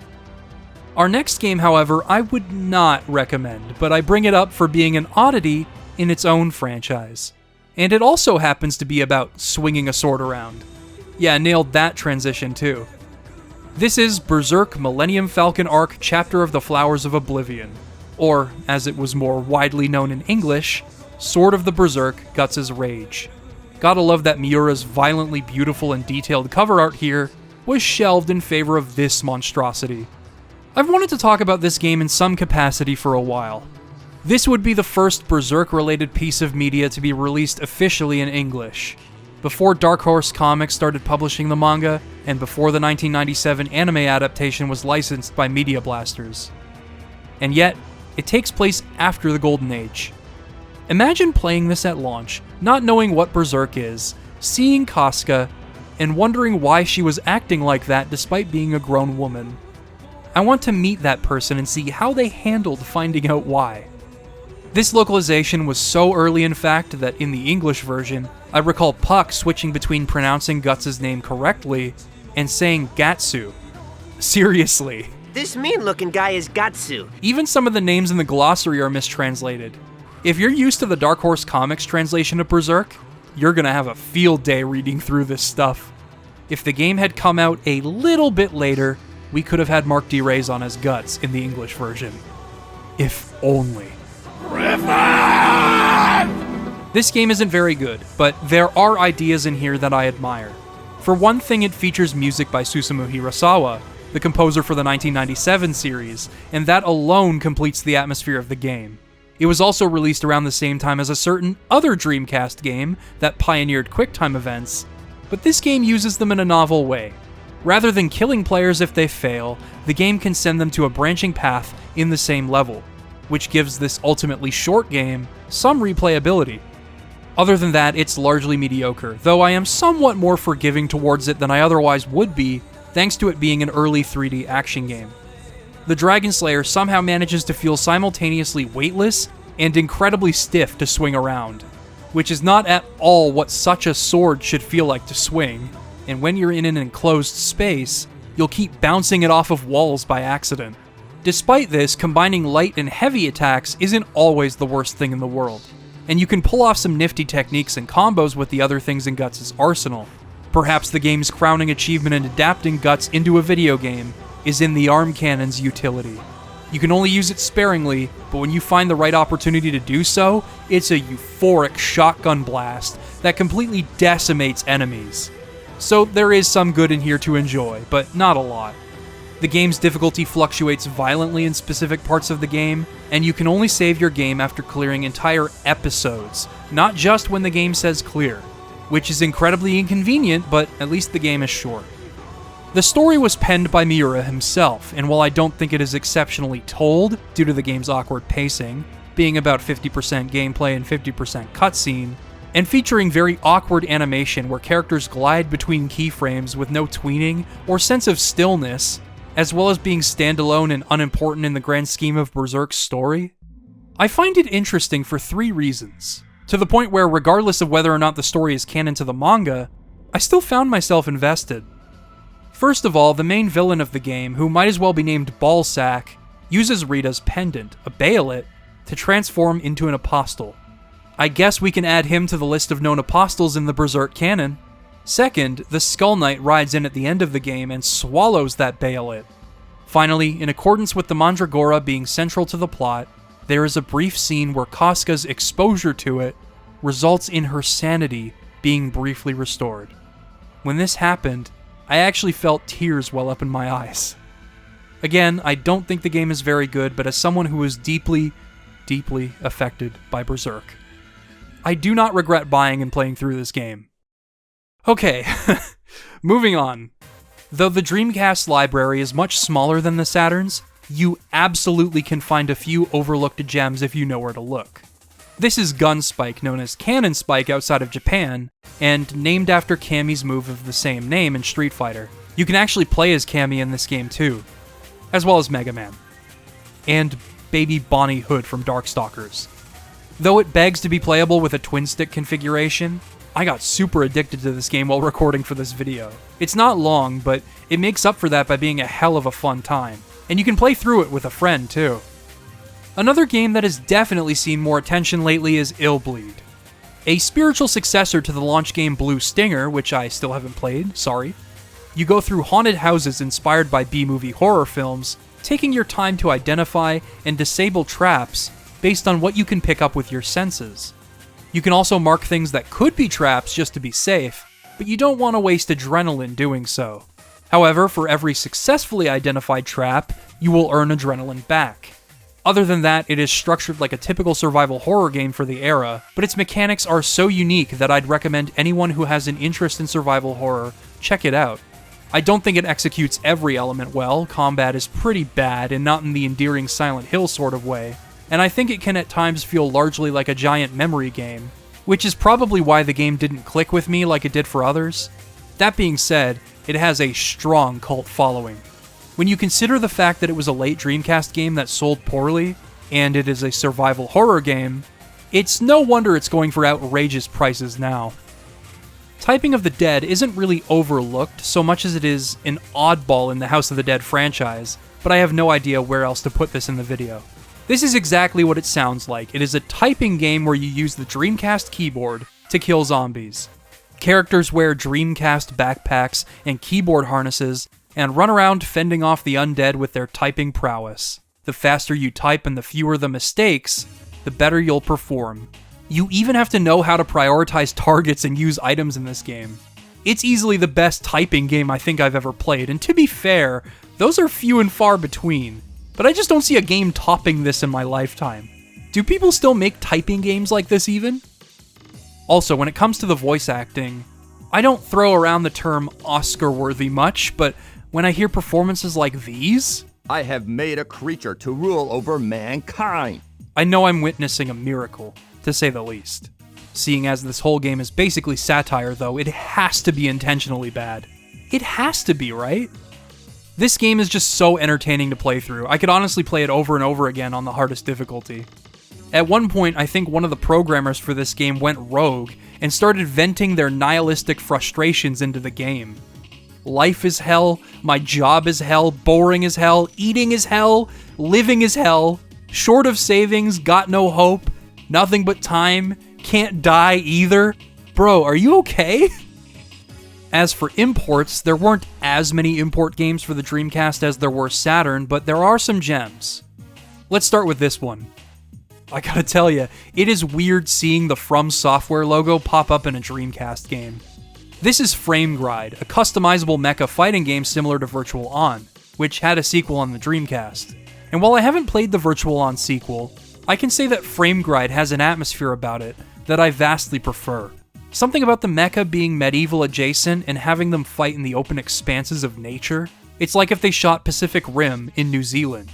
Our next game, however, I would not recommend, but I bring it up for being an oddity in its own franchise. And it also happens to be about swinging a sword around. Yeah, nailed that transition too. This is Berserk Millennium Falcon Arc Chapter of the Flowers of Oblivion, or, as it was more widely known in English, Sword of the Berserk Guts' Rage. Gotta love that Miura's violently beautiful and detailed cover art here was shelved in favor of this monstrosity. I've wanted to talk about this game in some capacity for a while. This would be the first Berserk-related piece of media to be released officially in English, before Dark Horse Comics started publishing the manga, and before the 1997 anime adaptation was licensed by Media Blasters. And yet, it takes place after the Golden Age. Imagine playing this at launch, not knowing what Berserk is, seeing Casca, and wondering why she was acting like that despite being a grown woman. I want to meet that person and see how they handled finding out why. This localization was so early, in fact, that in the English version, I recall Puck switching between pronouncing Guts' name correctly and saying Gatsu. Seriously. This mean-looking guy is Gatsu. Even some of the names in the glossary are mistranslated. If you're used to the Dark Horse Comics translation of Berserk, you're gonna have a field day reading through this stuff. If the game had come out a little bit later, we could have had Mark D. Raison as Guts in the English version. If only. This game isn't very good, but there are ideas in here that I admire. For one thing, it features music by Susumu Hirasawa, the composer for the 1997 series, and that alone completes the atmosphere of the game. It was also released around the same time as a certain other Dreamcast game that pioneered QuickTime events, but this game uses them in a novel way. Rather than killing players if they fail, the game can send them to a branching path in the same level, which gives this ultimately short game some replayability. Other than that, it's largely mediocre, though I am somewhat more forgiving towards it than I otherwise would be, thanks to it being an early 3D action game. The Dragon Slayer somehow manages to feel simultaneously weightless and incredibly stiff to swing around, which is not at all what such a sword should feel like to swing, and when you're in an enclosed space, you'll keep bouncing it off of walls by accident. Despite this, combining light and heavy attacks isn't always the worst thing in the world. and you can pull off some nifty techniques and combos with the other things in Guts' arsenal. Perhaps the game's crowning achievement in adapting Guts into a video game is in the arm cannon's utility. You can only use it sparingly, but when you find the right opportunity to do so, it's a euphoric shotgun blast that completely decimates enemies. So there is some good in here to enjoy, but not a lot. The game's difficulty fluctuates violently in specific parts of the game, and you can only save your game after clearing entire episodes, not just when the game says clear, which is incredibly inconvenient, but at least the game is short. The story was penned by Miura himself, and while I don't think it is exceptionally told due to the game's awkward pacing, being about 50% gameplay and 50% cutscene, and featuring very awkward animation where characters glide between keyframes with no tweening or sense of stillness, as well as being standalone and unimportant in the grand scheme of Berserk's story, I find it interesting for 3 reasons, to the point where regardless of whether or not the story is canon to the manga, I still found myself invested. First of all, the main villain of the game, who might as well be named Ballsack, uses Rita's pendant, a Bayolet, to transform into an apostle. I guess we can add him to the list of known apostles in the Berserk canon. Second, the Skull Knight rides in at the end of the game and swallows that Bayolet. Finally, in accordance with the Mandragora being central to the plot, there is a brief scene where Casca's exposure to it results in her sanity being briefly restored. When this happened, I actually felt tears well up in my eyes. Again, I don't think the game is very good, but as someone who was deeply, deeply affected by Berserk, I do not regret buying and playing through this game. Okay, moving on. Though the Dreamcast library is much smaller than the Saturn's, you absolutely can find a few overlooked gems if you know where to look. This is Gunspike, known as Cannon Spike outside of Japan, and named after Cammy's move of the same name in Street Fighter. You can actually play as Cammy in this game too, as well as Mega Man. And Baby Bonnie Hood from Darkstalkers. Though it begs to be playable with a twin-stick configuration, I got super addicted to this game while recording for this video. It's not long, but it makes up for that by being a hell of a fun time. And you can play through it with a friend too. Another game that has definitely seen more attention lately is Illbleed. A spiritual successor to the launch game Blue Stinger, which I still haven't played, sorry. You go through haunted houses inspired by B-movie horror films, taking your time to identify and disable traps based on what you can pick up with your senses. You can also mark things that could be traps just to be safe, but you don't want to waste adrenaline doing so. However, for every successfully identified trap, you will earn adrenaline back. Other than that, it is structured like a typical survival horror game for the era, but its mechanics are so unique that I'd recommend anyone who has an interest in survival horror check it out. I don't think it executes every element well, combat is pretty bad and not in the endearing Silent Hill sort of way, and I think it can at times feel largely like a giant memory game, which is probably why the game didn't click with me like it did for others. That being said, it has a strong cult following. When you consider the fact that it was a late Dreamcast game that sold poorly, and it is a survival horror game, it's no wonder it's going for outrageous prices now. Typing of the Dead isn't really overlooked so much as it is an oddball in the House of the Dead franchise, but I have no idea where else to put this in the video. This is exactly what it sounds like. It is a typing game where you use the Dreamcast keyboard to kill zombies. Characters wear Dreamcast backpacks and keyboard harnesses and run around fending off the undead with their typing prowess. The faster you type and the fewer the mistakes, the better you'll perform. You even have to know how to prioritize targets and use items in this game. It's easily the best typing game I think I've ever played, and to be fair, those are few and far between. But I just don't see a game topping this in my lifetime. Do people still make typing games like this even? Also, when it comes to the voice acting, I don't throw around the term Oscar-worthy much, but when I hear performances like these, I have made a creature to rule over mankind. I know I'm witnessing a miracle, to say the least. Seeing as this whole game is basically satire, though, it has to be intentionally bad. It has to be, right? This game is just so entertaining to play through. I could honestly play it over and over again on the hardest difficulty. At one point, I think one of the programmers for this game went rogue and started venting their nihilistic frustrations into the game. Life is hell, my job is hell, boring as hell, eating is hell, living is hell, short of savings, got no hope, Nothing but time. Can't die either. Bro, are you okay? As for imports, there weren't as many import games for the Dreamcast as there were Saturn, but there are some gems. Let's start with this one. I gotta tell you, it is weird seeing the From Software logo pop up in a Dreamcast game. This is Framegride, a customizable mecha fighting game similar to Virtual On, which had a sequel on the Dreamcast. And while I haven't played the Virtual On sequel, I can say that Framegride has an atmosphere about it that I vastly prefer. Something about the mecha being medieval adjacent and having them fight in the open expanses of nature. It's like if they shot Pacific Rim in New Zealand.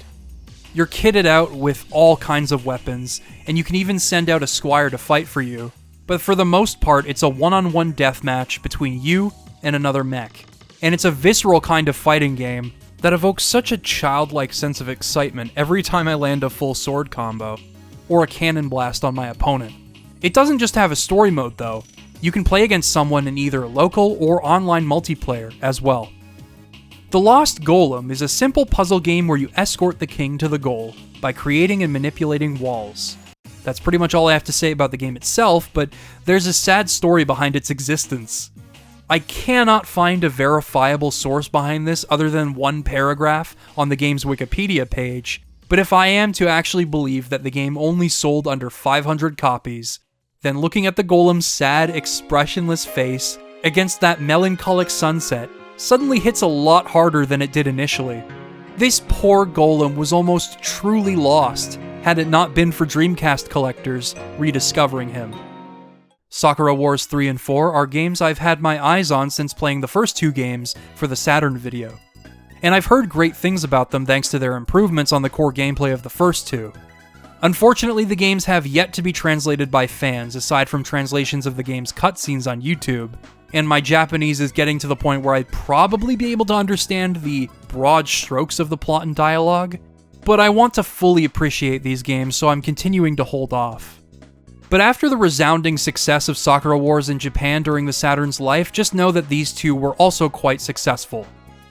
You're kitted out with all kinds of weapons, and you can even send out a squire to fight for you, but for the most part it's a one-on-one deathmatch between you and another mech. And it's a visceral kind of fighting game that evokes such a childlike sense of excitement every time I land a full sword combo, or a cannon blast on my opponent. It doesn't just have a story mode though. You can play against someone in either local or online multiplayer as well. The Lost Golem is a simple puzzle game where you escort the king to the goal by creating and manipulating walls. That's pretty much all I have to say about the game itself, but there's a sad story behind its existence. I cannot find a verifiable source behind this other than one paragraph on the game's Wikipedia page, but if I am to actually believe that the game only sold under 500 copies, then looking at the golem's sad, expressionless face against that melancholic sunset suddenly hits a lot harder than it did initially. This poor golem was almost truly lost had it not been for Dreamcast collectors rediscovering him. Sakura Wars 3 and 4 are games I've had my eyes on since playing the first two games for the Saturn video, and I've heard great things about them thanks to their improvements on the core gameplay of the first two. Unfortunately, the games have yet to be translated by fans, aside from translations of the game's cutscenes on YouTube, and my Japanese is getting to the point where I'd probably be able to understand the broad strokes of the plot and dialogue, but I want to fully appreciate these games, so I'm continuing to hold off. But after the resounding success of Sakura Wars in Japan during the Saturn's life, just know that these two were also quite successful,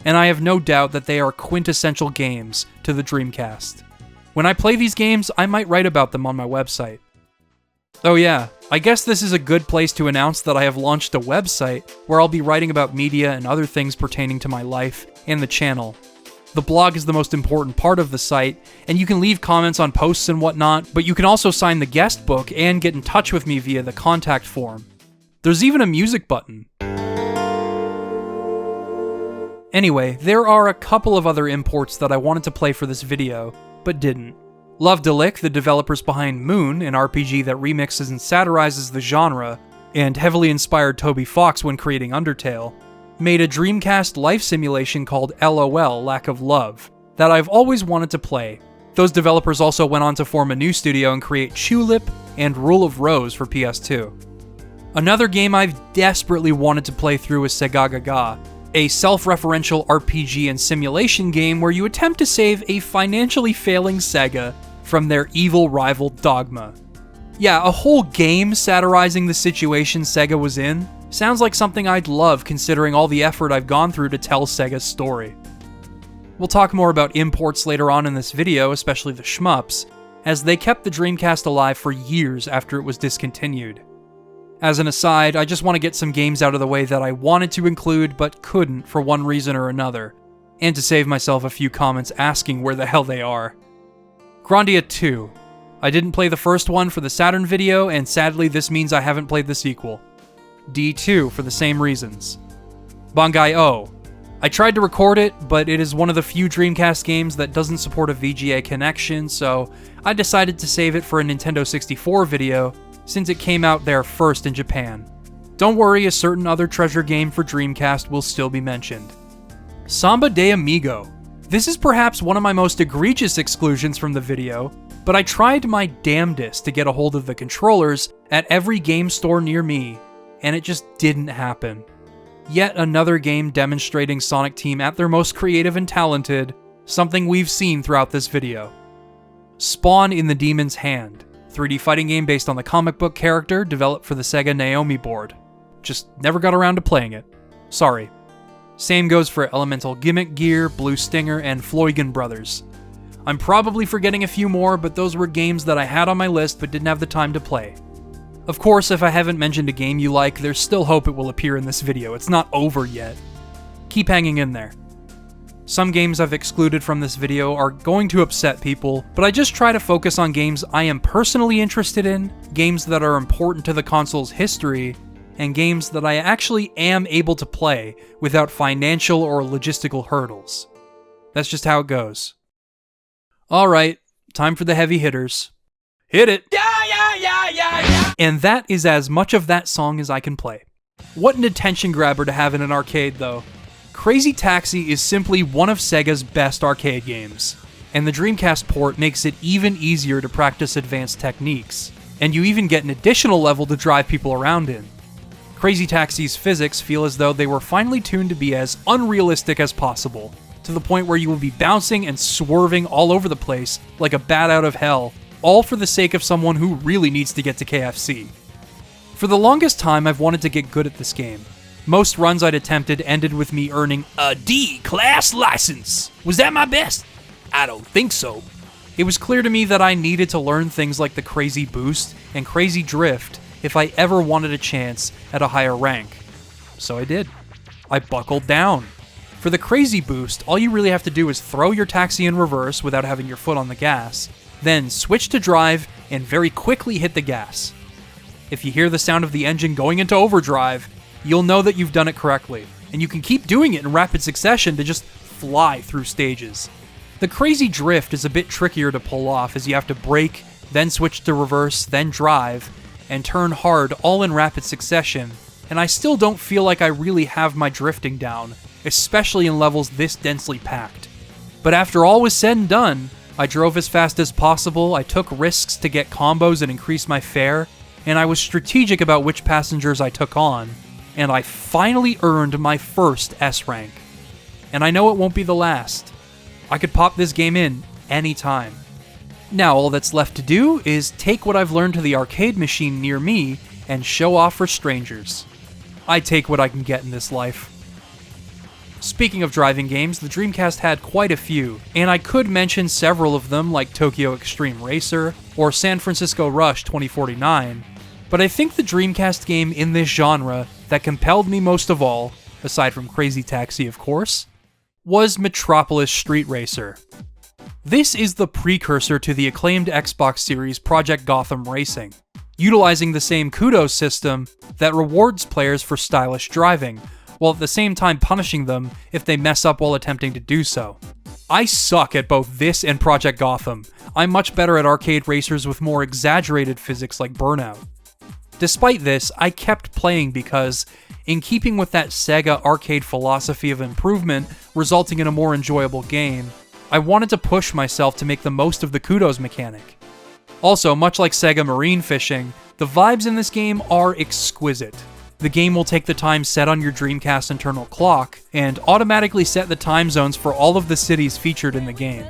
and I have no doubt that they are quintessential games to the Dreamcast. When I play these games, I might write about them on my website. Oh yeah, I guess this is a good place to announce that I have launched a website where I'll be writing about media and other things pertaining to my life and the channel. The blog is the most important part of the site, and you can leave comments on posts and whatnot, but you can also sign the guest book and get in touch with me via the contact form. There's even a music button. Anyway, there are a couple of other imports that I wanted to play for this video, but didn't. Love Delic, the developers behind Moon, an RPG that remixes and satirizes the genre, and heavily inspired Toby Fox when creating Undertale, made a Dreamcast life simulation called LOL, Lack of Love, that I've always wanted to play. Those developers also went on to form a new studio and create Tulip and Rule of Rose for PS2. Another game I've desperately wanted to play through is Sega, a self-referential RPG and simulation game where you attempt to save a financially failing Sega from their evil rival Dogma. Yeah, a whole game satirizing the situation Sega was in sounds like something I'd love considering all the effort I've gone through to tell Sega's story. We'll talk more about imports later on in this video, especially the shmups, as they kept the Dreamcast alive for years after it was discontinued. As an aside, I just want to get some games out of the way that I wanted to include but couldn't for one reason or another, and to save myself a few comments asking where the hell they are. Grandia 2. I didn't play the first one for the Saturn video, and sadly this means I haven't played the sequel. D2 for the same reasons. Bangai-O. I tried to record it, but it is one of the few Dreamcast games that doesn't support a VGA connection, so I decided to save it for a Nintendo 64 video, since it came out there first in Japan. Don't worry, a certain other treasure game for Dreamcast will still be mentioned. Samba de Amigo. This is perhaps one of my most egregious exclusions from the video, but I tried my damnedest to get a hold of the controllers at every game store near me, and it just didn't happen. Yet another game demonstrating Sonic Team at their most creative and talented, something we've seen throughout this video. Spawn in the Demon's Hand. 3D fighting game based on the comic book character developed for the Sega Naomi board. Just never got around to playing it. Sorry. Same goes for Elemental Gimmick Gear, Blue Stinger, and Floygen Brothers. I'm probably forgetting a few more, but those were games that I had on my list but didn't have the time to play. Of course, if I haven't mentioned a game you like, there's still hope it will appear in this video. It's not over yet. Keep hanging in there. Some games I've excluded from this video are going to upset people, but I just try to focus on games I am personally interested in, games that are important to the console's history, and games that I actually am able to play without financial or logistical hurdles. That's just how it goes. Alright, time for the heavy hitters. Hit it! Yeah! And that is as much of that song as I can play. What an attention grabber to have in an arcade, though. Crazy Taxi is simply one of Sega's best arcade games, and the Dreamcast port makes it even easier to practice advanced techniques, and you even get an additional level to drive people around in. Crazy Taxi's physics feel as though they were finely tuned to be as unrealistic as possible, to the point where you will be bouncing and swerving all over the place like a bat out of hell, all for the sake of someone who really needs to get to KFC. For the longest time, I've wanted to get good at this game. Most runs I'd attempted ended with me earning a D-class license. Was that my best? I don't think so. It was clear to me that I needed to learn things like the Crazy Boost and Crazy Drift if I ever wanted a chance at a higher rank. So I did. I buckled down. For the Crazy Boost, all you really have to do is throw your taxi in reverse without having your foot on the gas, then switch to drive and very quickly hit the gas. If you hear the sound of the engine going into overdrive, you'll know that you've done it correctly, and you can keep doing it in rapid succession to just fly through stages. The Crazy Drift is a bit trickier to pull off as you have to brake, then switch to reverse, then drive, and turn hard all in rapid succession, and I still don't feel like I really have my drifting down, especially in levels this densely packed. But after all was said and done, I drove as fast as possible, I took risks to get combos and increase my fare, and I was strategic about which passengers I took on, and I finally earned my first S rank. And I know it won't be the last. I could pop this game in anytime. Now all that's left to do is take what I've learned to the arcade machine near me and show off for strangers. I take what I can get in this life. Speaking of driving games, the Dreamcast had quite a few, and I could mention several of them like Tokyo Extreme Racer or San Francisco Rush 2049, but I think the Dreamcast game in this genre that compelled me most of all, aside from Crazy Taxi of course, was Metropolis Street Racer. This is the precursor to the acclaimed Xbox series Project Gotham Racing, utilizing the same kudos system that rewards players for stylish driving, while at the same time punishing them if they mess up while attempting to do so. I suck at both this and Project Gotham. I'm much better at arcade racers with more exaggerated physics like Burnout. Despite this, I kept playing because, in keeping with that Sega arcade philosophy of improvement resulting in a more enjoyable game, I wanted to push myself to make the most of the kudos mechanic. Also, much like Sega Marine Fishing, the vibes in this game are exquisite. The game will take the time set on your Dreamcast internal clock and automatically set the time zones for all of the cities featured in the game.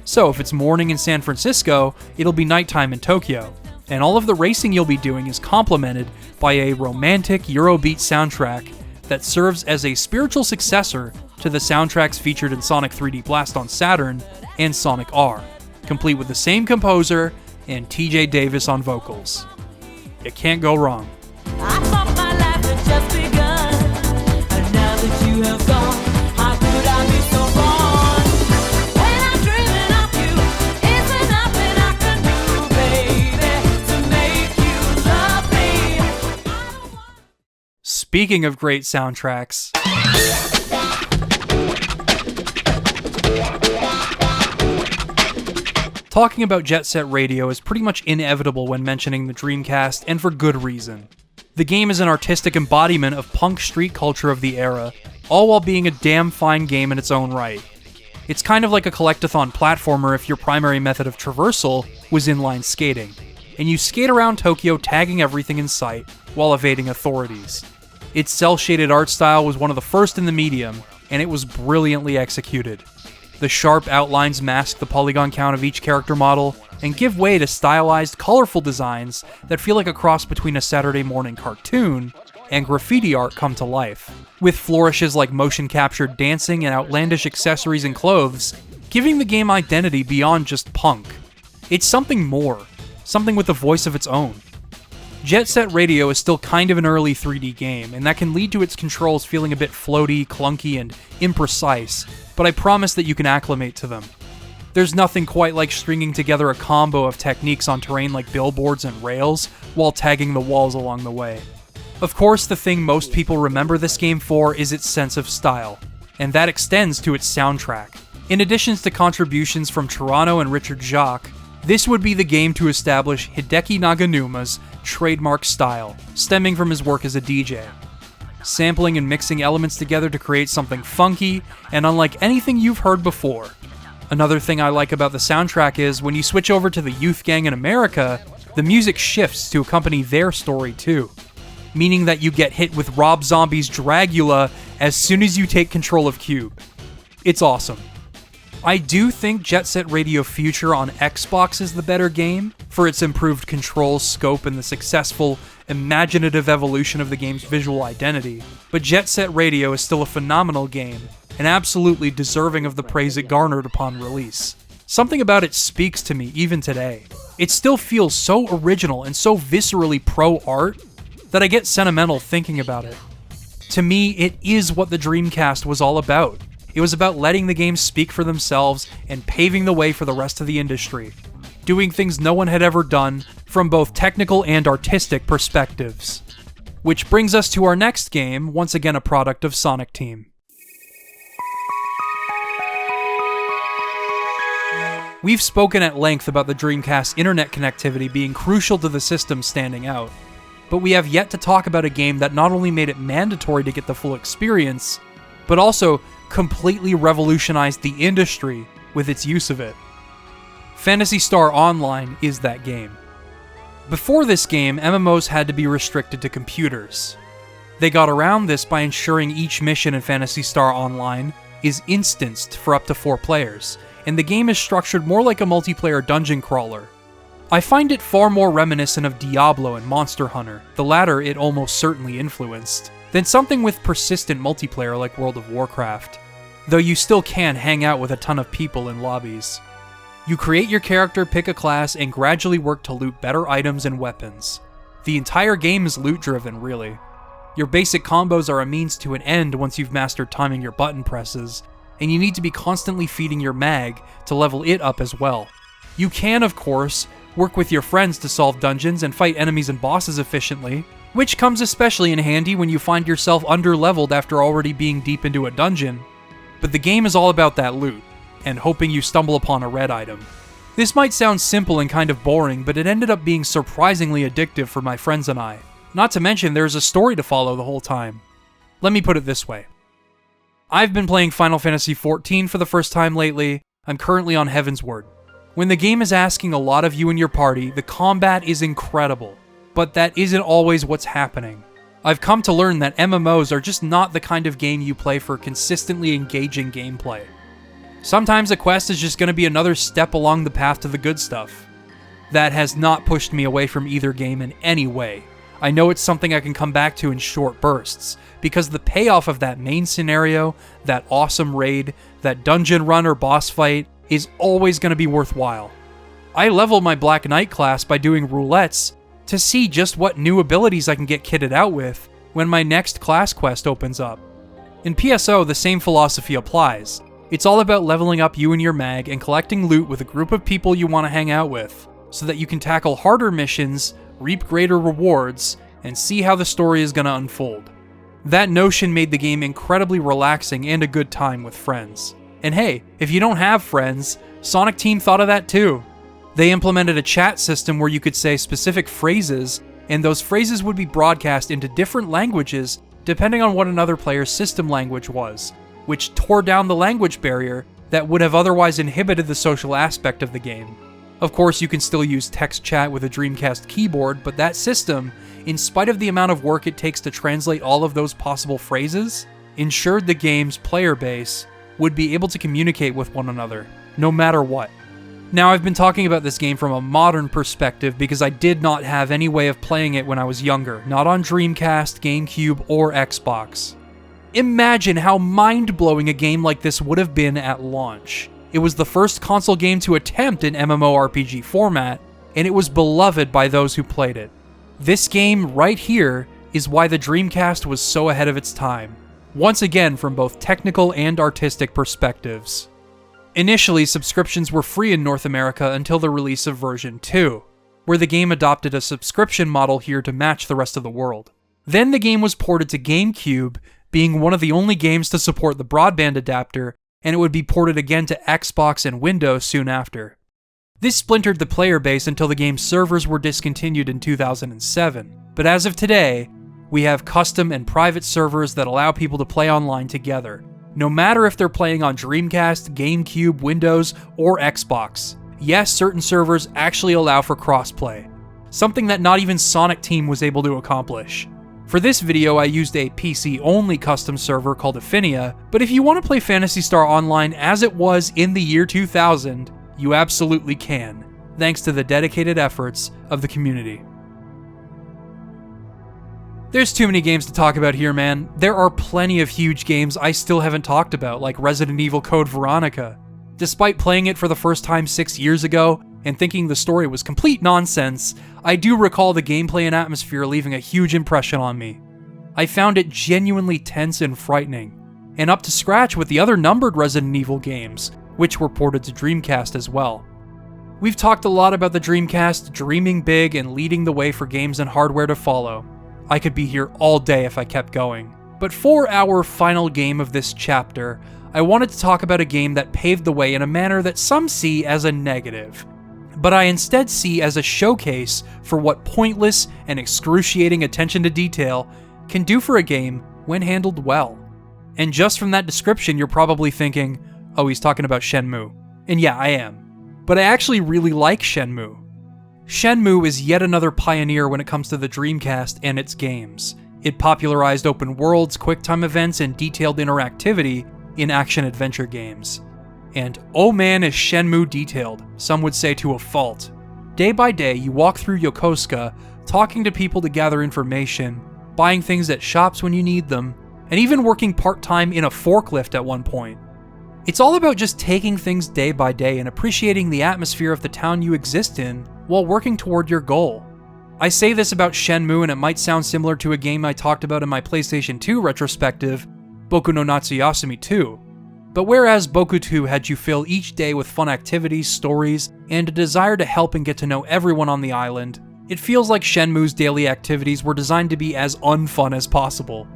So if it's morning in San Francisco, it'll be nighttime in Tokyo, and all of the racing you'll be doing is complemented by a romantic Eurobeat soundtrack that serves as a spiritual successor to the soundtracks featured in Sonic 3D Blast on Saturn and Sonic R, complete with the same composer and TJ Davis on vocals. You can't go wrong. I thought my life had just begun, and now that you have gone, how could I be so wrong? When I'm dreaming of you, is there nothing I can do, baby, to make you love me? Speaking of great soundtracks, talking about Jet Set Radio is pretty much inevitable when mentioning the Dreamcast, and for good reason. The game is an artistic embodiment of punk street culture of the era, all while being a damn fine game in its own right. It's kind of like a collectathon platformer if your primary method of traversal was inline skating, and you skate around Tokyo tagging everything in sight while evading authorities. Its cel-shaded art style was one of the first in the medium, and it was brilliantly executed. The sharp outlines mask the polygon count of each character model, and give way to stylized, colorful designs that feel like a cross between a Saturday morning cartoon and graffiti art come to life. With flourishes like motion-captured dancing and outlandish accessories and clothes, giving the game identity beyond just punk. It's something more, something with a voice of its own. Jet Set Radio is still kind of an early 3D game, and that can lead to its controls feeling a bit floaty, clunky, and imprecise, but I promise that you can acclimate to them. There's nothing quite like stringing together a combo of techniques on terrain like billboards and rails, while tagging the walls along the way. Of course, the thing most people remember this game for is its sense of style, and that extends to its soundtrack. In addition to contributions from Toronto and Richard Jacques, this would be the game to establish Hideki Naganuma's trademark style, stemming from his work as a DJ. Sampling and mixing elements together to create something funky and unlike anything you've heard before. Another thing I like about the soundtrack is when you switch over to the Youth Gang in America, the music shifts to accompany their story too, meaning that you get hit with Rob Zombie's Dragula as soon as you take control of Cube. It's awesome. I do think Jet Set Radio Future on Xbox is the better game, for its improved controls, scope, and the successful, imaginative evolution of the game's visual identity, but Jet Set Radio is still a phenomenal game, and absolutely deserving of the praise it garnered upon release. Something about it speaks to me even today. It still feels so original and so viscerally pro-art that I get sentimental thinking about it. To me, it is what the Dreamcast was all about. It was about letting the games speak for themselves and paving the way for the rest of the industry, doing things no one had ever done from both technical and artistic perspectives. Which brings us to our next game, once again a product of Sonic Team. We've spoken at length about the Dreamcast's internet connectivity being crucial to the system standing out, but we have yet to talk about a game that not only made it mandatory to get the full experience, but also completely revolutionized the industry with its use of it. Phantasy Star Online is that game. Before this game, MMOs had to be restricted to computers. They got around this by ensuring each mission in Phantasy Star Online is instanced for up to 4 players, and the game is structured more like a multiplayer dungeon crawler. I find it far more reminiscent of Diablo and Monster Hunter, the latter it almost certainly influenced, than something with persistent multiplayer like World of Warcraft, though you still can hang out with a ton of people in lobbies. You create your character, pick a class, and gradually work to loot better items and weapons. The entire game is loot-driven, really. Your basic combos are a means to an end once you've mastered timing your button presses, and you need to be constantly feeding your mag to level it up as well. You can, of course, work with your friends to solve dungeons and fight enemies and bosses efficiently, which comes especially in handy when you find yourself under-leveled after already being deep into a dungeon. But the game is all about that loot, and hoping you stumble upon a red item. This might sound simple and kind of boring, but it ended up being surprisingly addictive for my friends and I. Not to mention, there's a story to follow the whole time. Let me put it this way. I've been playing Final Fantasy XIV for the first time lately. I'm currently on Heaven's Word. When the game is asking a lot of you and your party, the combat is incredible. But that isn't always what's happening. I've come to learn that MMOs are just not the kind of game you play for consistently engaging gameplay. Sometimes a quest is just going to be another step along the path to the good stuff. That has not pushed me away from either game in any way. I know it's something I can come back to in short bursts, because the payoff of that main scenario, that awesome raid, that dungeon run or boss fight, is always going to be worthwhile. I level my Black Knight class by doing roulettes to see just what new abilities I can get kitted out with when my next class quest opens up. In PSO, the same philosophy applies. It's all about leveling up you and your mag and collecting loot with a group of people you want to hang out with, so that you can tackle harder missions, reap greater rewards, and see how the story is going to unfold. That notion made the game incredibly relaxing and a good time with friends. And hey, if you don't have friends, Sonic Team thought of that too. They implemented a chat system where you could say specific phrases, and those phrases would be broadcast into different languages depending on what another player's system language was, which tore down the language barrier that would have otherwise inhibited the social aspect of the game. Of course, you can still use text chat with a Dreamcast keyboard, but that system, in spite of the amount of work it takes to translate all of those possible phrases, ensured the game's player base would be able to communicate with one another, no matter what. Now, I've been talking about this game from a modern perspective because I did not have any way of playing it when I was younger, not on Dreamcast, GameCube, or Xbox. Imagine how mind-blowing a game like this would have been at launch. It was the first console game to attempt an MMORPG format, and it was beloved by those who played it. This game right here is why the Dreamcast was so ahead of its time, once again from both technical and artistic perspectives. Initially, subscriptions were free in North America until the release of version 2, where the game adopted a subscription model here to match the rest of the world. Then the game was ported to GameCube, being one of the only games to support the broadband adapter, and it would be ported again to Xbox and Windows soon after. This splintered the player base until the game's servers were discontinued in 2007, but as of today, we have custom and private servers that allow people to play online together, no matter if they're playing on Dreamcast, GameCube, Windows, or Xbox. Yes, certain servers actually allow for crossplay, something that not even Sonic Team was able to accomplish. For this video, I used a PC-only custom server called Affinia, but if you want to play Phantasy Star Online as it was in the year 2000, you absolutely can, thanks to the dedicated efforts of the community. There's too many games to talk about here, man. There are plenty of huge games I still haven't talked about, like Resident Evil Code Veronica. Despite playing it for the first time 6 years ago, and thinking the story was complete nonsense, I do recall the gameplay and atmosphere leaving a huge impression on me. I found it genuinely tense and frightening, and up to scratch with the other numbered Resident Evil games, which were ported to Dreamcast as well. We've talked a lot about the Dreamcast dreaming big and leading the way for games and hardware to follow. I could be here all day if I kept going. But for our final game of this chapter, I wanted to talk about a game that paved the way in a manner that some see as a negative, but I instead see as a showcase for what pointless and excruciating attention to detail can do for a game when handled well. And just from that description, you're probably thinking, oh, he's talking about Shenmue. And yeah, I am. But I actually really like Shenmue. Shenmue is yet another pioneer when it comes to the Dreamcast and its games. It popularized open worlds, quick-time events, and detailed interactivity in action-adventure games. And oh man is Shenmue detailed, some would say to a fault. Day by day, you walk through Yokosuka, talking to people to gather information, buying things at shops when you need them, and even working part-time in a forklift at one point. It's all about just taking things day by day and appreciating the atmosphere of the town you exist in while working toward your goal. I say this about Shenmue and it might sound similar to a game I talked about in my PlayStation 2 retrospective, Boku no Natsuyasumi 2. But whereas Boku 2 had you fill each day with fun activities, stories, and a desire to help and get to know everyone on the island, it feels like Shenmue's daily activities were designed to be as unfun as possible.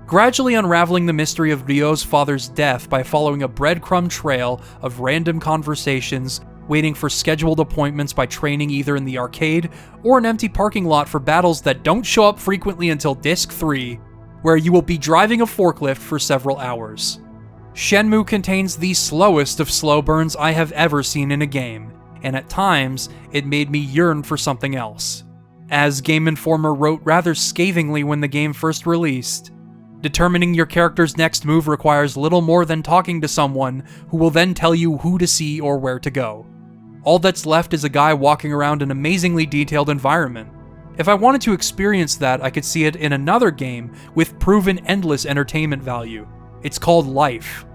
Gradually unraveling the mystery of Ryo's father's death by following a breadcrumb trail of random conversations, waiting for scheduled appointments by training either in the arcade or an empty parking lot for battles that don't show up frequently until Disc 3, where you will be driving a forklift for several hours. Shenmue contains the slowest of slow burns I have ever seen in a game, and at times, it made me yearn for something else. As Game Informer wrote rather scathingly when the game first released, determining your character's next move requires little more than talking to someone who will then tell you who to see or where to go. All that's left is a guy walking around an amazingly detailed environment. If I wanted to experience that, I could see it in another game with proven endless entertainment value. It's called Life.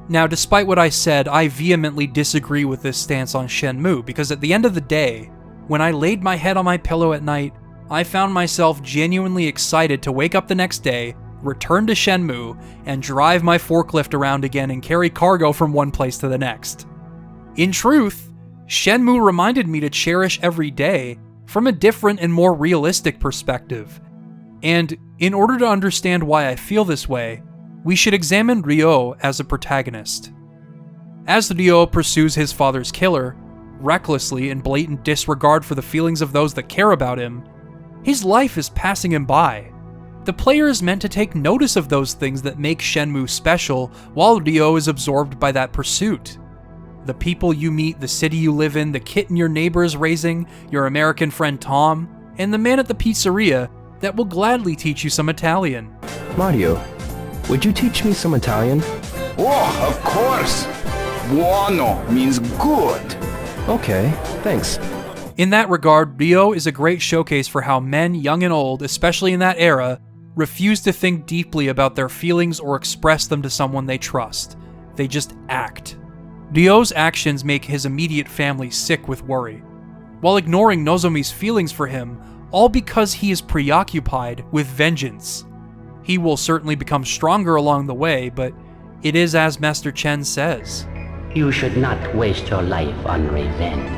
Now, despite what I said, I vehemently disagree with this stance on Shenmue, because at the end of the day, when I laid my head on my pillow at night, I found myself genuinely excited to wake up the next day, return to Shenmue, and drive my forklift around again and carry cargo from one place to the next. In truth, Shenmue reminded me to cherish every day from a different and more realistic perspective. And in order to understand why I feel this way, we should examine Ryo as a protagonist. As Ryo pursues his father's killer, recklessly in blatant disregard for the feelings of those that care about him, his life is passing him by. The player is meant to take notice of those things that make Shenmue special while Ryo is absorbed by that pursuit. The people you meet, the city you live in, the kitten your neighbor is raising, your American friend Tom, and the man at the pizzeria that will gladly teach you some Italian. Mario, would you teach me some Italian? Oh, of course. Buono means good. Okay, thanks. In that regard, Ryo is a great showcase for how men, young and old, especially in that era, refuse to think deeply about their feelings or express them to someone they trust. They just act. Ryo's actions make his immediate family sick with worry, while ignoring Nozomi's feelings for him, all because he is preoccupied with vengeance. He will certainly become stronger along the way, but it is as Master Chen says. You should not waste your life on revenge.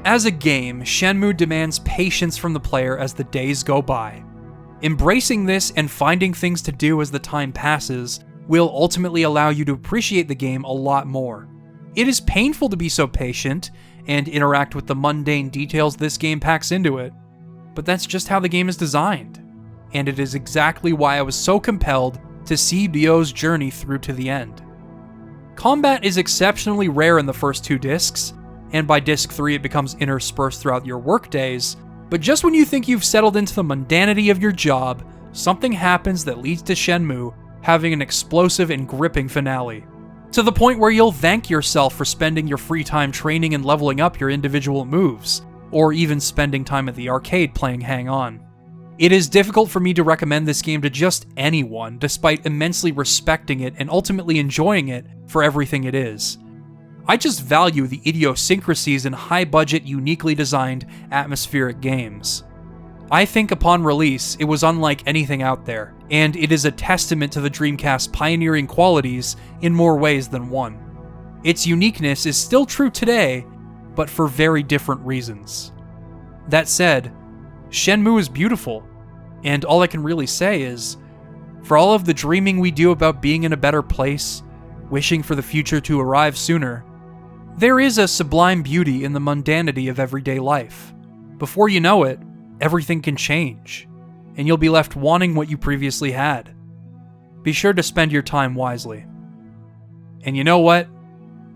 As a game, Shenmue demands patience from the player as the days go by. Embracing this and finding things to do as the time passes will ultimately allow you to appreciate the game a lot more. It is painful to be so patient and interact with the mundane details this game packs into it, but that's just how the game is designed, and it is exactly why I was so compelled to see Ryo's journey through to the end. Combat is exceptionally rare in the first 2 discs, and by disc 3 it becomes interspersed throughout your workdays, but just when you think you've settled into the mundanity of your job, something happens that leads to Shenmue having an explosive and gripping finale, to the point where you'll thank yourself for spending your free time training and leveling up your individual moves, or even spending time at the arcade playing Hang On. It is difficult for me to recommend this game to just anyone, despite immensely respecting it and ultimately enjoying it for everything it is. I just value the idiosyncrasies in high-budget, uniquely designed, atmospheric games. I think upon release, it was unlike anything out there, and it is a testament to the Dreamcast's pioneering qualities in more ways than one. Its uniqueness is still true today, but for very different reasons. That said, Shenmue is beautiful, and all I can really say is, for all of the dreaming we do about being in a better place, wishing for the future to arrive sooner, there is a sublime beauty in the mundanity of everyday life. Before you know it, everything can change, and you'll be left wanting what you previously had. Be sure to spend your time wisely. And you know what?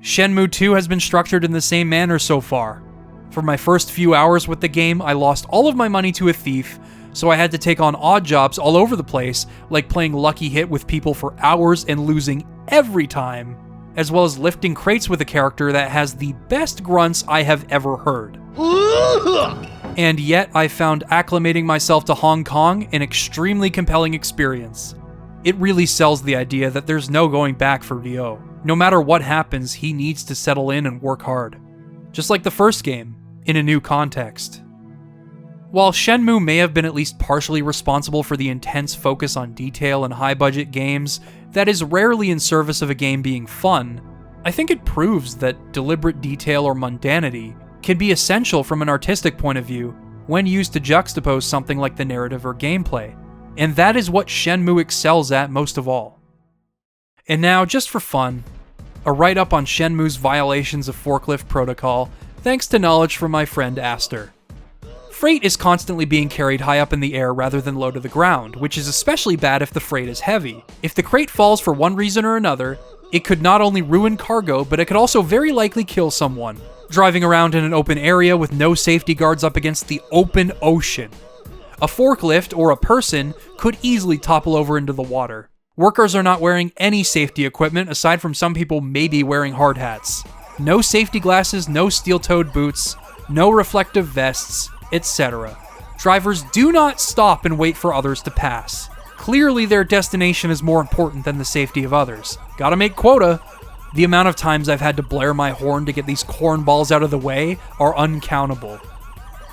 Shenmue 2 has been structured in the same manner so far. For my first few hours with the game, I lost all of my money to a thief, so I had to take on odd jobs all over the place, like playing Lucky Hit with people for hours and losing every time, as well as lifting crates with a character that has the best grunts I have ever heard. And yet, I found acclimating myself to Hong Kong an extremely compelling experience. It really sells the idea that there's no going back for Ryo. No matter what happens, he needs to settle in and work hard. Just like the first game, in a new context. While Shenmue may have been at least partially responsible for the intense focus on detail in high-budget games that is rarely in service of a game being fun, I think it proves that deliberate detail or mundanity can be essential from an artistic point of view when used to juxtapose something like the narrative or gameplay, and that is what Shenmue excels at most of all. And now, just for fun, a write-up on Shenmue's violations of forklift protocol, thanks to knowledge from my friend Aster. Freight is constantly being carried high up in the air rather than low to the ground, which is especially bad if the freight is heavy. If the crate falls for one reason or another, it could not only ruin cargo, but it could also very likely kill someone. Driving around in an open area with no safety guards up against the open ocean. A forklift or a person could easily topple over into the water. Workers are not wearing any safety equipment aside from some people maybe wearing hard hats. No safety glasses, no steel-toed boots, no reflective vests, etc. Drivers do not stop and wait for others to pass. Clearly their destination is more important than the safety of others. Gotta make quota. The amount of times I've had to blare my horn to get these cornballs out of the way are uncountable.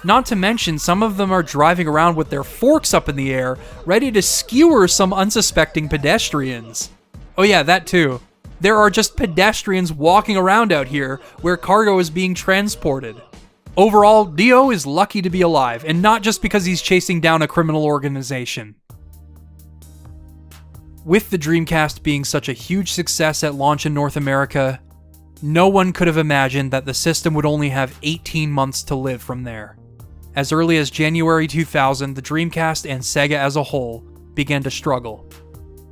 Not to mention, some of them are driving around with their forks up in the air, ready to skewer some unsuspecting pedestrians. Oh yeah, that too. There are just pedestrians walking around out here where cargo is being transported. Overall, Ryo is lucky to be alive, and not just because he's chasing down a criminal organization. With the Dreamcast being such a huge success at launch in North America, no one could have imagined that the system would only have 18 months to live from there. As early as January 2000, the Dreamcast and Sega as a whole began to struggle.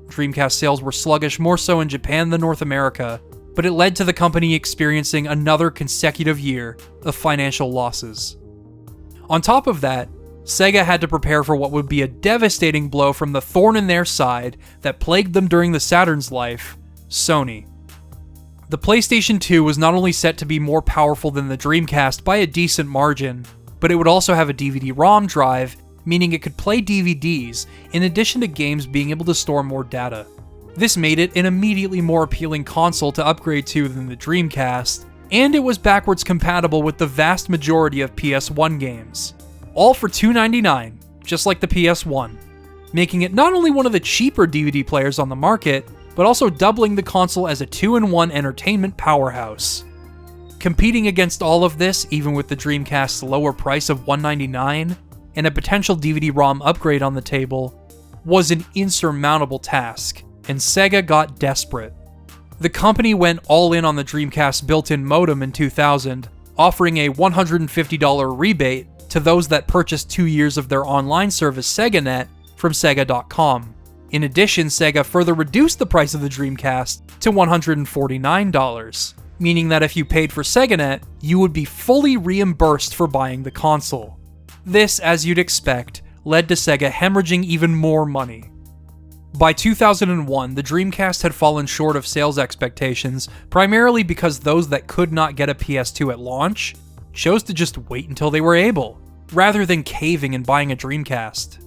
Dreamcast sales were sluggish more so in Japan than North America, but it led to the company experiencing another consecutive year of financial losses. On top of that, Sega had to prepare for what would be a devastating blow from the thorn in their side that plagued them during the Saturn's life, Sony. The PlayStation 2 was not only set to be more powerful than the Dreamcast by a decent margin, but it would also have a DVD-ROM drive, meaning it could play DVDs, in addition to games being able to store more data. This made it an immediately more appealing console to upgrade to than the Dreamcast, and it was backwards compatible with the vast majority of PS1 games. All for $2.99, just like the PS1, making it not only one of the cheaper DVD players on the market, but also doubling the console as a 2-in-1 entertainment powerhouse. Competing against all of this, even with the Dreamcast's lower price of $199 and a potential DVD-ROM upgrade on the table, was an insurmountable task, and Sega got desperate. The company went all in on the Dreamcast's built-in modem in 2000, offering a $150 rebate to those that purchased 2 years of their online service SegaNet from Sega.com. In addition, Sega further reduced the price of the Dreamcast to $149, meaning that if you paid for SegaNet, you would be fully reimbursed for buying the console. This, as you'd expect, led to Sega hemorrhaging even more money. By 2001, the Dreamcast had fallen short of sales expectations, primarily because those that could not get a PS2 at launch chose to just wait until they were able, rather than caving and buying a Dreamcast.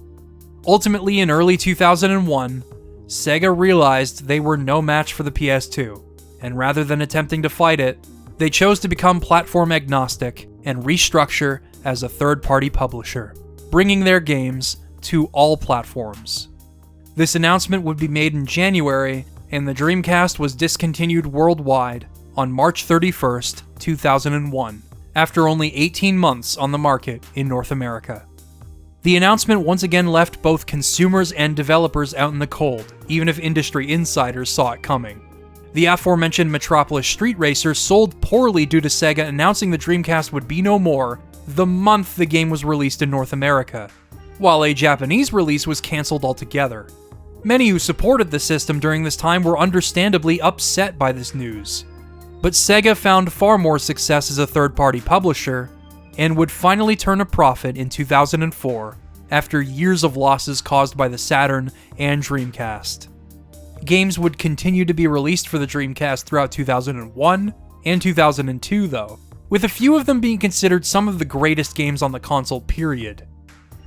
Ultimately, in early 2001, Sega realized they were no match for the PS2, and rather than attempting to fight it, they chose to become platform agnostic and restructure as a third-party publisher, bringing their games to all platforms. This announcement would be made in January, and the Dreamcast was discontinued worldwide on March 31st, 2001, after only 18 months on the market in North America. The announcement once again left both consumers and developers out in the cold, even if industry insiders saw it coming. The aforementioned Metropolis Street Racer sold poorly due to Sega announcing the Dreamcast would be no more the month the game was released in North America, while a Japanese release was cancelled altogether. Many who supported the system during this time were understandably upset by this news. But Sega found far more success as a third-party publisher, and would finally turn a profit in 2004, after years of losses caused by the Saturn and Dreamcast. Games would continue to be released for the Dreamcast throughout 2001 and 2002 though, with a few of them being considered some of the greatest games on the console, period.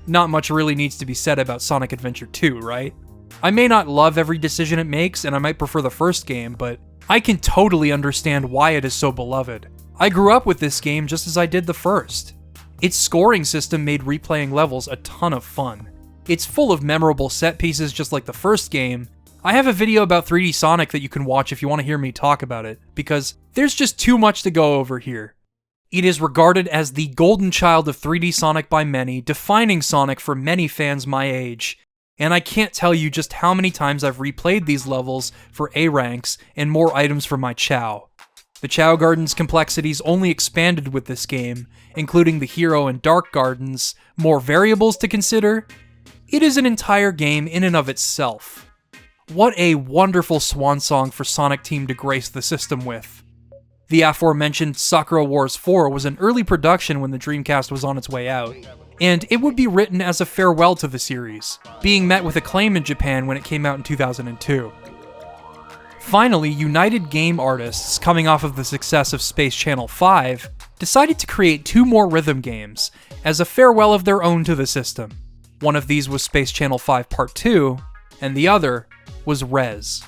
Not much really needs to be said about Sonic Adventure 2, right? I may not love every decision it makes, and I might prefer the first game, but I can totally understand why it is so beloved. I grew up with this game just as I did the first. Its scoring system made replaying levels a ton of fun. It's full of memorable set pieces just like the first game. I have a video about 3D Sonic that you can watch if you want to hear me talk about it, because there's just too much to go over here. It is regarded as the golden child of 3D Sonic by many, defining Sonic for many fans my age, and I can't tell you just how many times I've replayed these levels for A ranks and more items for my Chow. The Chow Garden's complexities only expanded with this game, including the Hero and Dark Gardens, more variables to consider. It is an entire game in and of itself. What a wonderful swan song for Sonic Team to grace the system with. The aforementioned Sakura Wars 4 was an early production when the Dreamcast was on its way out, and it would be written as a farewell to the series, being met with acclaim in Japan when it came out in 2002. Finally, United Game Artists, coming off of the success of Space Channel 5, decided to create 2 more rhythm games as a farewell of their own to the system. One of these was Space Channel 5 Part 2, and the other was Rez.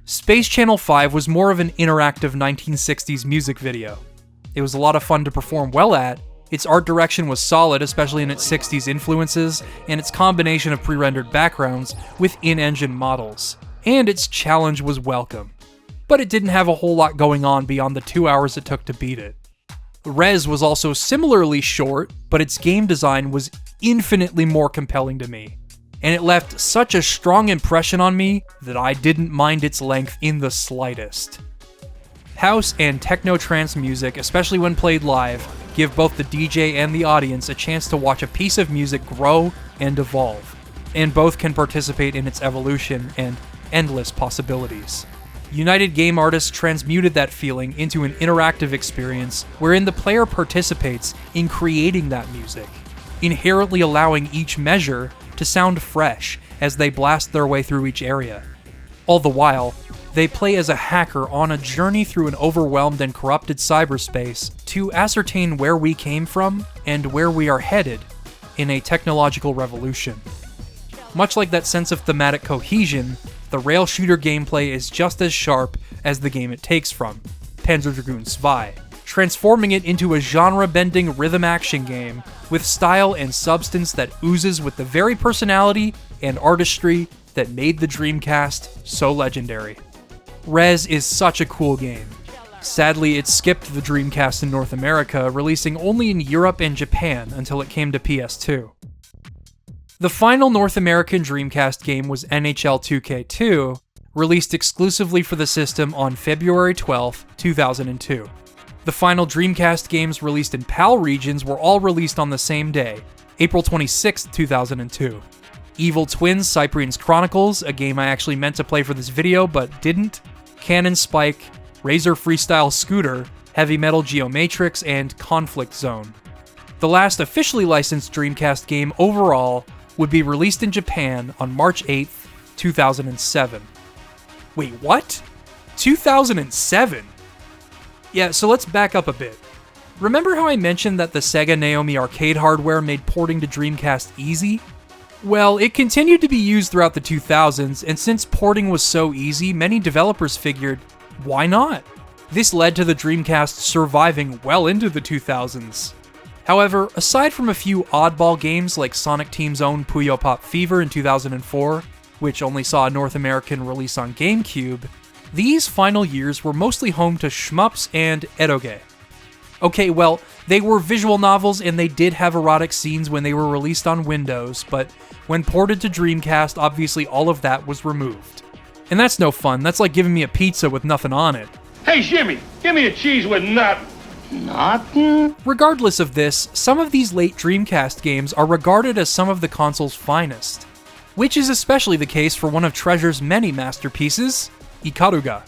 Space Channel 5 was more of an interactive 1960s music video. It was a lot of fun to perform well at. Its art direction was solid, especially in its 60s influences, and its combination of pre-rendered backgrounds with in-engine models. And its challenge was welcome. But it didn't have a whole lot going on beyond the 2 hours it took to beat it. Rez was also similarly short, but its game design was infinitely more compelling to me. And it left such a strong impression on me that I didn't mind its length in the slightest. House and techno-trance music, especially when played live, give both the DJ and the audience a chance to watch a piece of music grow and evolve, and both can participate in its evolution and endless possibilities. United Game Artists transmuted that feeling into an interactive experience wherein the player participates in creating that music, inherently allowing each measure to sound fresh as they blast their way through each area. All the while, they play as a hacker on a journey through an overwhelmed and corrupted cyberspace to ascertain where we came from and where we are headed in a technological revolution. Much like that sense of thematic cohesion, the rail shooter gameplay is just as sharp as the game it takes from, Panzer Dragoon Zwei, transforming it into a genre-bending rhythm action game with style and substance that oozes with the very personality and artistry that made the Dreamcast so legendary. Rez is such a cool game. Sadly, it skipped the Dreamcast in North America, releasing only in Europe and Japan until it came to PS2. The final North American Dreamcast game was NHL 2K2, released exclusively for the system on February 12, 2002. The final Dreamcast games released in PAL regions were all released on the same day, April 26, 2002. Evil Twins Cyprian's Chronicles, a game I actually meant to play for this video but didn't, Cannon Spike, Razor Freestyle Scooter, Heavy Metal Geomatrix, and Conflict Zone. The last officially licensed Dreamcast game overall would be released in Japan on March 8th, 2007. Wait, what? 2007? Yeah, so let's back up a bit. Remember how I mentioned that the Sega Naomi arcade hardware made porting to Dreamcast easy? Well, it continued to be used throughout the 2000s, and since porting was so easy, many developers figured, why not? This led to the Dreamcast surviving well into the 2000s. However, aside from a few oddball games like Sonic Team's own Puyo Pop Fever in 2004, which only saw a North American release on GameCube, these final years were mostly home to shmups and eroge. Okay, well, they were visual novels and they did have erotic scenes when they were released on Windows, but when ported to Dreamcast, obviously all of that was removed. And that's no fun, that's like giving me a pizza with nothing on it. Hey Jimmy, give me a cheese with nothing. Nothing? Regardless of this, some of these late Dreamcast games are regarded as some of the console's finest, which is especially the case for one of Treasure's many masterpieces, Ikaruga.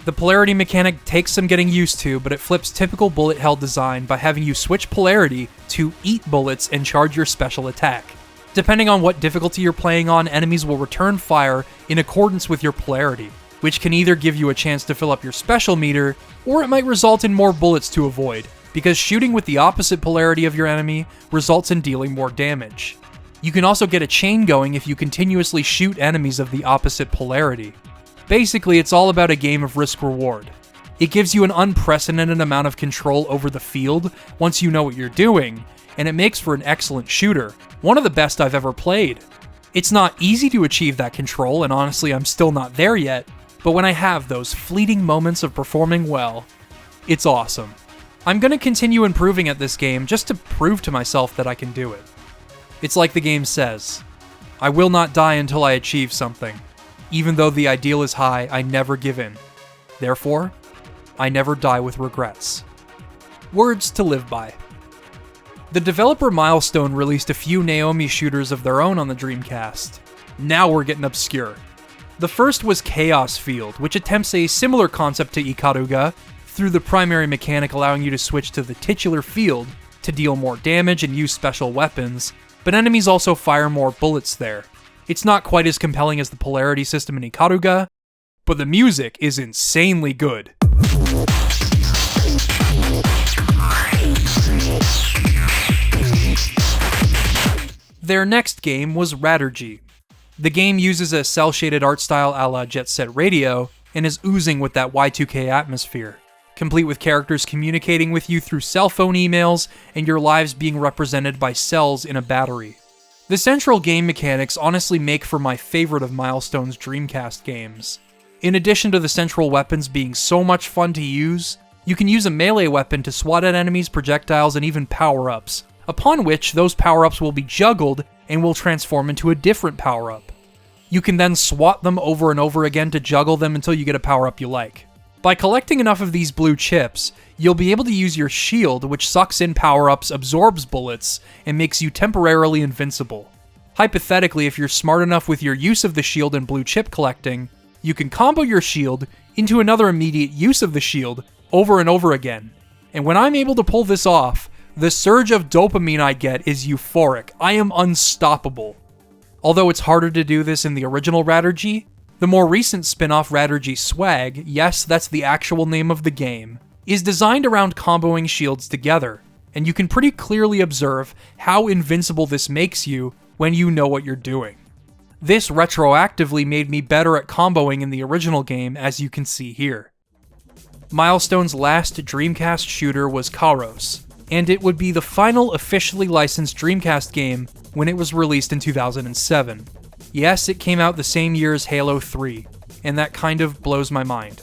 The polarity mechanic takes some getting used to, but it flips typical bullet hell design by having you switch polarity to eat bullets and charge your special attack. Depending on what difficulty you're playing on, enemies will return fire in accordance with your polarity, which can either give you a chance to fill up your special meter, or it might result in more bullets to avoid, because shooting with the opposite polarity of your enemy results in dealing more damage. You can also get a chain going if you continuously shoot enemies of the opposite polarity. Basically, it's all about a game of risk-reward. It gives you an unprecedented amount of control over the field once you know what you're doing, and it makes for an excellent shooter, one of the best I've ever played. It's not easy to achieve that control, and honestly I'm still not there yet, but when I have those fleeting moments of performing well, it's awesome. I'm gonna continue improving at this game just to prove to myself that I can do it. It's like the game says, I will not die until I achieve something. Even though the ideal is high, I never give in. Therefore, I never die with regrets. Words to live by. The developer Milestone released a few Naomi shooters of their own on the Dreamcast. Now we're getting obscure. The first was Chaos Field, which attempts a similar concept to Ikaruga, through the primary mechanic allowing you to switch to the titular field to deal more damage and use special weapons, but enemies also fire more bullets there. It's not quite as compelling as the polarity system in Ikaruga, but the music is insanely good. Their next game was Raturgy. The game uses a cel-shaded art style a la Jet Set Radio, and is oozing with that Y2K atmosphere, complete with characters communicating with you through cell phone emails, and your lives being represented by cells in a battery. The central game mechanics honestly make for my favorite of Milestone's Dreamcast games. In addition to the central weapons being so much fun to use, you can use a melee weapon to swat at enemies, projectiles, and even power-ups, upon which those power-ups will be juggled and will transform into a different power-up. You can then swat them over and over again to juggle them until you get a power-up you like. By collecting enough of these blue chips, you'll be able to use your shield, which sucks in power-ups, absorbs bullets, and makes you temporarily invincible. Hypothetically, if you're smart enough with your use of the shield and blue chip collecting, you can combo your shield into another immediate use of the shield over and over again. And when I'm able to pull this off, the surge of dopamine I get is euphoric. I am unstoppable. Although it's harder to do this in the original Raturgy, the more recent spin-off Raturgy Swag, yes, that's the actual name of the game, is designed around comboing shields together, and you can pretty clearly observe how invincible this makes you when you know what you're doing. This retroactively made me better at comboing in the original game, as you can see here. Milestone's last Dreamcast shooter was Kairos, and it would be the final officially licensed Dreamcast game when it was released in 2007. Yes, it came out the same year as Halo 3, and that kind of blows my mind.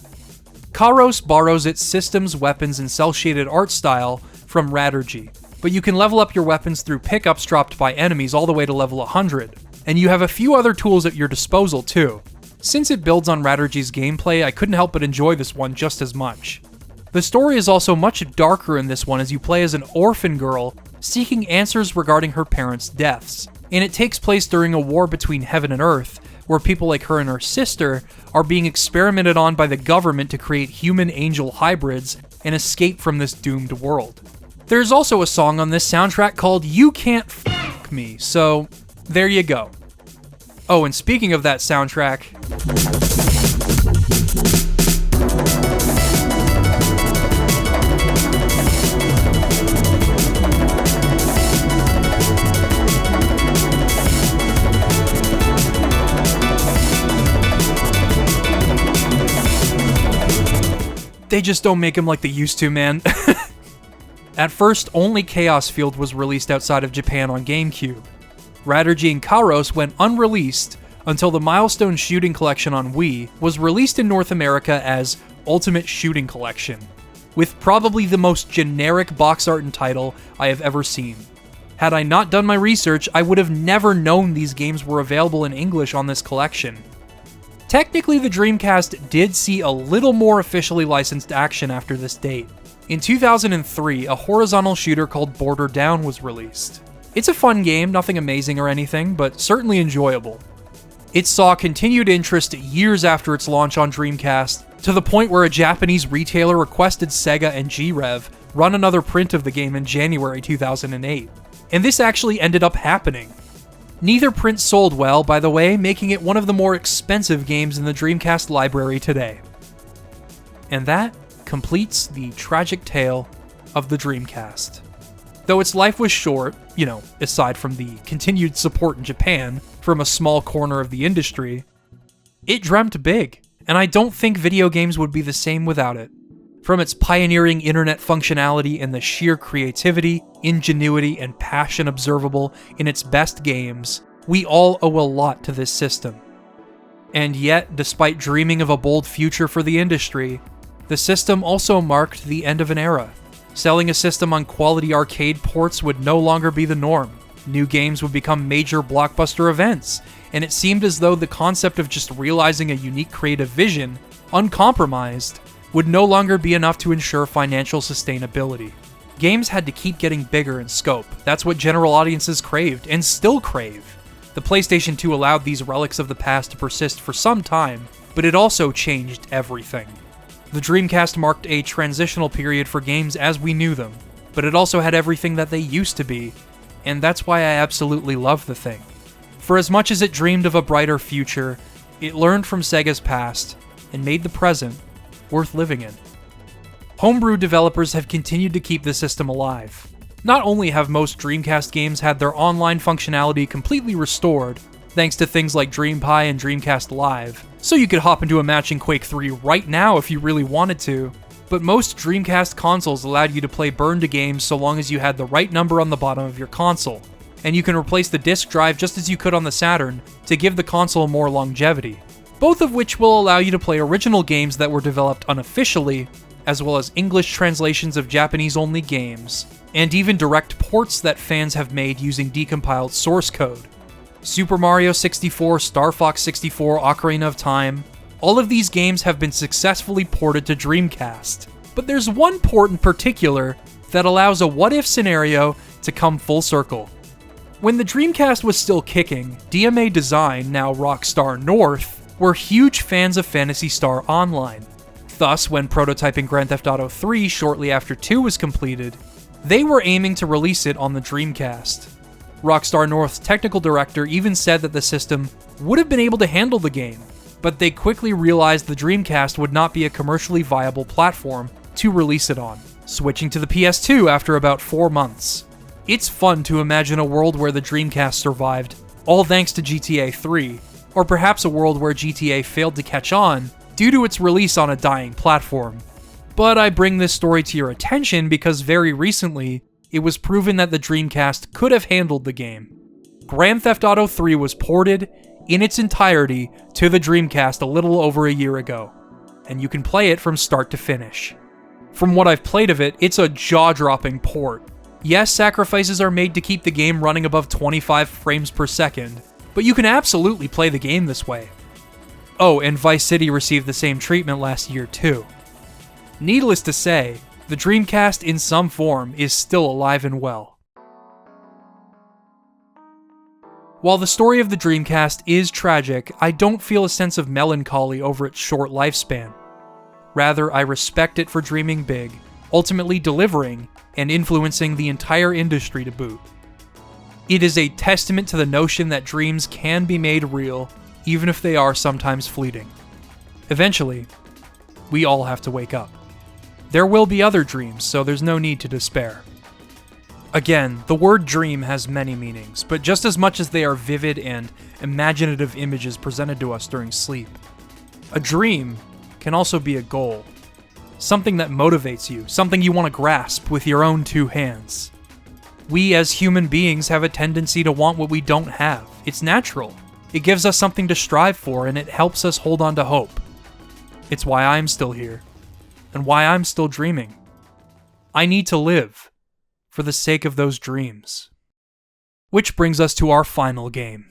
Kairos borrows its systems, weapons, and cel-shaded art style from Raturgy, but you can level up your weapons through pickups dropped by enemies all the way to level 100, and you have a few other tools at your disposal too. Since it builds on Raturgy's gameplay, I couldn't help but enjoy this one just as much. The story is also much darker in this one, as you play as an orphan girl seeking answers regarding her parents' deaths, and it takes place during a war between heaven and earth, where people like her and her sister are being experimented on by the government to create human-angel hybrids and escape from this doomed world. There's also a song on this soundtrack called You Can't F*** Me, so there you go. Oh, and speaking of that soundtrack, they just don't make them like they used to, man. At first, only Chaos Field was released outside of Japan on GameCube. Raturgy and Kairos went unreleased until the Milestone Shooting Collection on Wii was released in North America as Ultimate Shooting Collection, with probably the most generic box art and title I have ever seen. Had I not done my research, I would have never known these games were available in English on this collection. Technically, the Dreamcast did see a little more officially licensed action after this date. In 2003, a horizontal shooter called Border Down was released. It's a fun game, nothing amazing or anything, but certainly enjoyable. It saw continued interest years after its launch on Dreamcast, to the point where a Japanese retailer requested Sega and G-Rev run another print of the game in January 2008. And this actually ended up happening. Neither print sold well, by the way, making it one of the more expensive games in the Dreamcast library today. And that completes the tragic tale of the Dreamcast. Though its life was short, aside from the continued support in Japan from a small corner of the industry, it dreamt big, and I don't think video games would be the same without it. From its pioneering internet functionality and the sheer creativity, ingenuity, and passion observable in its best games, we all owe a lot to this system. And yet, despite dreaming of a bold future for the industry, the system also marked the end of an era. Selling a system on quality arcade ports would no longer be the norm. New games would become major blockbuster events, and it seemed as though the concept of just realizing a unique creative vision, uncompromised, would no longer be enough to ensure financial sustainability. Games had to keep getting bigger in scope. That's what general audiences craved, and still crave. The PlayStation 2 allowed these relics of the past to persist for some time, but it also changed everything. The Dreamcast marked a transitional period for games as we knew them, but it also had everything that they used to be, and that's why I absolutely love the thing. For as much as it dreamed of a brighter future, it learned from Sega's past, and made the present worth living in. Homebrew developers have continued to keep the system alive. Not only have most Dreamcast games had their online functionality completely restored, thanks to things like DreamPie and Dreamcast Live, so you could hop into a match in Quake 3 right now if you really wanted to, but most Dreamcast consoles allowed you to play burn-to games so long as you had the right number on the bottom of your console, and you can replace the disk drive just as you could on the Saturn to give the console more longevity, both of which will allow you to play original games that were developed unofficially, as well as English translations of Japanese-only games, and even direct ports that fans have made using decompiled source code. Super Mario 64, Star Fox 64, Ocarina of Time, all of these games have been successfully ported to Dreamcast. But there's one port in particular that allows a what-if scenario to come full circle. When the Dreamcast was still kicking, DMA Design, now Rockstar North, were huge fans of Phantasy Star Online. Thus, when prototyping Grand Theft Auto 3 shortly after 2 was completed, they were aiming to release it on the Dreamcast. Rockstar North's technical director even said that the system would have been able to handle the game, but they quickly realized the Dreamcast would not be a commercially viable platform to release it on, switching to the PS2 after about 4 months. It's fun to imagine a world where the Dreamcast survived, all thanks to GTA 3, or perhaps a world where GTA failed to catch on due to its release on a dying platform. But I bring this story to your attention because very recently, it was proven that the Dreamcast could have handled the game. Grand Theft Auto 3 was ported in its entirety to the Dreamcast a little over a year ago, and you can play it from start to finish. From what I've played of it, it's a jaw-dropping port. Yes, sacrifices are made to keep the game running above 25 frames per second, but you can absolutely play the game this way. Oh, and Vice City received the same treatment last year too. Needless to say, the Dreamcast in some form is still alive and well. While the story of the Dreamcast is tragic, I don't feel a sense of melancholy over its short lifespan. Rather, I respect it for dreaming big, ultimately delivering, and influencing the entire industry to boot. It is a testament to the notion that dreams can be made real, even if they are sometimes fleeting. Eventually, we all have to wake up. There will be other dreams, so there's no need to despair. Again, the word dream has many meanings, but just as much as they are vivid and imaginative images presented to us during sleep, a dream can also be a goal. Something that motivates you, something you want to grasp with your own two hands. We as human beings have a tendency to want what we don't have. It's natural. It gives us something to strive for, and it helps us hold on to hope. It's why I'm still here, and why I'm still dreaming. I need to live, for the sake of those dreams. Which brings us to our final game.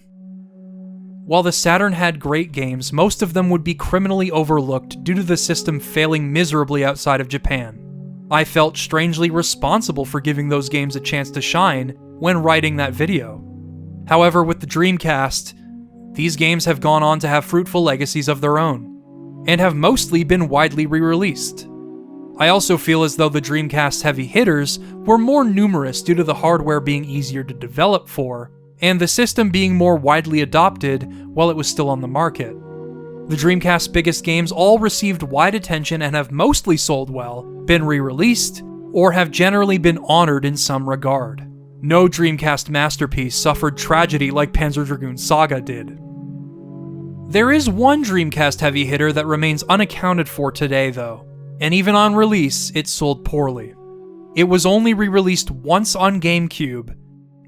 While the Saturn had great games, most of them would be criminally overlooked due to the system failing miserably outside of Japan. I felt strangely responsible for giving those games a chance to shine when writing that video. However, with the Dreamcast, these games have gone on to have fruitful legacies of their own, and have mostly been widely re-released. I also feel as though the Dreamcast's heavy hitters were more numerous due to the hardware being easier to develop for, and the system being more widely adopted while it was still on the market. The Dreamcast's biggest games all received wide attention and have mostly sold well, been re-released, or have generally been honored in some regard. No Dreamcast masterpiece suffered tragedy like Panzer Dragoon Saga did. There is one Dreamcast heavy hitter that remains unaccounted for today though, and even on release, it sold poorly. It was only re-released once on GameCube,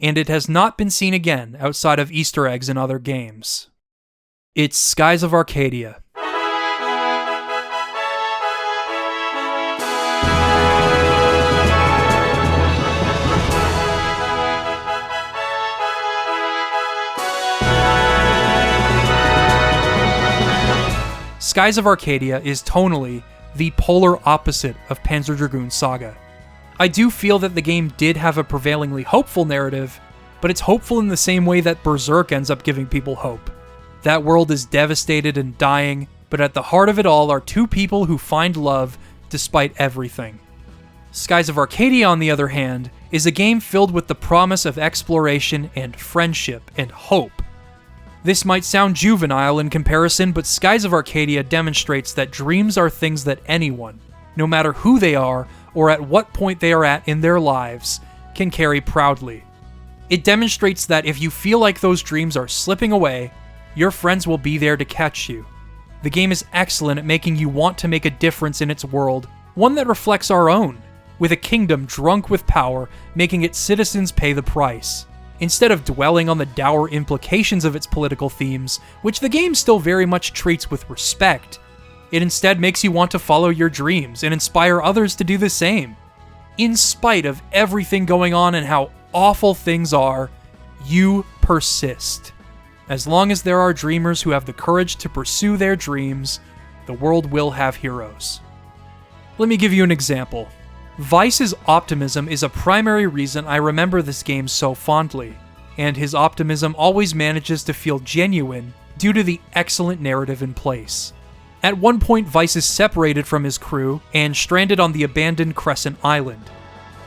and it has not been seen again outside of Easter eggs in other games. It's Skies of Arcadia. Skies of Arcadia is tonally the polar opposite of Panzer Dragoon Saga. I do feel that the game did have a prevailingly hopeful narrative, but it's hopeful in the same way that Berserk ends up giving people hope. That world is devastated and dying, but at the heart of it all are two people who find love despite everything. Skies of Arcadia, on the other hand, is a game filled with the promise of exploration and friendship and hope. This might sound juvenile in comparison, but Skies of Arcadia demonstrates that dreams are things that anyone, no matter who they are or at what point they are at in their lives, can carry proudly. It demonstrates that if you feel like those dreams are slipping away, your friends will be there to catch you. The game is excellent at making you want to make a difference in its world, one that reflects our own, with a kingdom drunk with power making its citizens pay the price. Instead of dwelling on the dour implications of its political themes, which the game still very much treats with respect, it instead makes you want to follow your dreams and inspire others to do the same. In spite of everything going on and how awful things are, you persist. As long as there are dreamers who have the courage to pursue their dreams, the world will have heroes. Let me give you an example. Vice's optimism is a primary reason I remember this game so fondly, and his optimism always manages to feel genuine due to the excellent narrative in place. At one point, Vice is separated from his crew and stranded on the abandoned Crescent Island.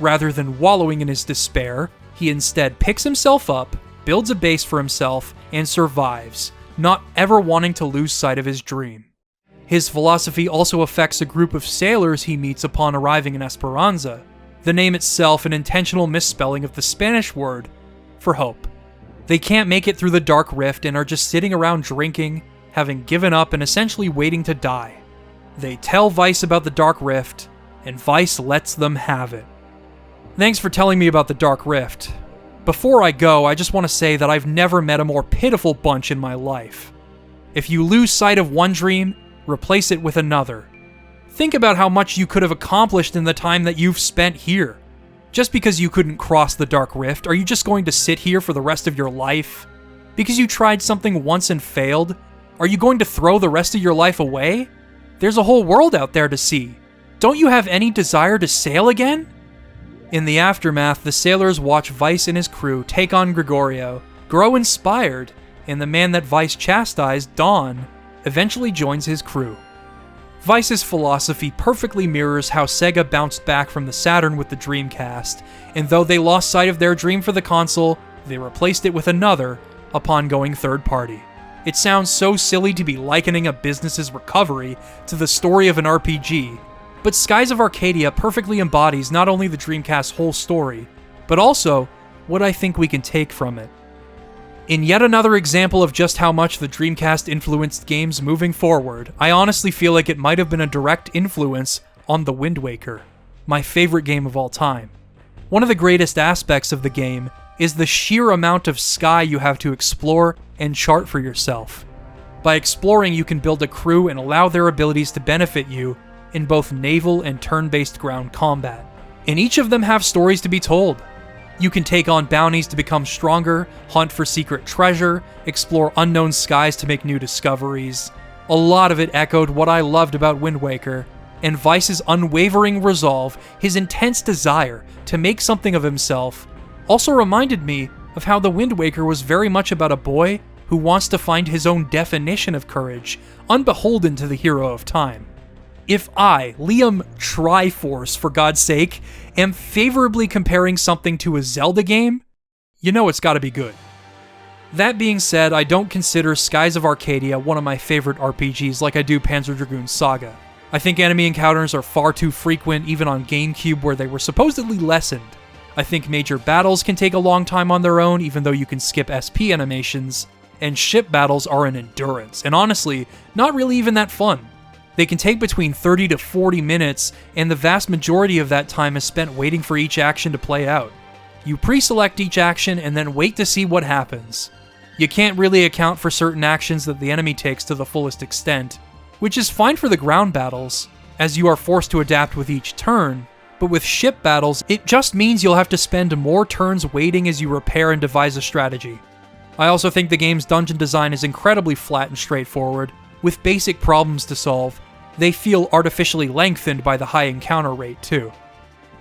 Rather than wallowing in his despair, he instead picks himself up, builds a base for himself, and survives, not ever wanting to lose sight of his dream. His philosophy also affects a group of sailors he meets upon arriving in Esperanza, the name itself an intentional misspelling of the Spanish word for hope. They can't make it through the Dark Rift and are just sitting around drinking, having given up and essentially waiting to die. They tell Vice about the Dark Rift, and Vice lets them have it. Thanks for telling me about the Dark Rift. Before I go, I just want to say that I've never met a more pitiful bunch in my life. If you lose sight of one dream, replace it with another. Think about how much you could have accomplished in the time that you've spent here. Just because you couldn't cross the Dark Rift, are you just going to sit here for the rest of your life? Because you tried something once and failed, are you going to throw the rest of your life away? There's a whole world out there to see. Don't you have any desire to sail again? In the aftermath, the sailors watch Vice and his crew take on Gregorio, grow inspired, and the man that Vice chastised, Dawn, eventually joins his crew. Vice's philosophy perfectly mirrors how Sega bounced back from the Saturn with the Dreamcast, and though they lost sight of their dream for the console, they replaced it with another upon going third party. It sounds so silly to be likening a business's recovery to the story of an RPG, but Skies of Arcadia perfectly embodies not only the Dreamcast's whole story, but also what I think we can take from it. In yet another example of just how much the Dreamcast influenced games moving forward, I honestly feel like it might have been a direct influence on The Wind Waker, my favorite game of all time. One of the greatest aspects of the game is the sheer amount of sky you have to explore and chart for yourself. By exploring, you can build a crew and allow their abilities to benefit you in both naval and turn-based ground combat. And each of them have stories to be told. You can take on bounties to become stronger, hunt for secret treasure, explore unknown skies to make new discoveries. A lot of it echoed what I loved about Wind Waker, and Vice's unwavering resolve, his intense desire to make something of himself, also reminded me of how the Wind Waker was very much about a boy who wants to find his own definition of courage, unbeholden to the hero of time. If I, Liam Triforce, for God's sake, am favorably comparing something to a Zelda game, you know it's gotta be good. That being said, I don't consider Skies of Arcadia one of my favorite RPGs like I do Panzer Dragoon Saga. I think enemy encounters are far too frequent, even on GameCube where they were supposedly lessened. I think major battles can take a long time on their own, even though you can skip SP animations, and ship battles are an endurance, and honestly, not really even that fun. They can take between 30 to 40 minutes, and the vast majority of that time is spent waiting for each action to play out. You pre-select each action and then wait to see what happens. You can't really account for certain actions that the enemy takes to the fullest extent, which is fine for the ground battles, as you are forced to adapt with each turn, but with ship battles, it just means you'll have to spend more turns waiting as you repair and devise a strategy. I also think the game's dungeon design is incredibly flat and straightforward, with basic problems to solve. They feel artificially lengthened by the high encounter rate, too.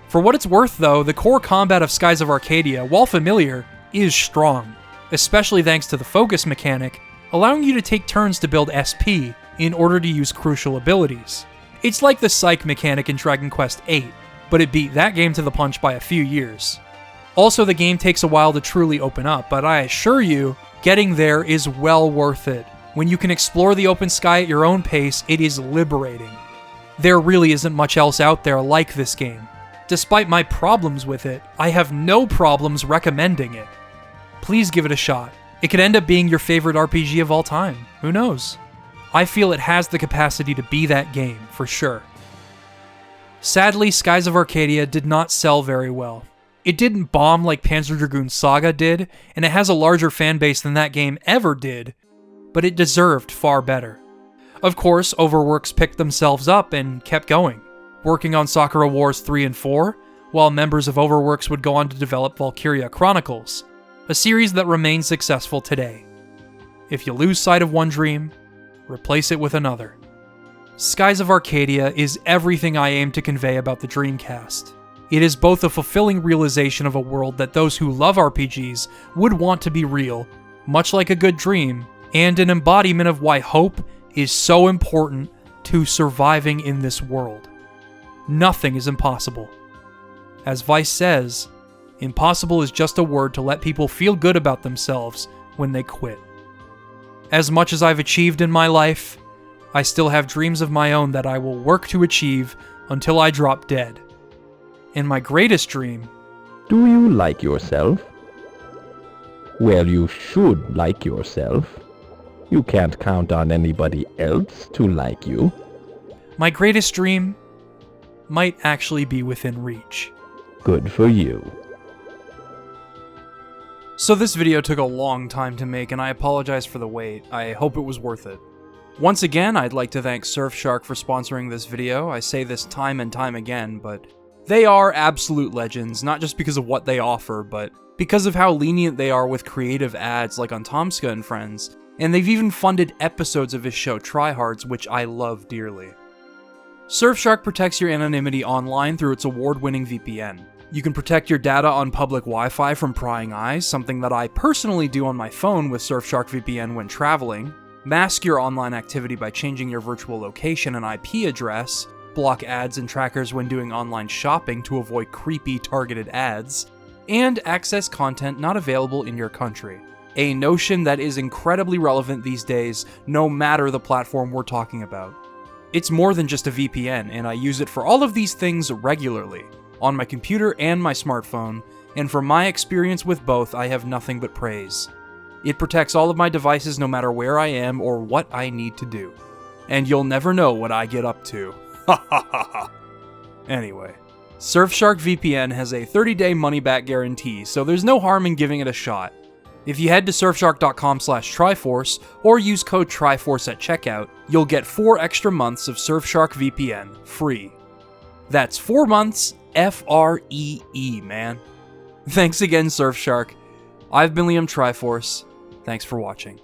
For what it's worth, though, the core combat of Skies of Arcadia, while familiar, is strong, especially thanks to the focus mechanic, allowing you to take turns to build SP in order to use crucial abilities. It's like the Psych mechanic in Dragon Quest VIII, but it beat that game to the punch by a few years. Also, the game takes a while to truly open up, but I assure you, getting there is well worth it. When you can explore the open sky at your own pace, it is liberating. There really isn't much else out there like this game. Despite my problems with it, I have no problems recommending it. Please give it a shot. It could end up being your favorite RPG of all time. Who knows? I feel it has the capacity to be that game, for sure. Sadly, Skies of Arcadia did not sell very well. It didn't bomb like Panzer Dragoon Saga did, and it has a larger fanbase than that game ever did, but it deserved far better. Of course, Overworks picked themselves up and kept going, working on Sakura Wars 3 and 4, while members of Overworks would go on to develop Valkyria Chronicles, a series that remains successful today. If you lose sight of one dream, replace it with another. Skies of Arcadia is everything I aim to convey about the Dreamcast. It is both a fulfilling realization of a world that those who love RPGs would want to be real, much like a good dream, and an embodiment of why hope is so important to surviving in this world. Nothing is impossible. As Vice says, impossible is just a word to let people feel good about themselves when they quit. As much as I've achieved in my life, I still have dreams of my own that I will work to achieve until I drop dead. And my greatest dream... Do you like yourself? Well, you should like yourself. You can't count on anybody else to like you. My greatest dream might actually be within reach. Good for you. So this video took a long time to make, and I apologize for the wait. I hope it was worth it. Once again, I'd like to thank Surfshark for sponsoring this video. I say this time and time again, but they are absolute legends, not just because of what they offer, but because of how lenient they are with creative ads like on Tomska and Friends, and they've even funded episodes of his show Tryhards, which I love dearly. Surfshark protects your anonymity online through its award-winning VPN. You can protect your data on public Wi-Fi from prying eyes, something that I personally do on my phone with Surfshark VPN when traveling, mask your online activity by changing your virtual location and IP address, block ads and trackers when doing online shopping to avoid creepy targeted ads, and access content not available in your country. A notion that is incredibly relevant these days, no matter the platform we're talking about. It's more than just a VPN, and I use it for all of these things regularly, on my computer and my smartphone, and from my experience with both, I have nothing but praise. It protects all of my devices no matter where I am or what I need to do. And you'll never know what I get up to. Ha ha ha ha. Anyway, Surfshark VPN has a 30-day money-back guarantee, so there's no harm in giving it a shot. If you head to surfshark.com/Triforce or use code Triforce at checkout, you'll get 4 extra months of Surfshark VPN free. That's 4 months F-R-E-E, man. Thanks again, Surfshark. I've been Liam Triforce. Thanks for watching.